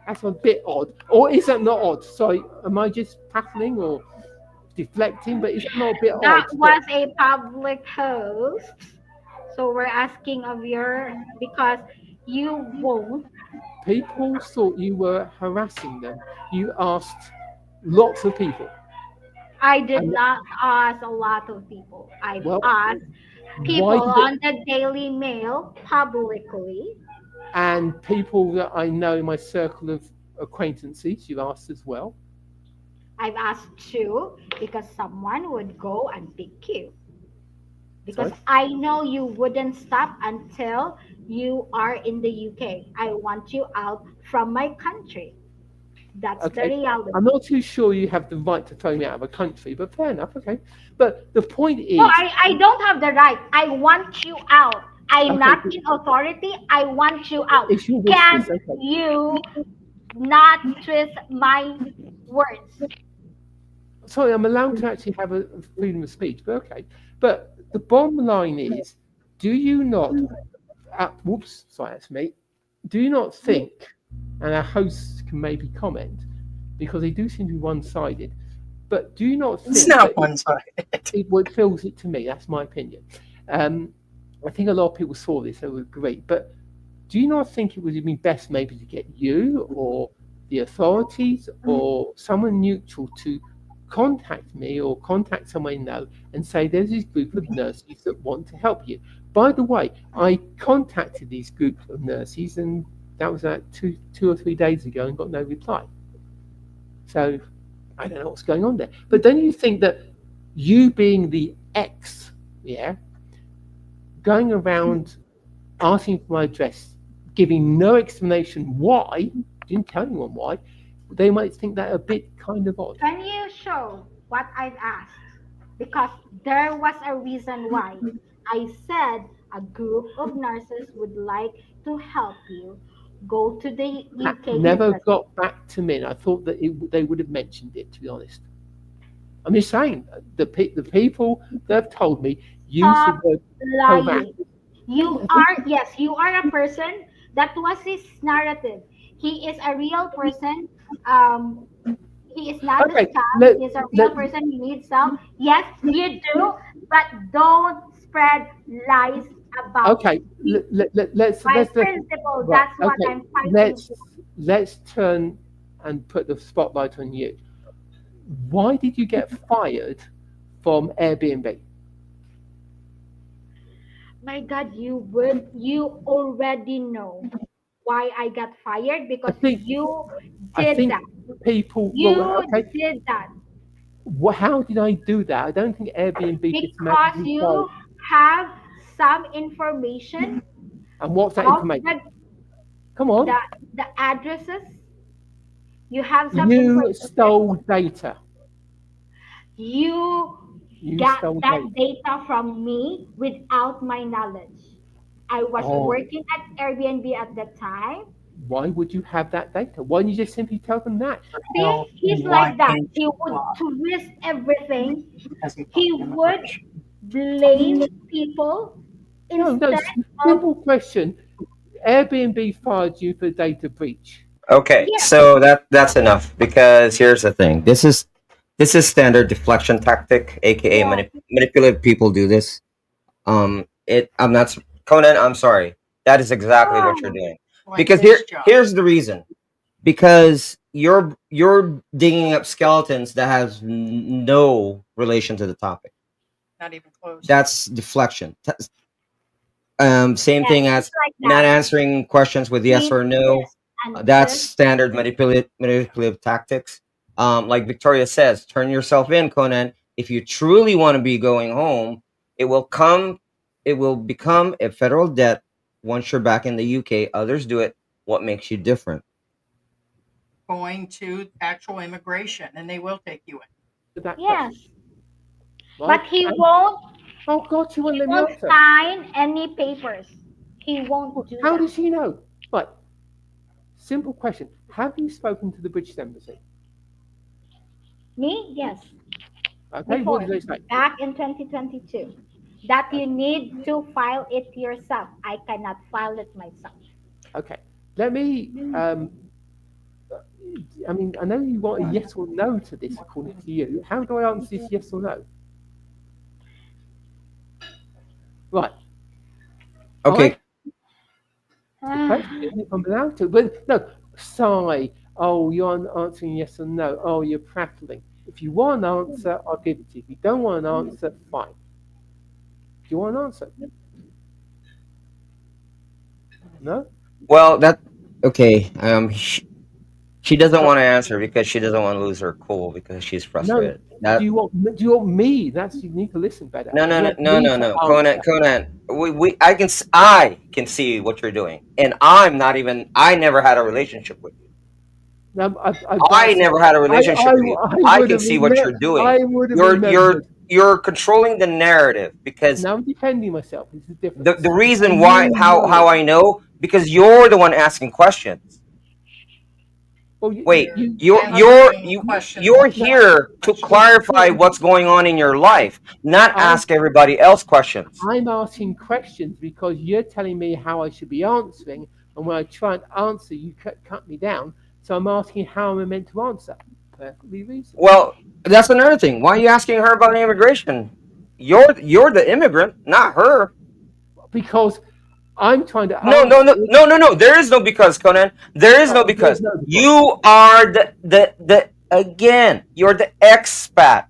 That's a bit odd. Or is that not odd? Sorry, am I just prattling or deflecting? But is that not a bit odd? That was a public host. So we're asking of because you won't. People thought you were harassing them. You asked lots of people. I did not ask a lot of people. I asked people on the Daily Mail publicly. And people that I know in my circle of acquaintances, you asked as well. I've asked too, because someone would go and pick you. Because I know you wouldn't stop until you are in the UK. I want you out from my country. That's the reality. I'm not too sure you have the right to throw me out of a country, but fair enough, okay. But the point is... No, I don't have the right. I want you out. I'm not in authority. I want you out. Can you not twist my words. Sorry, I'm allowed to actually have a freedom of speech, but okay. But the bottom line is, do you not? Whoops, sorry, that's me. Do you not think, and our hosts can maybe comment, because they do seem to be one-sided, but do you not It's think not that one-sided. it feels it to me? That's my opinion. I think a lot of people saw this; they would agree. But do you not think it would have been best maybe to get you or the authorities or someone neutral to contact me or contact someone you know and say there's this group of nurses that want to help you? By the way, I contacted these groups of nurses, and that was about two or 3 days ago, and got no reply. So I don't know what's going on there. But don't you think that you being the ex, yeah, going around asking for my address, giving no explanation why, didn't tell anyone why, they might think that a bit kind of odd. Can you show what I've asked? Because there was a reason why. I said a group of nurses would like to help you go to the That UK never embassy. got back to me, and I thought that they would have mentioned it, to be honest. I'm just saying, the people that have told me use the Stop word lying. proactive. You are a person. That was his narrative. He is a real person. Um, he is not a Okay, scam. He is a real person. He needs help. Yes, you do, but don't spread lies about okay, me. let's My let's principle. right. That's what Okay, I'm fighting let's for. let's turn and put the spotlight on you. Why did you get fired from Airbnb? My God, you already know why I got fired I because think you I did think that. people. Well, You okay. did that How did I do that? I don't think Airbnb just because magically fired. you have some information And what's that of information? Come on, the the addresses. You have some you information. stole data. You You got stole that data. data from me without my knowledge. I was Oh, working at Airbnb at the time. why would you have that data? Why don't you just simply tell them that? See, he's like that. He would twist everything. He would blame people No, instead of simple question. Airbnb fired you for data breach. Okay, yes, so that's enough because here's the thing. This is standard deflection tactic, aka yes. manipulative people do this. I'm not Conan. I'm sorry. That is exactly what you're Oh, doing. Like Because his job. here's the reason. Because you're digging up skeletons that has no relation to the topic. Not even close. That's deflection. Same yes, thing he's as like not that. answering questions with yes He or no. twist and That's twist. standard manipulative tactics. Like Victoria says, turn yourself in, Conan. If you truly want to be going home, it will come. It will become a federal debt once you're back in the UK. Others do it. What makes you different? Going to actual immigration, and they will take you in. To that question, Yes, right? but he And, won't. oh God, you won't He let me won't answer. sign any papers. He won't do How that. does he know? Right. Simple question. Have you spoken to the British Embassy? Me, yes. Okay, what Before, did they say? back in 2022, that you need to file it yourself. I cannot file it myself. Okay, let me. I mean, I know you want a yes or no to this, according to you. How do I answer this yes or no? Right. Okay. The question, if I'm allowed to, but no, sigh. Oh, you're answering yes or no. Oh, you're prattling. If you want an answer, I'll give it to you. If you don't want an answer, fine. Do you want an answer? No? Well, okay. She doesn't want to answer because she doesn't want to lose her cool because she's No. frustrated. That Do you want me? That's you need to listen better. no Do no you no want no me no to no answer? Conan. I can see what you're doing, and I'm not even. I never had a relationship with you. No, I that's never had a I, relationship with you. I I would can have see what you're remembered. doing. I would have You're remembered. you're you're controlling the narrative because Now I'm defending myself. There's a the difference. reason why You how know. I know because you're the one asking questions. Well, Wait, You're you're here to clarify what's going on in your life, not ask everybody else questions. I'm asking questions because you're telling me how I should be answering, and when I try and answer, you cut me down. So I'm asking how am I meant to answer? Perfectly reasonable. Well, that's another thing. Why are you asking her about immigration? You're the immigrant, not her. Because I'm trying to No. There is no because, Conan. There is no because. You are again. You're the expat.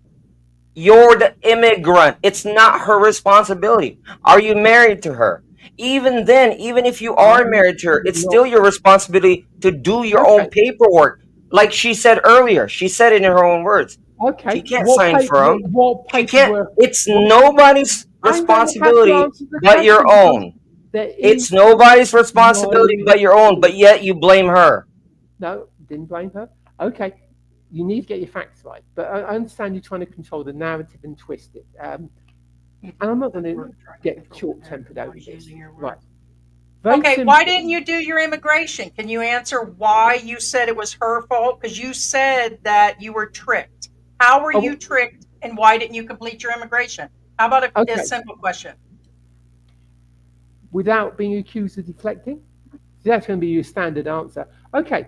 You're the immigrant. It's not her responsibility. Are you married to her? Even then, even if you are married to her, it's still your responsibility to do your own paperwork. Like she said earlier, she said it in her own words. Okay. She can't sign for them. She can't. It's nobody's responsibility but your own. It's nobody's responsibility but your own. But yet you blame her. No, didn't blame her. Okay. You need to get your facts right, but I understand you're trying to control the narrative and twist it. And I'm not going to get short-tempered over this. Right. Okay, why didn't you do your immigration? Can you answer why you said it was her fault? Because you said that you were tricked. How were you tricked, and why didn't you complete your immigration? How about a simple question? Without being accused of deflecting? That's going to be your standard answer. Okay.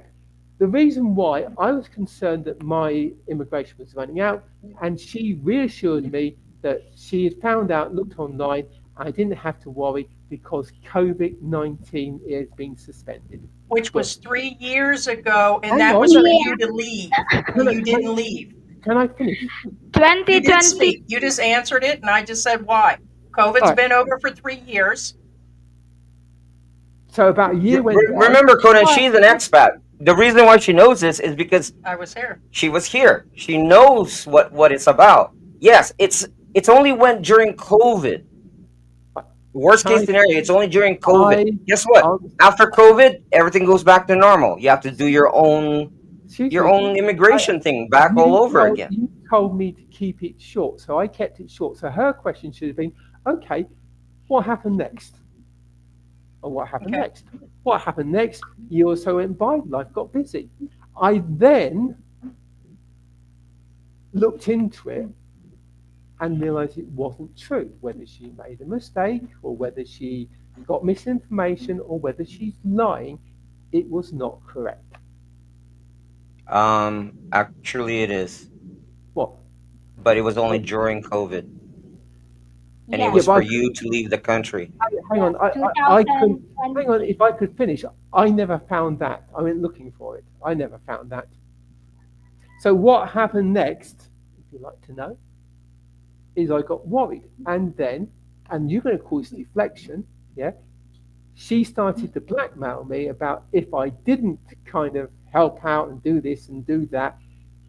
The reason why I was concerned that my immigration was running out, and she reassured me that she had found out, looked online, I didn't have to worry because COVID-19 is being suspended. Which was 3 years ago, and that was for you to leave. You didn't leave. Can I finish? 2020. You just answered it, and I just said why. COVID's been over for 3 years. So about a year went by. Remember, Conan, she's an expat. The reason why she knows this is because I was here. She was here. She knows what it's about. Yes, it's only went during COVID. Worst case scenario, it's only during COVID. Guess what? After COVID, everything goes back to normal. You have to do your own immigration thing back all over again. You told me to keep it short, so I kept it short. So her question should have been, okay, what happened next? Or what happened next? What happened next? You also went by, life got busy. I then looked into it and realized it wasn't true, whether she made a mistake or whether she got misinformation or whether she's lying, it was not correct. Actually it is. What? But it was only during COVID. And it was for you to leave the country. Hang on, hang on. If I could finish, I never found that. I went looking for it. I never found that. So what happened next, if you'd like to know, is I got worried, and you're going to call this deflection, yeah? She started to blackmail me about if I didn't kind of help out and do this and do that,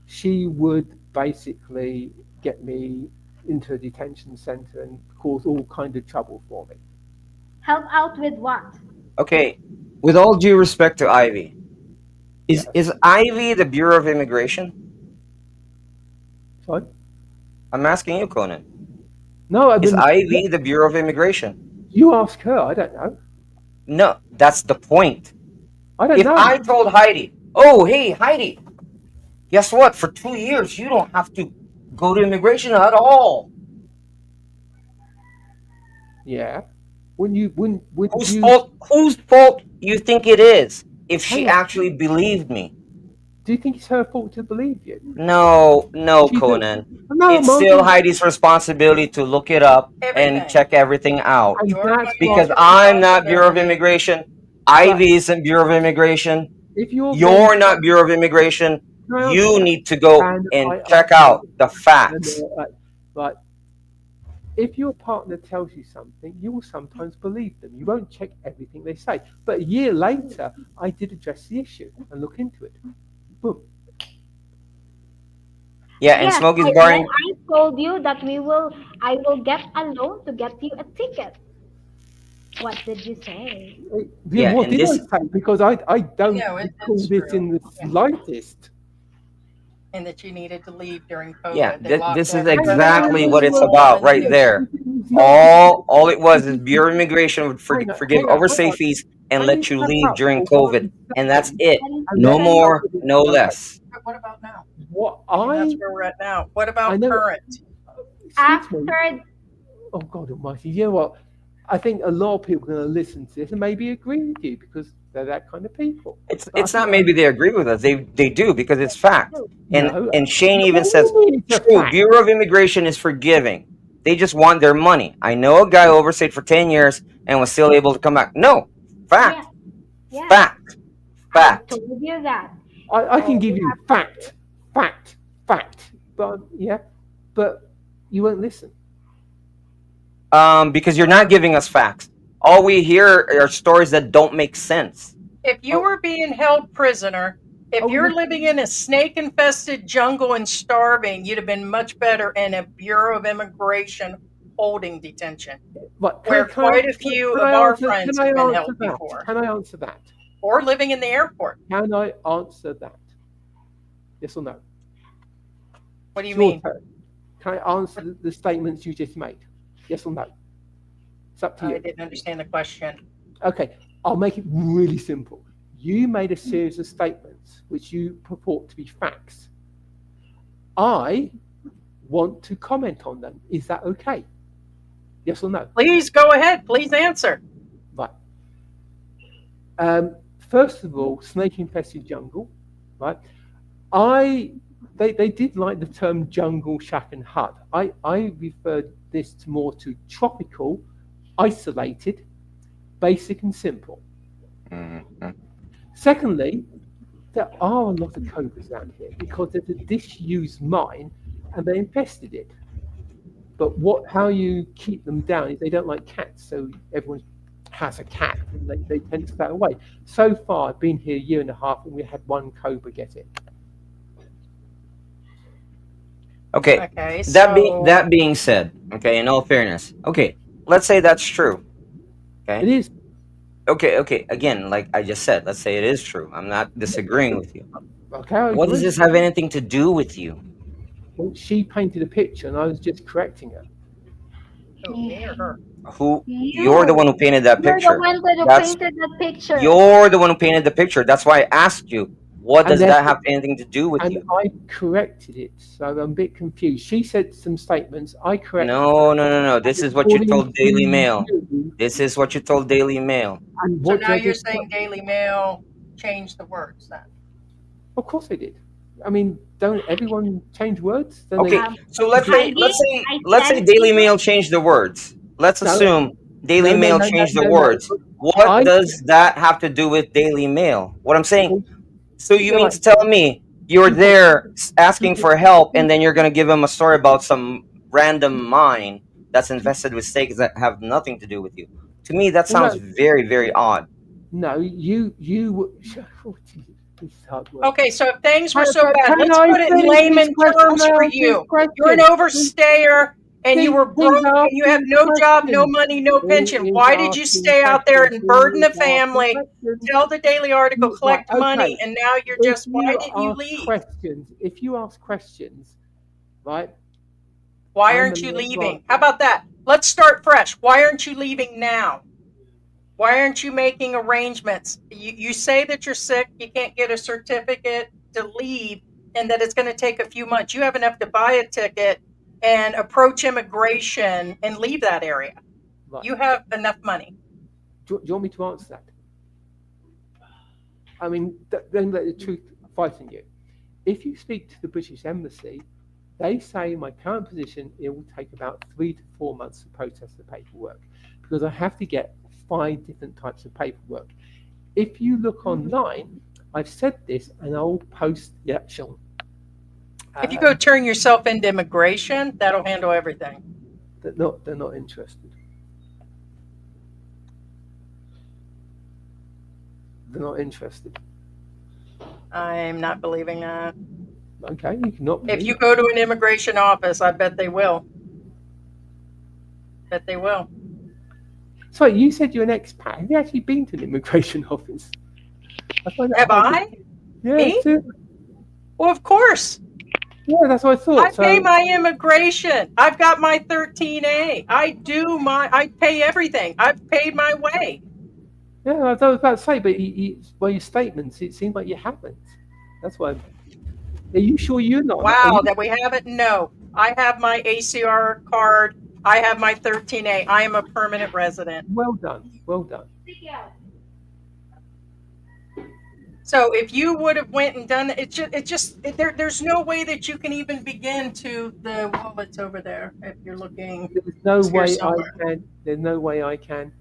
she would basically get me into a detention center and cause all kind of trouble for me. Help out with what? Okay, with all due respect to Ivy, is Ivy the Bureau of Immigration? Sorry? I'm asking you, Conan. No, is Ivy the Bureau of Immigration? You ask her. I don't know. No, that's the point. I don't know. If I told Heidi, oh, hey, Heidi, guess what? For 2 years, you don't have to go to immigration at all. Yeah. Whose fault you think it is if she actually believed me? Do you think it's her fault to believe you? No, Conan. It's still Heidi's responsibility to look it up and check everything out. Because I'm not Bureau of Immigration. Ivy isn't Bureau of Immigration. You're not Bureau of Immigration. You need to go and check out the facts. But if your partner tells you something, you will sometimes believe them. You won't check everything they say. But a year later, I did address the issue and look into it. Boom. Yeah, and Smokey's barring. I told you that I will get a loan to get you a ticket. What did you say? Yeah, what did I say? Because I don't call this in the slightest. And that you needed to leave during COVID. Yeah, this is exactly what it's about right there. All it was is Bureau of Immigration would forgive overstay fees and let you shut leave up during for 1 COVID, and that's it. and No let me more, answer this. no Okay. less. But what about now? What I mean, that's I where we're at now. What I about know. current? Excuse me. After Oh God Almighty! You know what? I think a lot of people are going to listen to this and maybe agree with you because they're that kind of people. But I It's not think maybe they agree with us. They do because it's fact. no. And Shane What even do says, you mean it's a true, fact? Bureau of Immigration is forgiving. They just want their money. I know a guy who overstayed for 10 years and was still able to come back. No, fact, yeah, fact, I fact. told you that. I can give you fact, but but you won't listen. Because you're not giving us facts. All we hear are stories that don't make sense. If you were being held prisoner, if you're look. living in a snake-infested jungle and starving, you'd have been much better in a Bureau of Immigration holding detention, But where quite a few of our friends have been held before. Can I answer that? Or living in the airport. Can I answer that? Yes or no? What do you It's your mean? turn. Can I answer the statements you just made? Yes or no? It's up to you. I didn't understand the question. Okay, I'll make it really simple. You made a series of statements which you purport to be facts. I want to comment on them. Is that okay? Yes or no? Please go ahead. Please answer. Right. First of all, snake infested jungle, right? They did like the term jungle, shack, and hut. I referred this more to tropical, isolated, basic, and simple. Mm-hmm. Secondly, there are a lot of cobras around here because there's a disused mine and they infested it. But how you keep them down is they don't like cats, so everyone has a cat and they tend to stay away. So far, I've been here a year and a half and we had one cobra get it. Okay. That being said, okay, in all fairness, okay, let's say that's true. Okay. It is. Okay. Again, like I just said, let's say it is true. I'm not disagreeing with you. Okay. What does this have anything to do with you? Well, she painted a picture and I was just correcting her. Who, me or her? You're the one who painted that picture. You're the one who painted the picture. You're the one who painted the picture. That's why I asked you, what does that have anything to do with you? And I corrected it, so I'm a bit confused. She said some statements, I corrected. No. This is what you told Daily Mail. This is what you told Daily Mail. And so now you're saying Daily Mail changed the words then? Of course they did. I mean, don't everyone change words? Okay, so let's say Daily Mail changed the words. Let's assume Daily Mail changed the words. What does that have to do with Daily Mail? What I'm saying, so you mean to tell me you're there asking for help and then you're going to give them a story about some random mine that's infested with snakes that have nothing to do with you? To me, that sounds very, very odd. No, you okay, so if things were so bad, let's put it in layman terms for you. You're an overstayer and you were broke and you have no job, no money, no pension. Why did you stay out there and burden the family, tell the daily article, collect money, and now you're just, why didn't you leave? If you ask questions, right? Why aren't you leaving? How about that? Let's start fresh. Why aren't you leaving now? Why aren't you making arrangements? You say that you're sick, you can't get a certificate to leave, and that it's going to take a few months. You have enough to buy a ticket and approach immigration and leave that area. Right. You have enough money. Do you want me to answer that? I mean, then let the truth frighten you. If you speak to the British Embassy, they say in my current position, it will take about 3 to 4 months to process the paperwork because I have to get 5 different types of paperwork. If you look online, I've said this and I'll post the actual. If you go turn yourself into immigration, that'll handle everything. They're not interested. They're not interested. I'm not believing that. Okay, you cannot. If you go to an immigration office, I bet they will. Bet they will. So you said you're an expat. Have you actually been to an immigration office? Have I? Yeah. Me? Well, of course. Yeah, that's what I thought. I pay my immigration. I've got my 13A. I pay everything. I've paid my way. Yeah, I was about to say, but by your statements, it seemed like you haven't. That's why. Are you sure you're not? Wow, that we haven't? No. I have my ACR card. I have my 13A. I am a permanent resident. Well done. Well done. So if you would have went and done it, there's no way that you can even begin to the wallets over there if you're looking. There's no way I can. There's no way I can.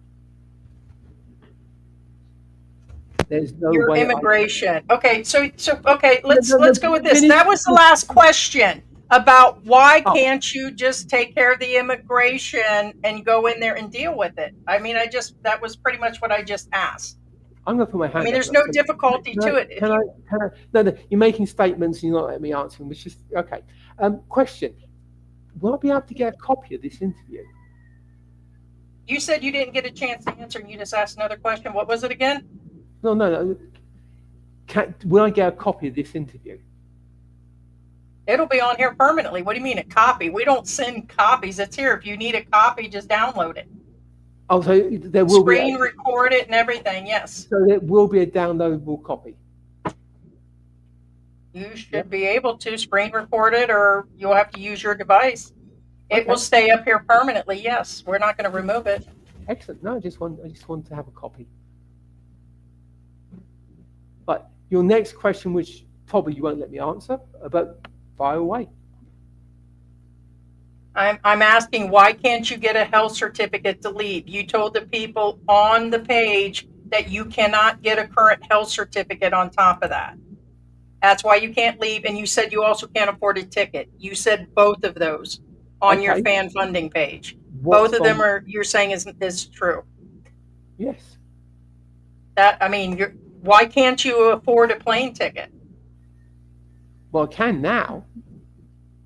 There's no Your way. immigration. Okay, so okay, let's go with this. Finish. That was the last question about why can't you just take care of the immigration and go in there and deal with it? I mean, that was pretty much what I just asked. I'm going to put my hand up. I mean, there's no difficulty to it. Can I? No, you're making statements and you're not letting me answer them, which is okay. Question: will I be able to get a copy of this interview? You said you didn't get a chance to answer, and you just asked another question. What was it again? No. Will I get a copy of this interview? It'll be on here permanently. What do you mean a copy? We don't send copies. It's here. If you need a copy, just download it. Oh, so there will be screen record it and everything. Yes. So there will be a downloadable copy. You should be able to screen record it, or you'll have to use your device. It will stay up here permanently. Yes, we're not going to remove it. Excellent. No, I just want to have a copy. But your next question, which probably you won't let me answer, but fire away. I'm asking, why can't you get a health certificate to leave? You told the people on the page that you cannot get a current health certificate on top of that. That's why you can't leave. And you said you also can't afford a ticket. You said both of those on your fan funding page. Both of them you're saying is true. Yes. Why can't you afford a plane ticket? Well, I can now.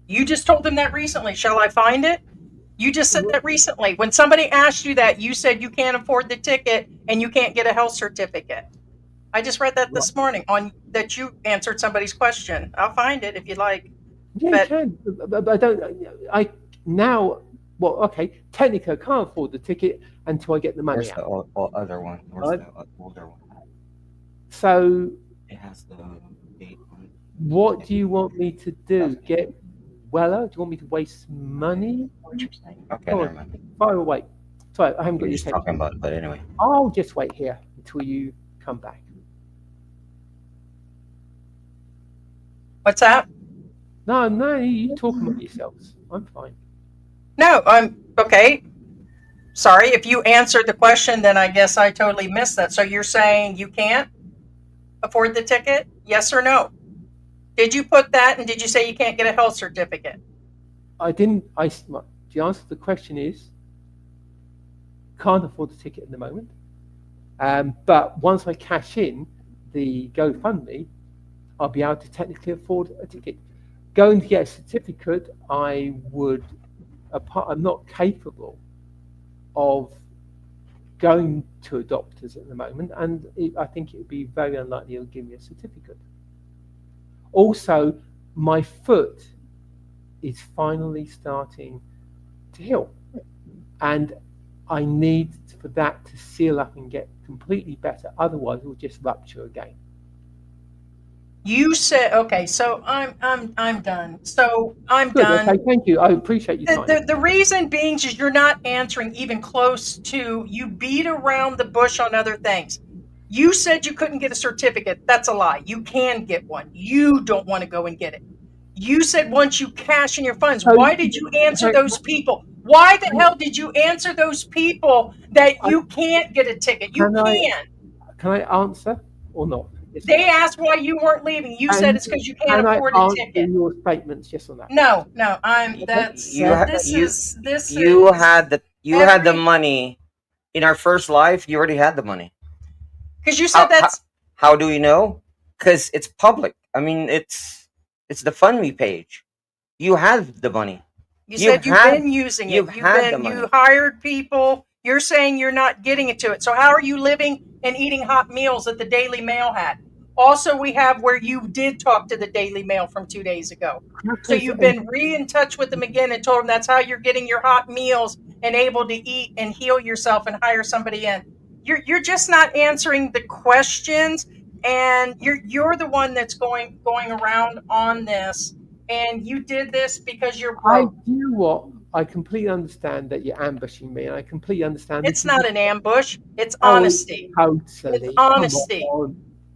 You just told them that recently. Shall I find it? You just said that recently. When somebody asked you that, you said you can't afford the ticket and you can't get a health certificate. I just read that this morning that you answered somebody's question. I'll find it if you'd like. Yeah, you can. But well, okay, technically I can't afford the ticket until I get the money out. Where's the other one? Where's the older one? So it has the date on it. What do you want me to do? Get Weller? Do you want me to waste money? Okay, never mind. Fire away. Sorry, I haven't got your talking about it, but anyway. I'll just wait here until you come back. What's that? No, you talk about yourselves. I'm fine. No, I'm okay. Sorry, if you answered the question, then I guess I totally missed that. So you're saying you can't afford the ticket? Yes or no? Did you put that, and did you say you can't get a health certificate? I didn't. The answer to the question is can't afford the ticket at the moment. But once I cash in the GoFundMe, I'll be able to technically afford a ticket. Going to get a certificate, I'm not capable of going to a doctor's at the moment, and I think it would be very unlikely he'll give me a certificate. Also, my foot is finally starting to heal, and I need for that to seal up and get completely better. Otherwise, it will just rupture again. You said okay, so I'm done. So I'm Good, done. Okay, thank you. I appreciate you. The reason being is you're not answering even close to. You beat around the bush on other things. You said you couldn't get a certificate. That's a lie. You can get one. You don't want to go and get it. You said once you cash in your funds. Why did you answer those people? Why the hell did you answer those people that you can't get a ticket? You can. Can I answer or not? They asked why you weren't leaving. You said it's because you can't afford a ticket. Your statements, yes or no? No. You had the money in our first life. You already had the money. Because you said how do we know? Because it's public. I mean, it's the FundMe page. You have the money. You said you've been using it. You hired people. You're saying you're not getting it to it. So how are you living and eating hot meals that the Daily Mail had? Also, we have where you did talk to the Daily Mail from 2 days ago. So you've been in touch with them again and told them that's how you're getting your hot meals and able to eat and heal yourself and hire somebody in. You're just not answering the questions, and you're the one that's going around on this, and you did this because you're broke. You know what? I completely understand that you're ambushing me, and I completely understand. It's not an ambush. It's honesty. Totally. It's honesty.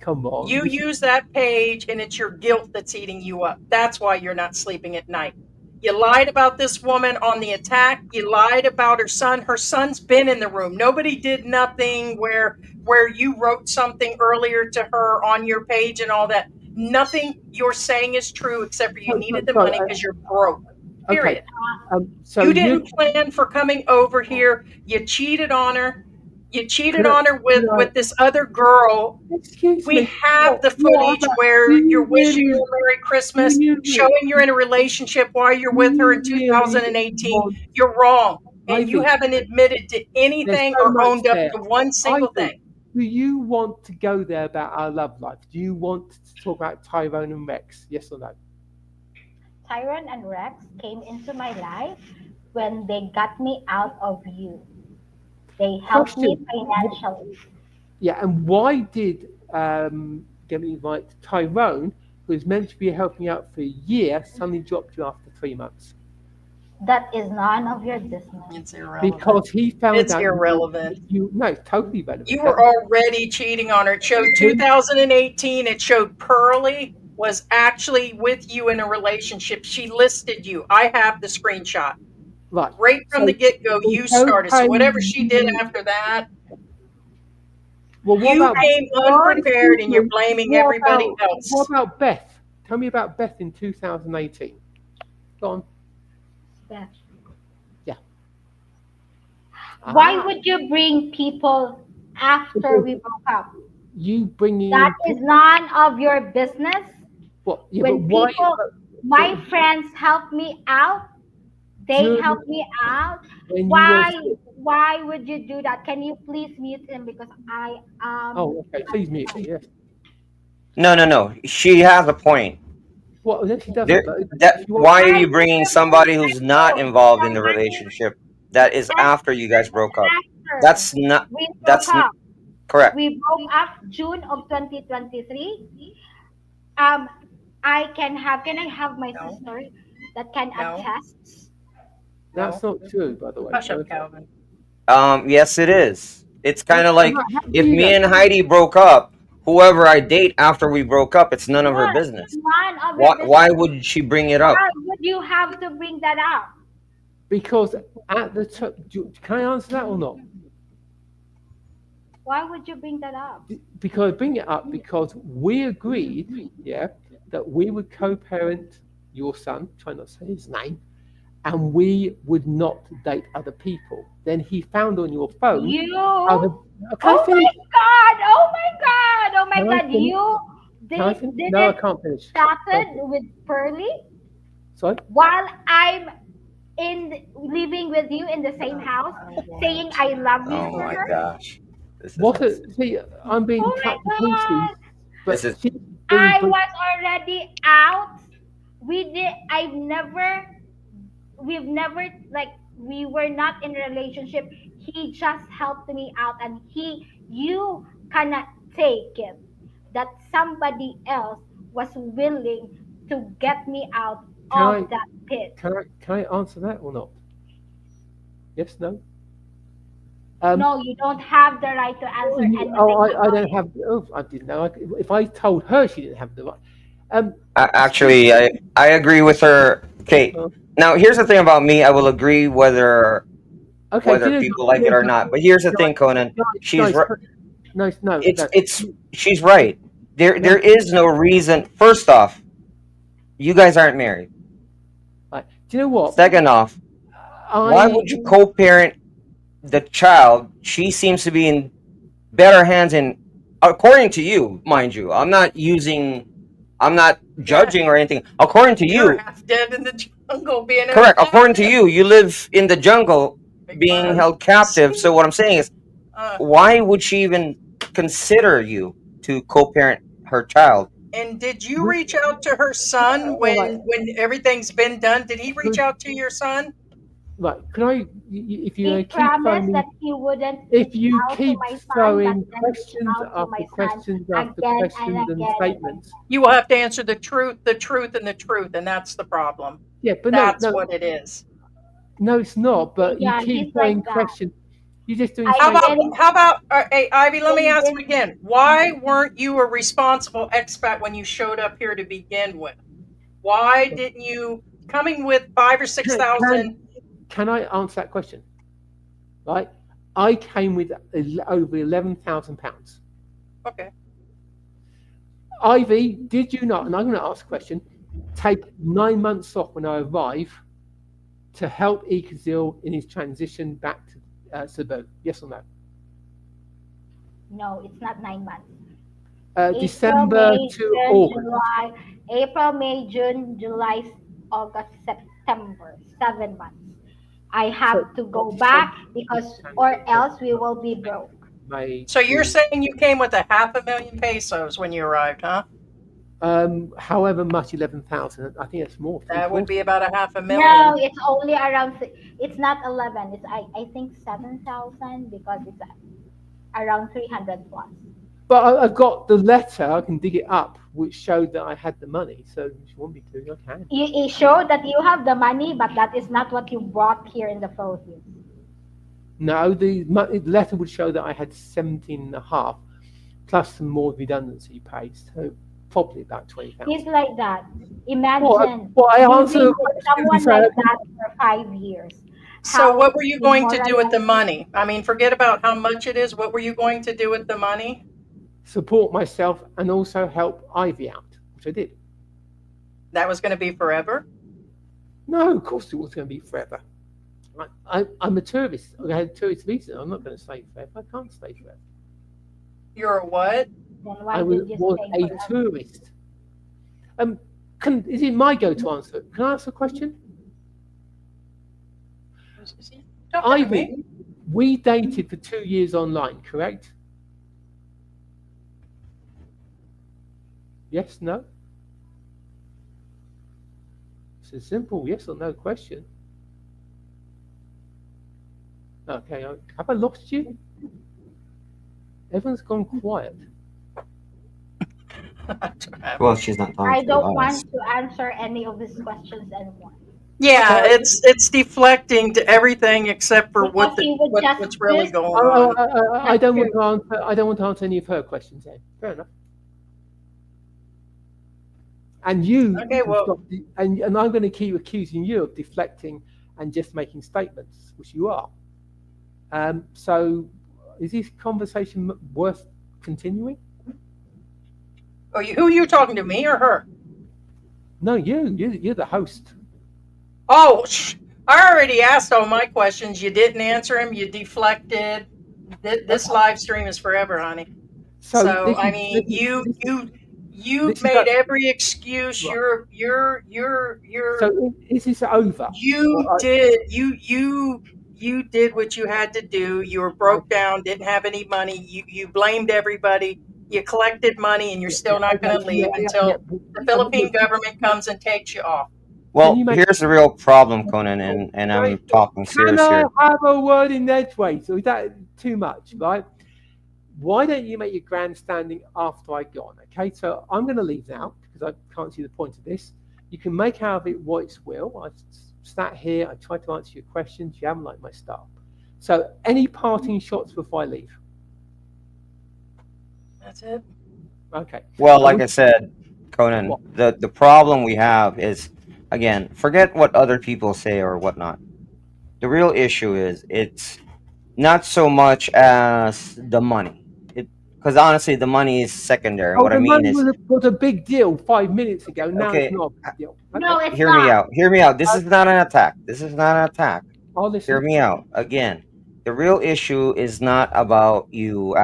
Come on. You use that page, and it's your guilt that's eating you up. That's why you're not sleeping at night. You lied about this woman on the attack. You lied about her son. Her son's been in the room. Nobody did nothing where you wrote something earlier to her on your page and all that. Nothing you're saying is true except for you needed the money because you're broke. Period. Okay. So you didn't plan for coming over here. You cheated on her. You cheated on her with this other girl. Excuse me. We have the footage where you're wishing her a Merry Christmas, showing you're in a relationship while you're with her in 2018. You're wrong. And you haven't admitted to anything or owned up to one single thing. Do you want to go there about our love life? Do you want to talk about Tyrone and Rex? Yes or no? Tyrone and Rex came into my life when they got me out of you. They helped me financially. Yeah, and why did get me right? Tyrone, who was meant to be helping you out for a year, suddenly dropped you after 3 months? That is none of your business. It's irrelevant. Because he found out. It's irrelevant. No, it's totally relevant. You were already cheating on her. It showed 2018. It showed Pearlie was actually with you in a relationship. She listed you. I have the screenshot. Right from the get-go, you started. So whatever she did after that, you came unprepared and you're blaming everybody else. What about Beth? Tell me about Beth in 2018. Go on. Beth. Yeah. Why would you bring people after we broke up? You bringing that is none of your business. What? Yeah, when people, my friends help me out, they help me out. Why would you do that? Can you please mute him because I Oh, okay. Please mute me. Yes. No. She has a point. Well, then she doesn't. Why are you bringing somebody who's not involved in the relationship? That is after you guys broke up. That's not. That's correct. We broke up June of 2023. Can I have my sister that can attest? That's not true, by the way. Hush up, Calvin. Yes, it is. It's kind of like if me and Heidi broke up, whoever I date after we broke up, it's none of her business. Why would she bring it up? Why would you have to bring that up? Because at the top, can I answer that or not? Why would you bring that up? Because bring it up because we agreed, that we would co-parent your son. Try not to say his name. And we would not date other people. Then he found on your phone. Oh my God! You did no, I can't finish. Started with Pearlie. Sorry. While I'm living with you in the same house, saying I love you. Oh my gosh! See, I'm being cut to pieces. But I was already out. We were not in a relationship. He just helped me out, and you cannot take it that somebody else was willing to get me out of that pit. Can I answer that or not? Yes, no? No, you don't have the right to answer anything. I don't have. I didn't know. If I told her she didn't have the right. Actually, I agree with her. Okay. Now, here's the thing about me. I will agree whether people like it or not. But here's the thing, Conan. She's right. She's right. There is no reason. First off, you guys aren't married. Right. Do you know what? Second off, why would you co-parent the child? She seems to be in better hands, according to you, mind you. I'm not judging or anything. According to You're half dead in the jungle being correct. According to you, you live in the jungle being held captive. So what I'm saying is, why would she even consider you to co-parent her child? And did you reach out to her son when everything's been done? Did he reach out to your son? Right? Can I? If you He keep promised throwing, that he wouldn't if reach you out to keep my son, but throwing then reach questions out to after my son questions after again and questions and again and again. statements. You will have to answer the truth, and that's the problem. Yeah, but That's what it is. no, it's not. But you Yeah, keep he's throwing like that. questions. You're just doing I didn't. How about, hey, Ivy, let me I ask didn't. again. Why weren't you a responsible expat when you showed up here to begin with? Why didn't you, coming with 5 or 6,000? Can I answer that question? Right, I came with over £11,000. Okay. Ivy, did you not? And I'm going to ask a question. Take 9 months off when I arrive to help Ikazil in his transition back to Cebu? Yes or no? No, it's not 9 months. December May, to June, August. July, April, May, June, July, August, September. 7 months. I have to go back because, or else we will be broke. May, So you're June. saying you came with $500,000 pesos when you arrived, huh? However much, 11,000. I think it's more. That would be about $500,000. No, it's only around. It's not 11. It's I think 7,000 because it's around 300 plus. But I've got the letter. I can dig it up, which showed that I had the money. So if you want me to, I can. You show that you have the money, but that is not what you brought here in the Philippines. No, the letter would show that I had 17.5 plus some more redundancy paid. So probably about 20,000. He's like that. Imagine I answer someone like that for 5 years. So what were you going to do with the money? I mean, forget about how much it is. What were you going to do with the money? Support myself and also help Ivy out, which I did. That was going to be forever? No, of course it was going to be forever. I'm a tourist. I had a tourist visa. I'm not going to stay forever. I can't stay forever. You're a what? I was a tourist. Is it my go to answer? Can I ask a question? Ivy, we dated for 2 years online, correct? Yes, no? It's a simple yes or no question. Okay, have I lost you? Everyone's gone quiet. Well, she's not talking. I don't want to answer any of these questions anymore. Yeah, it's deflecting to everything except for what's really going on. I don't want to answer. I don't want to answer any of her questions. Then fair enough. And you, okay, well, and I'm going to keep accusing you of deflecting and just making statements, which you are. So, is this conversation worth continuing? Oh, who are you talking to, me or her? No, you're the host. Oh, I already asked all my questions. You didn't answer them. You deflected. This live stream is forever, honey. So I mean, you made every excuse. Right. You're. So is this over? You did what you had to do. You were broke down, didn't have any money. You blamed everybody. You collected money, and you're still not going to leave until the Philippine government comes and takes you off. Well, here's the real problem, Conan, and I'm talking serious here. Can I have a word in edgeways? Or is that too much, right? Why don't you make your grandstanding after I go on? Okay, so I'm going to leave now because I can't see the point of this. You can make out of it what it's will. I sat here, I tried to answer your questions. You haven't liked my style. So, any parting shots before I leave? That's it. Okay. Well, like I said, Conan, the problem we have is, again, forget what other people say or whatnot. The real issue is it's not so much as the money. Because honestly, the money is secondary. What I mean is, was a big deal 5 minutes ago. Now okay, it's not a big deal. Okay. No, it's Hear not. me out. Hear me out. This is not an attack. This is not an attack. Hear me out. Again, the real issue is not about you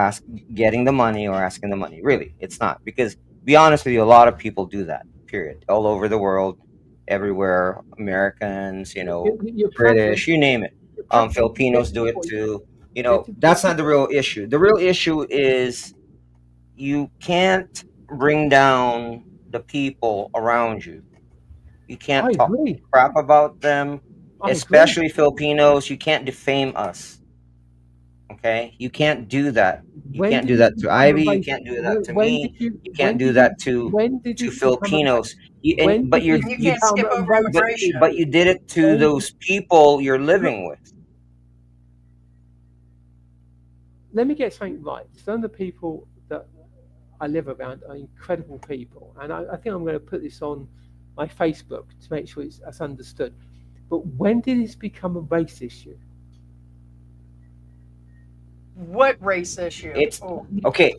getting the money or asking the money. Really, it's not. Because, to be honest with you, a lot of people do that. Period. All over the world, everywhere. Americans, British, you name it. Filipinos do it too. That's not the real issue. The real issue is you can't bring down the people around you. You can't talk crap about them. especially Filipinos. You can't defame us. Okay, you can't do that. You can't do that to Ivy. You can't do that to me. You can't do that to Filipinos. But you can't skip over immigration. But you did it to those people you're living with. Let me get something right. Some of the people that I live around are incredible people, and I think I'm going to put this on my Facebook to make sure it's understood. But when did this become a race issue? What race issue? It's okay.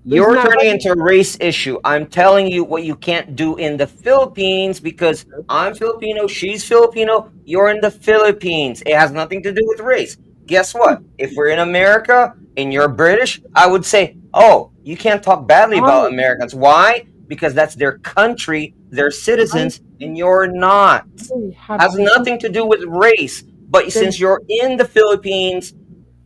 You're turning into a race issue. I'm telling you what you can't do in the Philippines because I'm Filipino, she's Filipino, you're in the Philippines. It has nothing to do with race. Guess what? If we're in America and you're British, I would say, oh, you can't talk badly about Americans. Why? Because that's their country, their citizens, and you're not. Has nothing to do with race. But since you're in the Philippines,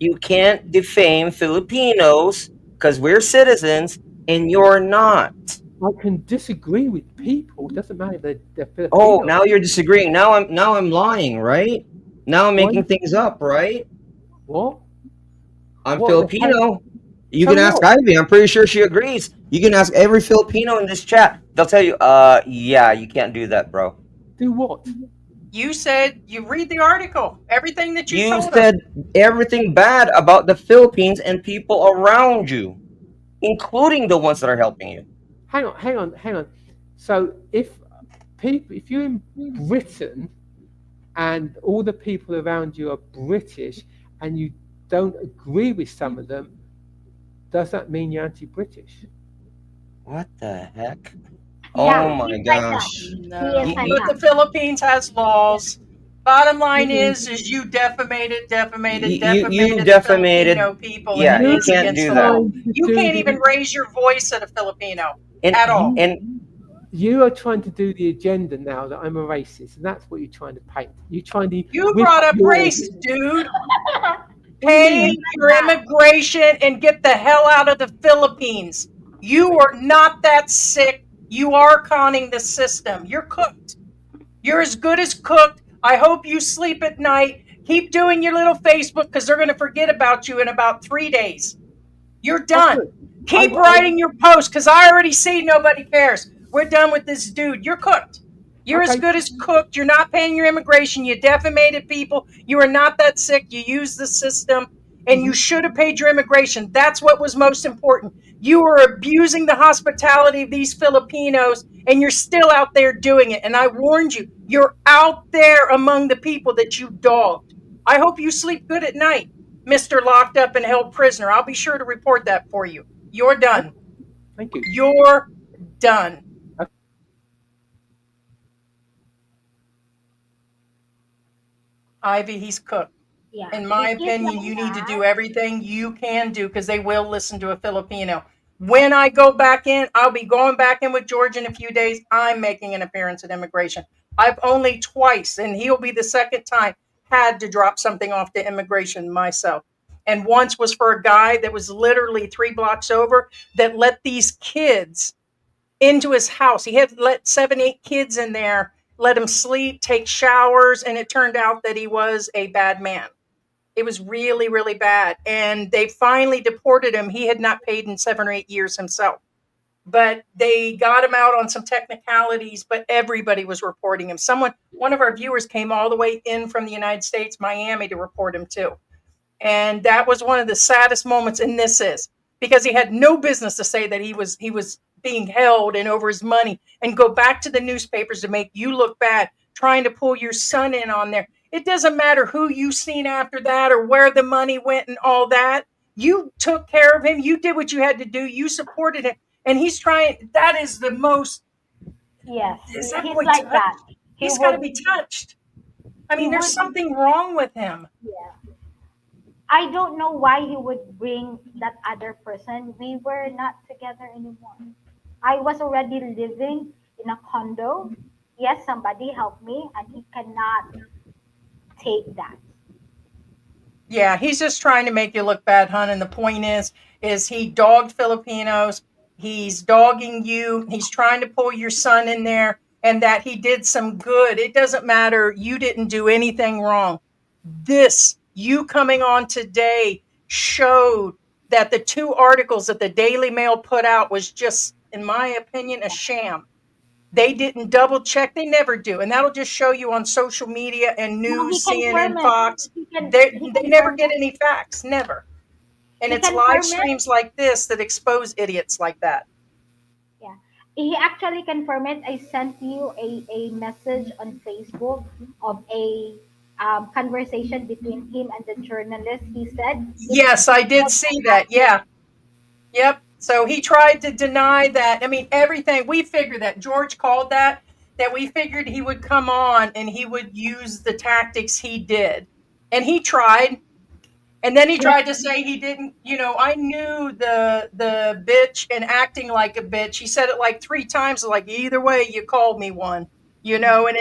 you can't defame Filipinos because we're citizens and you're not. I can disagree with people. It doesn't matter if they're Filipino. Oh, now you're disagreeing. Now I'm lying, right? Now I'm making things up, right? What? I'm Filipino. You can ask Ivy. I'm pretty sure she agrees. You can ask every Filipino in this chat. They'll tell you, yeah, you can't do that, bro. Do what? You said you read the article. Everything that you told said everything bad about the Philippines and people around you, including the ones that are helping you. Hang on. So if you're in Britain and all the people around you are British and you don't agree with some of them, does that mean you're anti-British? What the heck? Yeah, oh my gosh. No. But the Philippines has laws. Bottom line is you defamated You the defamated. Filipino people. Yeah, and it you is can't against do the that. law. You can't even raise your voice at a Filipino at all. And you are trying to do the agenda now that I'm a racist, and that's what you're trying to paint. You're trying to. You brought up race, dude. Pay your immigration and get the hell out of the Philippines. You are not that sick. You are conning the system. You're cooked. You're as good as cooked. I hope you sleep at night. Keep doing your little Facebook because they're going to forget about you in about 3 days. You're done. Keep writing your posts because I already see nobody cares. We're done with this dude. You're cooked. You're as good as cooked. You're not paying your immigration. You defamated people. You are not that sick. You use the system. And you should have paid your immigration. That's what was most important. You were abusing the hospitality of these Filipinos, and you're still out there doing it. And I warned you, you're out there among the people that you dogged. I hope you sleep good at night, Mr. Locked Up and Held Prisoner. I'll be sure to report that for you. You're done. Thank you. You're done. Ivy, he's cooked. Yeah. In my opinion, you need to do everything you can do because they will listen to a Filipino. When I go back in, I'll be going back in with George in a few days. I'm making an appearance at immigration. I've only twice, and he'll be the second time, had to drop something off to immigration myself. And once was for a guy that was literally 3 blocks over that let these kids into his house. He had let 7, 8 kids in there, let him sleep, take showers, and it turned out that he was a bad man. It was really, really bad. And they finally deported him. He had not paid in 7 or 8 years himself. But they got him out on some technicalities, but everybody was reporting him. One of our viewers came all the way in from the United States, Miami, to report him too. And that was one of the saddest moments. And this is because he had no business to say that he was being held and over his money and go back to the newspapers to make you look bad, trying to pull your son in on there. It doesn't matter who you seen after that or where the money went and all that. You took care of him. You did what you had to do. You supported him. And he's trying. That is the most. Yes. He's like that. He's got to be touched. I mean, there's something wrong with him. Yeah. I don't know why he would bring that other person. We were not together anymore. I was already living in a condo. Yes, somebody helped me, and he cannot take that. Yeah, he's just trying to make you look bad, hun. And the point is he dogged Filipinos. He's dogging you. He's trying to pull your son in there. and that he did some good. It doesn't matter. You didn't do anything wrong. You coming on today showed that the 2 articles that the Daily Mail put out was just, in my opinion, a sham. They didn't double check. They never do. And that'll just show you on social media and No, he news, confirmed CNN, it. Fox. He can. They He never confirmed get it. any facts. Never. And He it's live confirmed it. streams like this that expose idiots like that. Yeah, he actually confirmed it. I sent you a message on Facebook of a conversation between him and the journalist. He said, Yes, I did see that. Yeah. Yep. So he tried to deny that. I mean, everything. We figured that. George called that we figured he would come on and he would use the tactics he did. And he tried. And then he tried to say he didn't, I knew the bitch and acting like a bitch. He said it like 3 times, like, either way, you called me one, and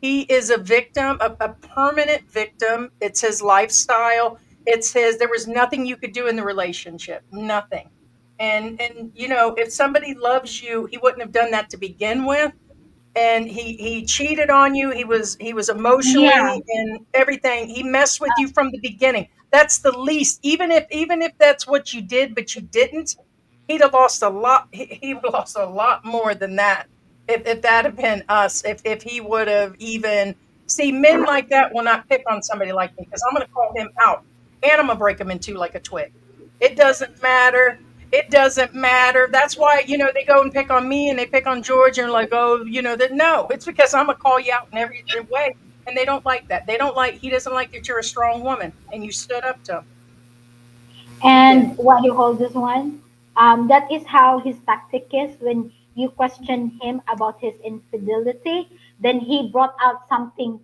he is a victim, a permanent victim. It's his lifestyle. There was nothing you could do in the relationship, nothing. And if somebody loves you, he wouldn't have done that to begin with. And he cheated on you. He was yeah, emotionally and everything. He messed with you from the beginning. That's the least. Even if that's what you did, but you didn't, he'd have lost a lot. He would have lost a lot more than that if that had been us. If he would have even see men like that will not pick on somebody like me, because I'm going to call him out and I'm going to break him in 2 like a twig. It doesn't matter. It doesn't matter. That's why, they go and pick on me and they pick on George and like, oh, that. No, it's because I'm going to call you out in every way. And they don't like that. He doesn't like that you're a strong woman and you stood up to him. and what do you call this one? That is how his tactic is. When you question him about his infidelity, then he brought out something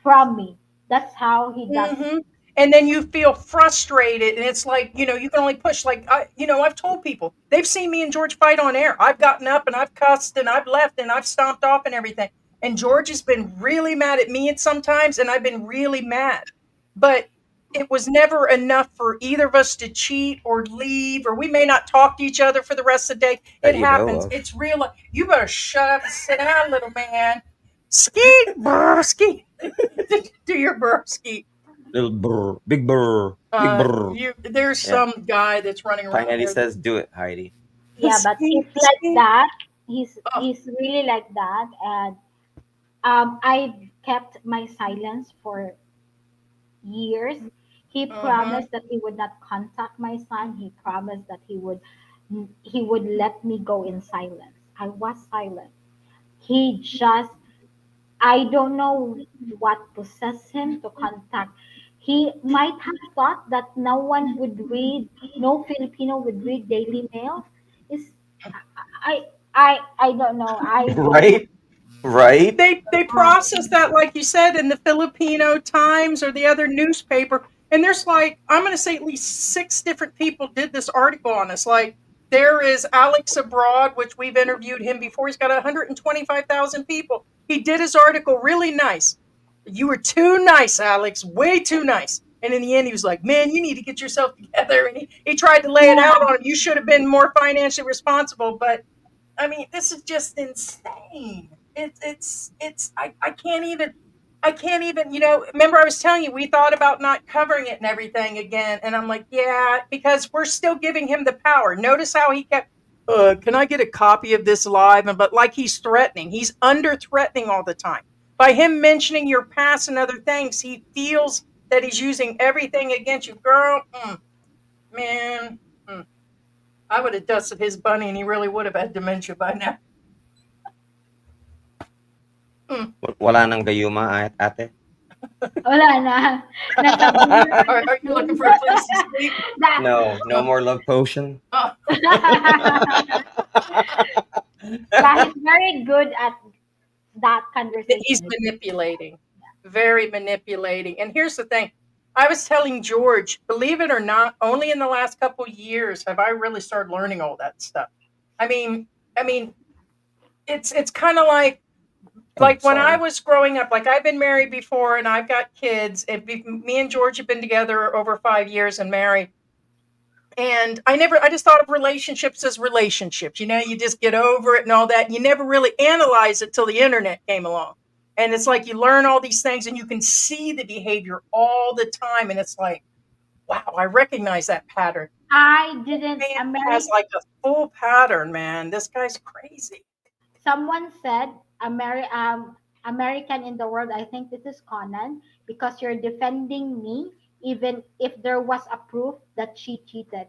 from me. That's how he does it. Mm-hmm. And then you feel frustrated, and it's like, you can only push. Like, I've told people, they've seen me and George fight on air. I've gotten up and I've cussed and I've left and I've stomped off and everything. And George has been really mad at me, and sometimes, and I've been really mad. But it was never enough for either of us to cheat or leave, or we may not talk to each other for the rest of the day. That It you know happens. of. It's real. You better shut up and sit down, little man. Skeet, brr, skeet. Do your burr, skeet. Little brr, big brr, big brr. There's Yeah. some guy that's running around Finally there. says, "Do it, Heidi." Yeah, but Skeet, he's like skeet. that. He's Oh, he's really like that, and I kept my silence for years. He promised that he would not contact my son. He promised that he would let me go in silence. I was silent. He just, I don't know what possessed him to contact. He might have thought that no one would read, no Filipino would read Daily Mail. Is I don't know. I don't know. Right, right. they process that, like you said, in the Filipino Times or the other newspaper, and there's like, I'm going to say at least 6 different people did this article on us. Like, there is Alex Abroad, which we've interviewed him before. He's got 125,000 people. He did his article really nice. You were too nice, Alex, way too nice. And in the end, he was like, man, you need to get yourself together. And he tried to lay it out on him. You should have been more financially responsible. But I mean, this is just insane. I can't even, remember I was telling you, we thought about not covering it and everything again. And I'm like, yeah, because we're still giving him the power. Notice how he kept, can I get a copy of this live? But like, he's threatening, he's under threatening all the time. By him mentioning your past and other things, he feels that he's using everything against you. Girl, man, I would have dusted his bunny and he really would have had dementia by now. Wala nang gayuma, ate. Wala na. Are you looking for a place to sleep? No more love potion. Oh. Yeah, he's very good at that conversation. He's manipulating, very manipulating. And here's the thing. I was telling George, believe it or not, only in the last couple of years have I really started learning all that stuff. I mean, it's kind of like when I was growing up, like, I've been married before and I've got kids. Me and George have been together over 5 years and married. And I just thought of relationships as relationships. You just get over it and all that. You never really analyze it till the internet came along. And it's like you learn all these things and you can see the behavior all the time. And it's like, wow, I recognize that pattern. I didn't. Man has like a full pattern, man. This guy's crazy. Someone said American in the world. I think this is Conan because you're defending me, even if there was a proof that she cheated.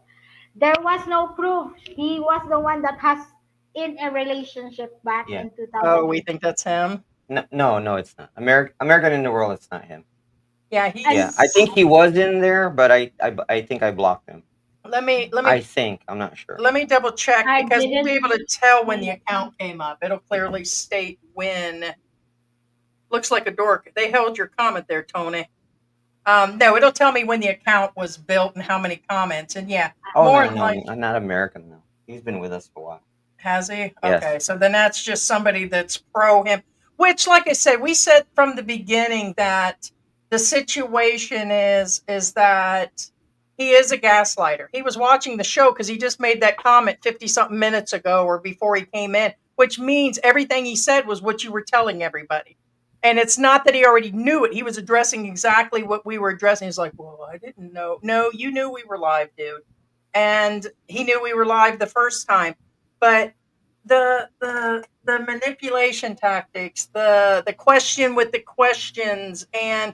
There was no proof. He was the one that has in a relationship back Yeah. in Oh, we 2008. think that's him? No, it's not. American in the World, it's not him. Yeah, Yeah, I think he was in there, but I think I blocked him. let me I'm not sure. let me double check I because we'll be didn't. able to tell when the account came up. It'll clearly state when. Looks like a dork. They held your comment there, Tony. No, it'll tell me when the account was built and how many comments. And yeah, Oh more no, like I'm not American though. He's been with us for a while. has he? Yes. Okay, so then that's just somebody that's pro him. Which, like I said, we said from the beginning that the situation is that he is a gaslighter. He was watching the show because he just made that comment 50 something minutes ago or before he came in, which means everything he said was what you were telling everybody. And it's not that he already knew it. He was addressing exactly what we were addressing. He's like, well, I didn't know. No, you knew we were live, dude. And he knew we were live the first time. But the manipulation tactics, the question with the questions, and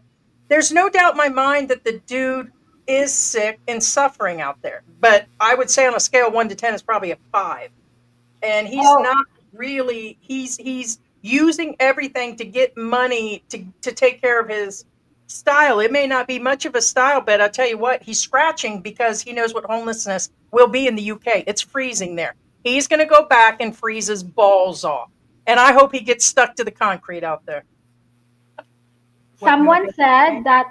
there's no doubt in my mind that the dude is sick and suffering out there. But I would say on a scale of 1 to 10 is probably a 5. And he's Oh, not really he's using everything to get money to take care of his style. It may not be much of a style, but I'll tell you what, he's scratching because he knows what homelessness will be in the UK. It's freezing there. He's going to go back and freeze his balls off. And I hope he gets stuck to the concrete out there. someone said that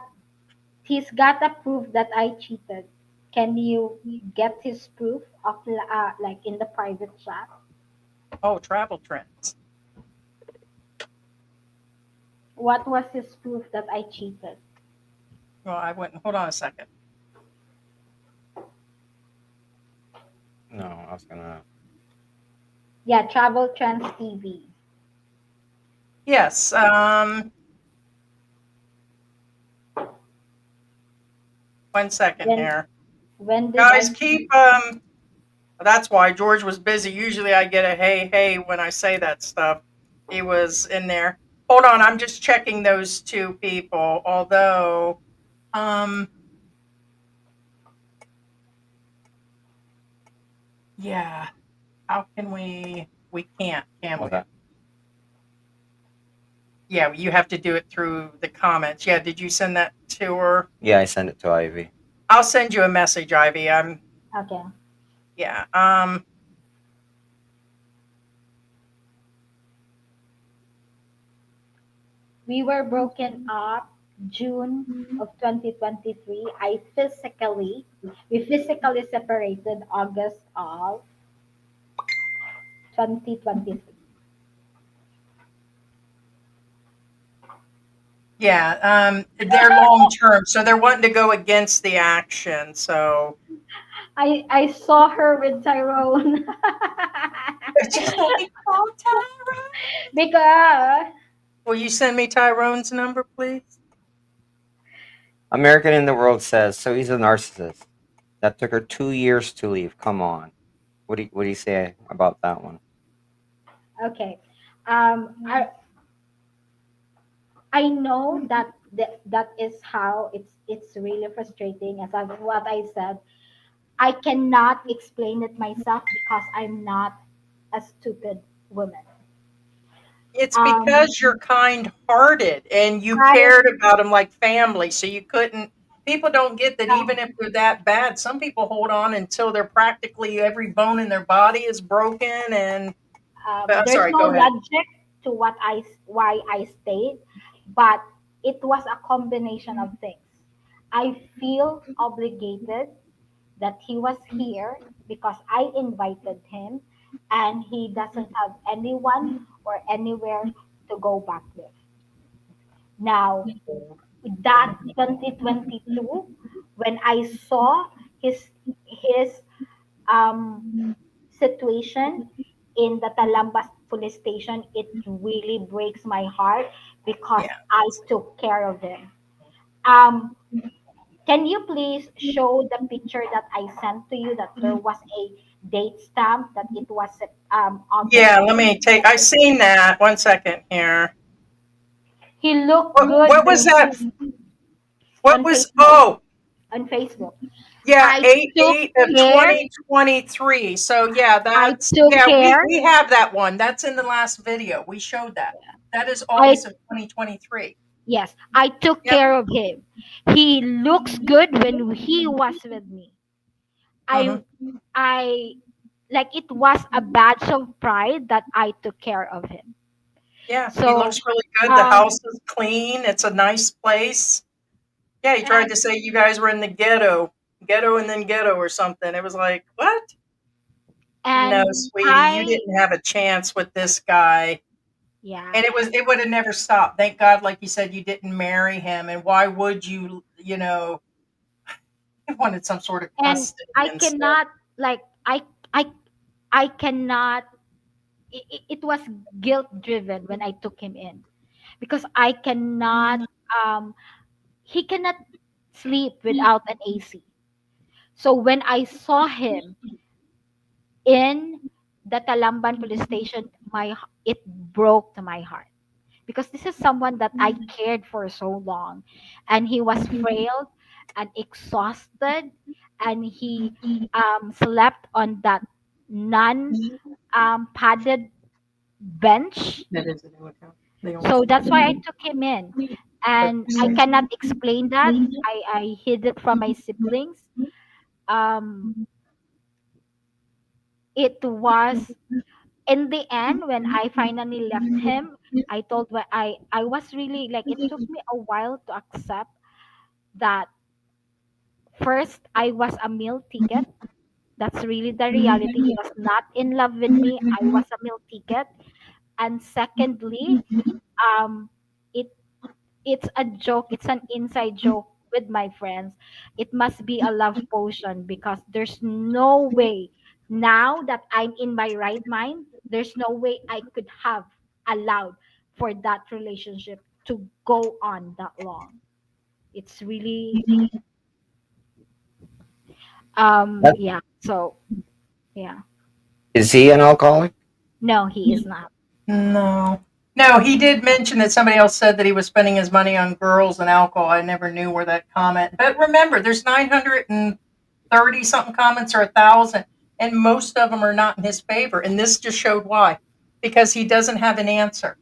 he's got a proof that I cheated. Can you get his proof of like in the private chat? Oh, travel trends. What was his proof that I cheated? Well, I wouldn't. Hold on a second. No, I was gonna. Yeah, Travel Trends TV. Yes. 1 second When here. when did Guys, I keep that's why George was busy. Usually I get a hey when I say that stuff. He was in there. Hold on, I'm just checking those two people. Although yeah. How can we can't, can we? Okay. Yeah, you have to do it through the comments. Yeah, did you send that to her? Yeah, I sent it to Ivy. I'll send you a message, Ivy. Okay. Yeah. We were broken up June of 2023. We physically separated August of 2023. Yeah, they're long term, so they're wanting to go against the action. So I saw her with Tyrone because will you send me Tyrone's number, please? American in the World says so. He's a narcissist. That took her 2 years to leave. Come on. What do you say about that one? okay, I know that that is how it's really frustrating. As what I said, I cannot explain it myself because I'm not a stupid woman. It's Um, because you're kind-hearted and you I cared about them like family, so you couldn't. People don't get that even if they're that bad. Some people hold on until they're practically every bone in their body is broken. And there's sorry, no go ahead. logic to why I stayed, but it was a combination of things. I feel obligated that he was here because I invited him, and he doesn't have anyone or anywhere to go back with. Now, that 2022, when I saw his situation in the Talambas police station, it really breaks my heart because Yeah. I took care of him. Um, can you please show the picture that I sent to you that there was a date stamp that it was August Yeah, 20? let me take. I seen that. 1 second here. He looked What good was when that? What on was? Facebook. Oh, On Facebook, yeah, I eight took eight of care. 2023. So yeah, I that's took yeah. We care. we have that one. That's in the last video. We showed that. That is I August of 2023. Yes, I took Yep. care of him. He looks good when he was with me. Hmm. I like it was a badge of pride that I took care of him. Yeah, he So, looks really good. The um, house is clean. It's a nice place. Yeah, he tried and to say you guys were in the ghetto and then ghetto or something. It was like, what? No, and sweetie, you I didn't have a chance with this guy. yeah, And it would have never stopped. Thank God, like you said, you didn't marry him. And why would you, he wanted some sort of and custody I and stuff. cannot like I I cannot. It was guilt driven when I took him in because I cannot. Um, he cannot sleep without an AC. So when I saw him in the Talamban police station, it broke to my heart because this is someone that I cared for so long, and he was frail and exhausted, and he slept on that non padded bench. That is a new account. They only So see that's why I that. took him in, But and I cannot explain that. I hid it from my siblings. Um, it was in the end when I finally left him. I was really like it took me a while to accept that first I was a meal ticket. That's really the reality. He was not in love with me. I was a meal ticket. And secondly, um, it it's a joke. It's an inside joke with my friends. It must be a love potion because there's no way now that I'm in my right mind, there's no way I could have allowed for that relationship to go on that long. It's really That, yeah. So yeah. is he an alcoholic? No, he is not. no. No, he did mention that somebody else said that he was spending his money on girls and alcohol. I never knew where that comment. But remember, there's 930 something comments or 1,000, and most of them are not in his favor. And this just showed why. Because he doesn't have an answer.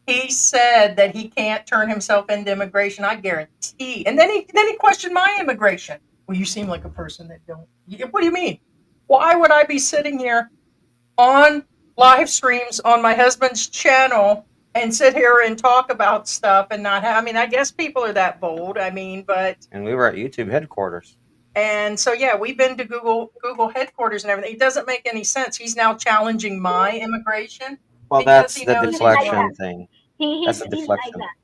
He said that he can't turn himself into immigration. I guarantee. And then he questioned my immigration. Well, you seem like a person that don't. What do you mean? Why would I be sitting here on live streams on my husband's channel and sit here and talk about stuff and not have? I mean, I guess people are that bold. I mean, but And we were at YouTube headquarters. and so yeah, we've been to Google headquarters and everything. It doesn't make any sense. He's now challenging my immigration Well, because that's he the knows He's he's like wrong. deflection that. thing. He, That's he's the he's like deflection. that.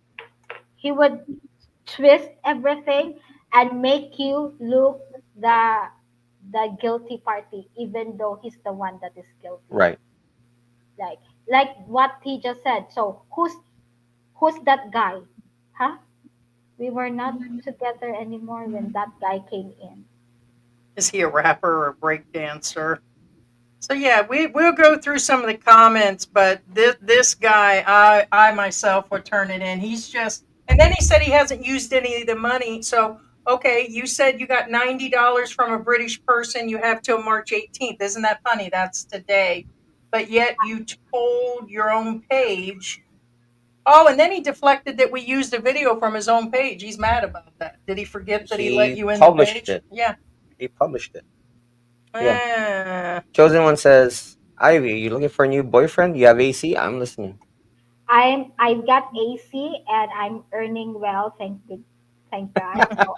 He would twist everything and make you look the guilty party, even though he's the one that is guilty. Right. Like like what he just said. So who's that guy? Huh? We were not together anymore when that guy came in. Is he a rapper or a break dancer? So yeah, we'll go through some of the comments, but this guy, I myself would turn it in. He's just, and then he said he hasn't used any of the money. So okay, you said you got $90 from a British person. You have till March 18th. Isn't that funny? That's today. But yet you told your own page. Oh, and then he deflected that we used a video from his own page. He's mad about that. Did he forget that he let He you in the published page? it. Yeah. He published it. Yeah. Ah. Chosen One says, Ivy, you looking for a new boyfriend? You have AC? I'm listening. I've got AC and I'm earning well, thank God. So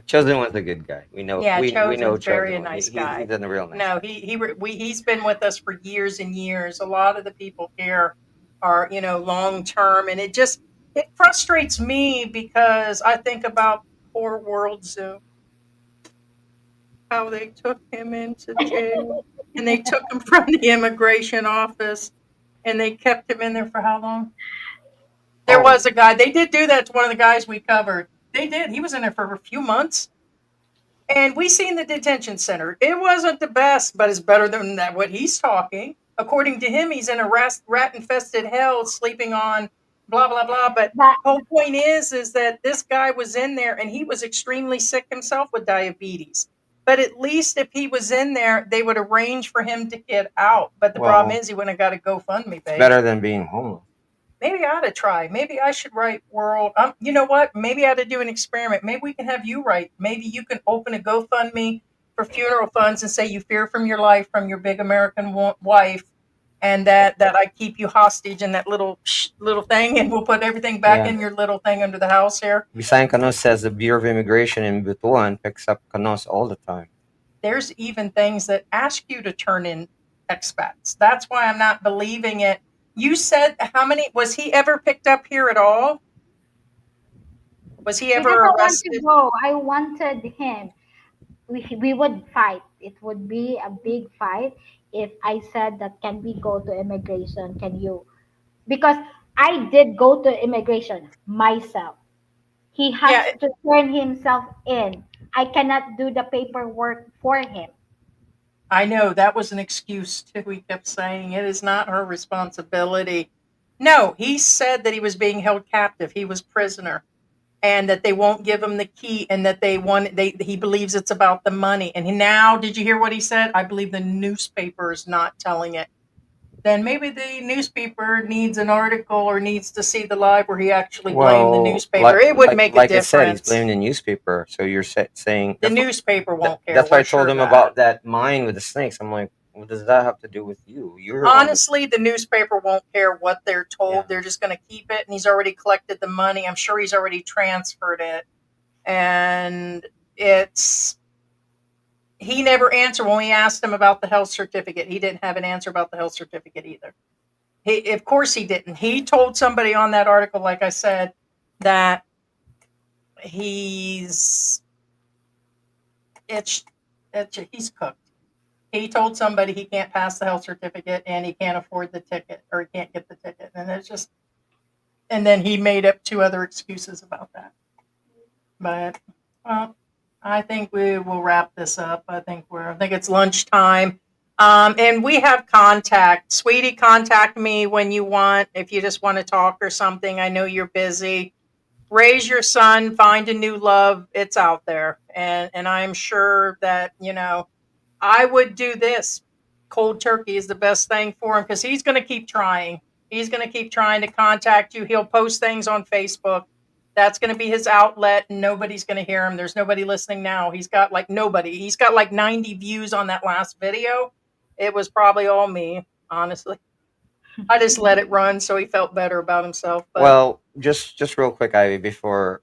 Chosen One's a good guy. We know. Yeah, We know Chosen's very Chosen a One. nice He's guy. a real nice No, guy. he's been with us for years and years. A lot of the people here are, long term, and it frustrates me because I think about poor World Zoom. how they took him into jail. And they took him from the immigration office and they kept him in there for how long? There was a guy, they did do that to one of the guys we covered. They did. He was in there for a few months. And we seen the detention center. It wasn't the best, but it's better than that what he's talking. According to him, he's in a rat-infested hell, sleeping on blah blah blah. But the whole point is that this guy was in there and he was extremely sick himself with diabetes. But at least if he was in there, they would arrange for him to get out. But the problem is he wouldn't have got a GoFundMe page. Better than being homeless. Maybe I ought to try. Maybe I should write world. You know what? Maybe I ought to do an experiment. Maybe we can have you write. Maybe you can open a GoFundMe for funeral funds and say you fear from your life from your big American wife, and that I keep you hostage in that little thing, and we'll put everything back in your little thing under the house here. Bisayan Canos says the Bureau of Immigration in Butuan picks up Canos all the time. There's even things that ask you to turn in expats. That's why I'm not believing it. You said how many? Was he ever picked up here at all? Was he ever arrested? I wanted him. We would fight. It would be a big fight if I said that can we go to immigration? Can you? Because I did go to immigration myself. He has to turn himself in. I cannot do the paperwork for him. I know that was an excuse too. We kept saying it is not her responsibility. No, he said that he was being held captive. He was prisoner, and that they won't give him the key, and that he believes it's about the money. And now, did you hear what he said? I believe the newspaper is not telling it. Then maybe the newspaper needs an article or needs to see the live where he actually blamed the newspaper. It would make a difference. Like I said, he's blaming the newspaper. So you're saying the newspaper won't care. That's why I told him about that mine with the snakes. I'm like, what does that have to do with you? Honestly, the newspaper won't care what they're told. Yeah. They're just going to keep it. And he's already collected the money. I'm sure he's already transferred it. And he never answered when we asked him about the health certificate. He didn't have an answer about the health certificate either. Of course he didn't. He told somebody on that article, like I said, that he's cooked. He told somebody he can't pass the health certificate and he can't afford the ticket, or he can't get the ticket. And then he made up 2 other excuses about that. But, well, I think we will wrap this up. I think it's lunchtime. And we have contact. Sweetie, contact me when you want, if you just want to talk or something. I know you're busy. Raise your son, find a new love. It's out there. And I'm sure that, I would do this. Cold turkey is the best thing for him because he's going to keep trying. He's going to keep trying to contact you. He'll post things on Facebook. That's going to be his outlet, and nobody's going to hear him. There's nobody listening now. He's got nobody. He's got 90 views on that last video. It was probably all me, honestly. I just let it run so he felt better about himself. But. Well, just real quick, Ivy, before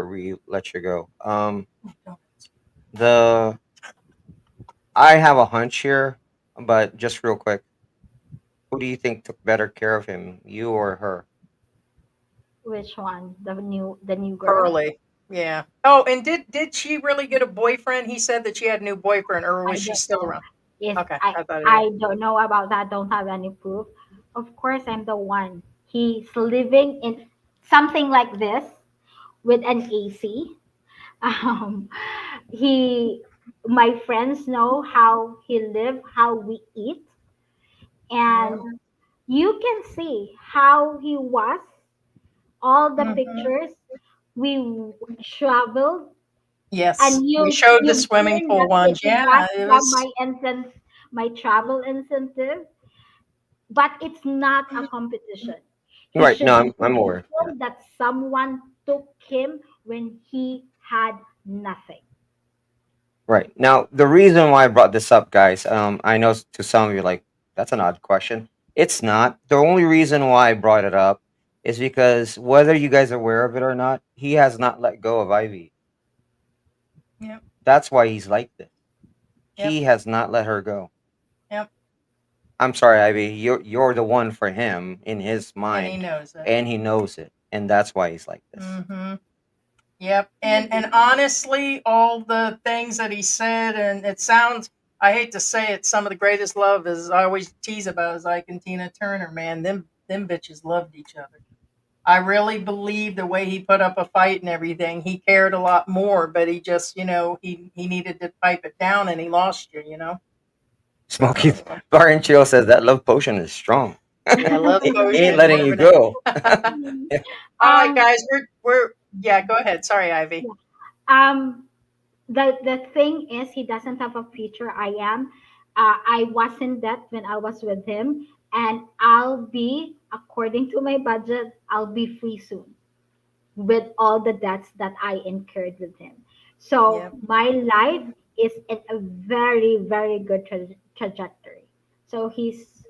we let you go. I have a hunch here, but just real quick, who do you think took better care of him, you or her? Which one? The new girl? Pearly. Yeah. Oh, and did she really get a boyfriend? He said that she had a new boyfriend, or was she still around? Yes, okay. I don't know about that. Don't have any proof. Of course, I'm the one. He's living in something like this with an AC. My friends know how he live, how we eat, and you can see how he was. All the pictures we traveled. Yes, and we showed the swimming pool ones. Yeah, it was my travel incentive, but it's not a competition. Right? No, I'm aware that someone took him when he had nothing. Right. Now, the reason why I brought this up, guys, I know to some of you, like, that's an odd question. It's not. The only reason why I brought it up is because whether you guys are aware of it or not, he has not let go of Ivy. Yep. That's why he's like this. Yep. He has not let her go. Yep. I'm sorry, Ivy. You're the one for him in his mind. And he knows it. And he knows it. And that's why he's like this. Mm-hmm. Yep. And honestly, all the things that he said, and it sounds, I hate to say it, some of the greatest love is I always tease about is Ike and Tina Turner, man. Them bitches loved each other. I really believe the way he put up a fight and everything, he cared a lot more, but he just, he needed to pipe it down and he lost you. Smoky Bar and Chill says that love potion is strong. Yeah, love It potion. ain't letting you go. All right, guys, we're yeah, go ahead. Sorry, Ivy. Um, the thing is, he doesn't have a future. I am. I wasn't that when I was with him, and I'll be, according to my budget, I'll be free soon with all the debts that I incurred with him. So Yep. my life is in a very, very good trajectory. So he's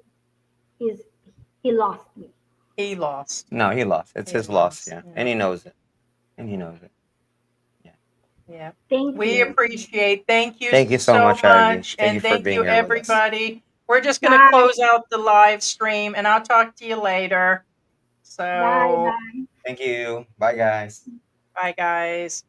he lost me. He lost. No, he lost. It's his loss, yeah. And he knows it. Yeah. Thank We you. appreciate. Thank you so much, Ivy. Thank and you for thank being you here with us. everybody. We're just going to Bye. close out the live stream, and I'll talk to you later. So Bye. Thank you. Bye, guys. bye, guys.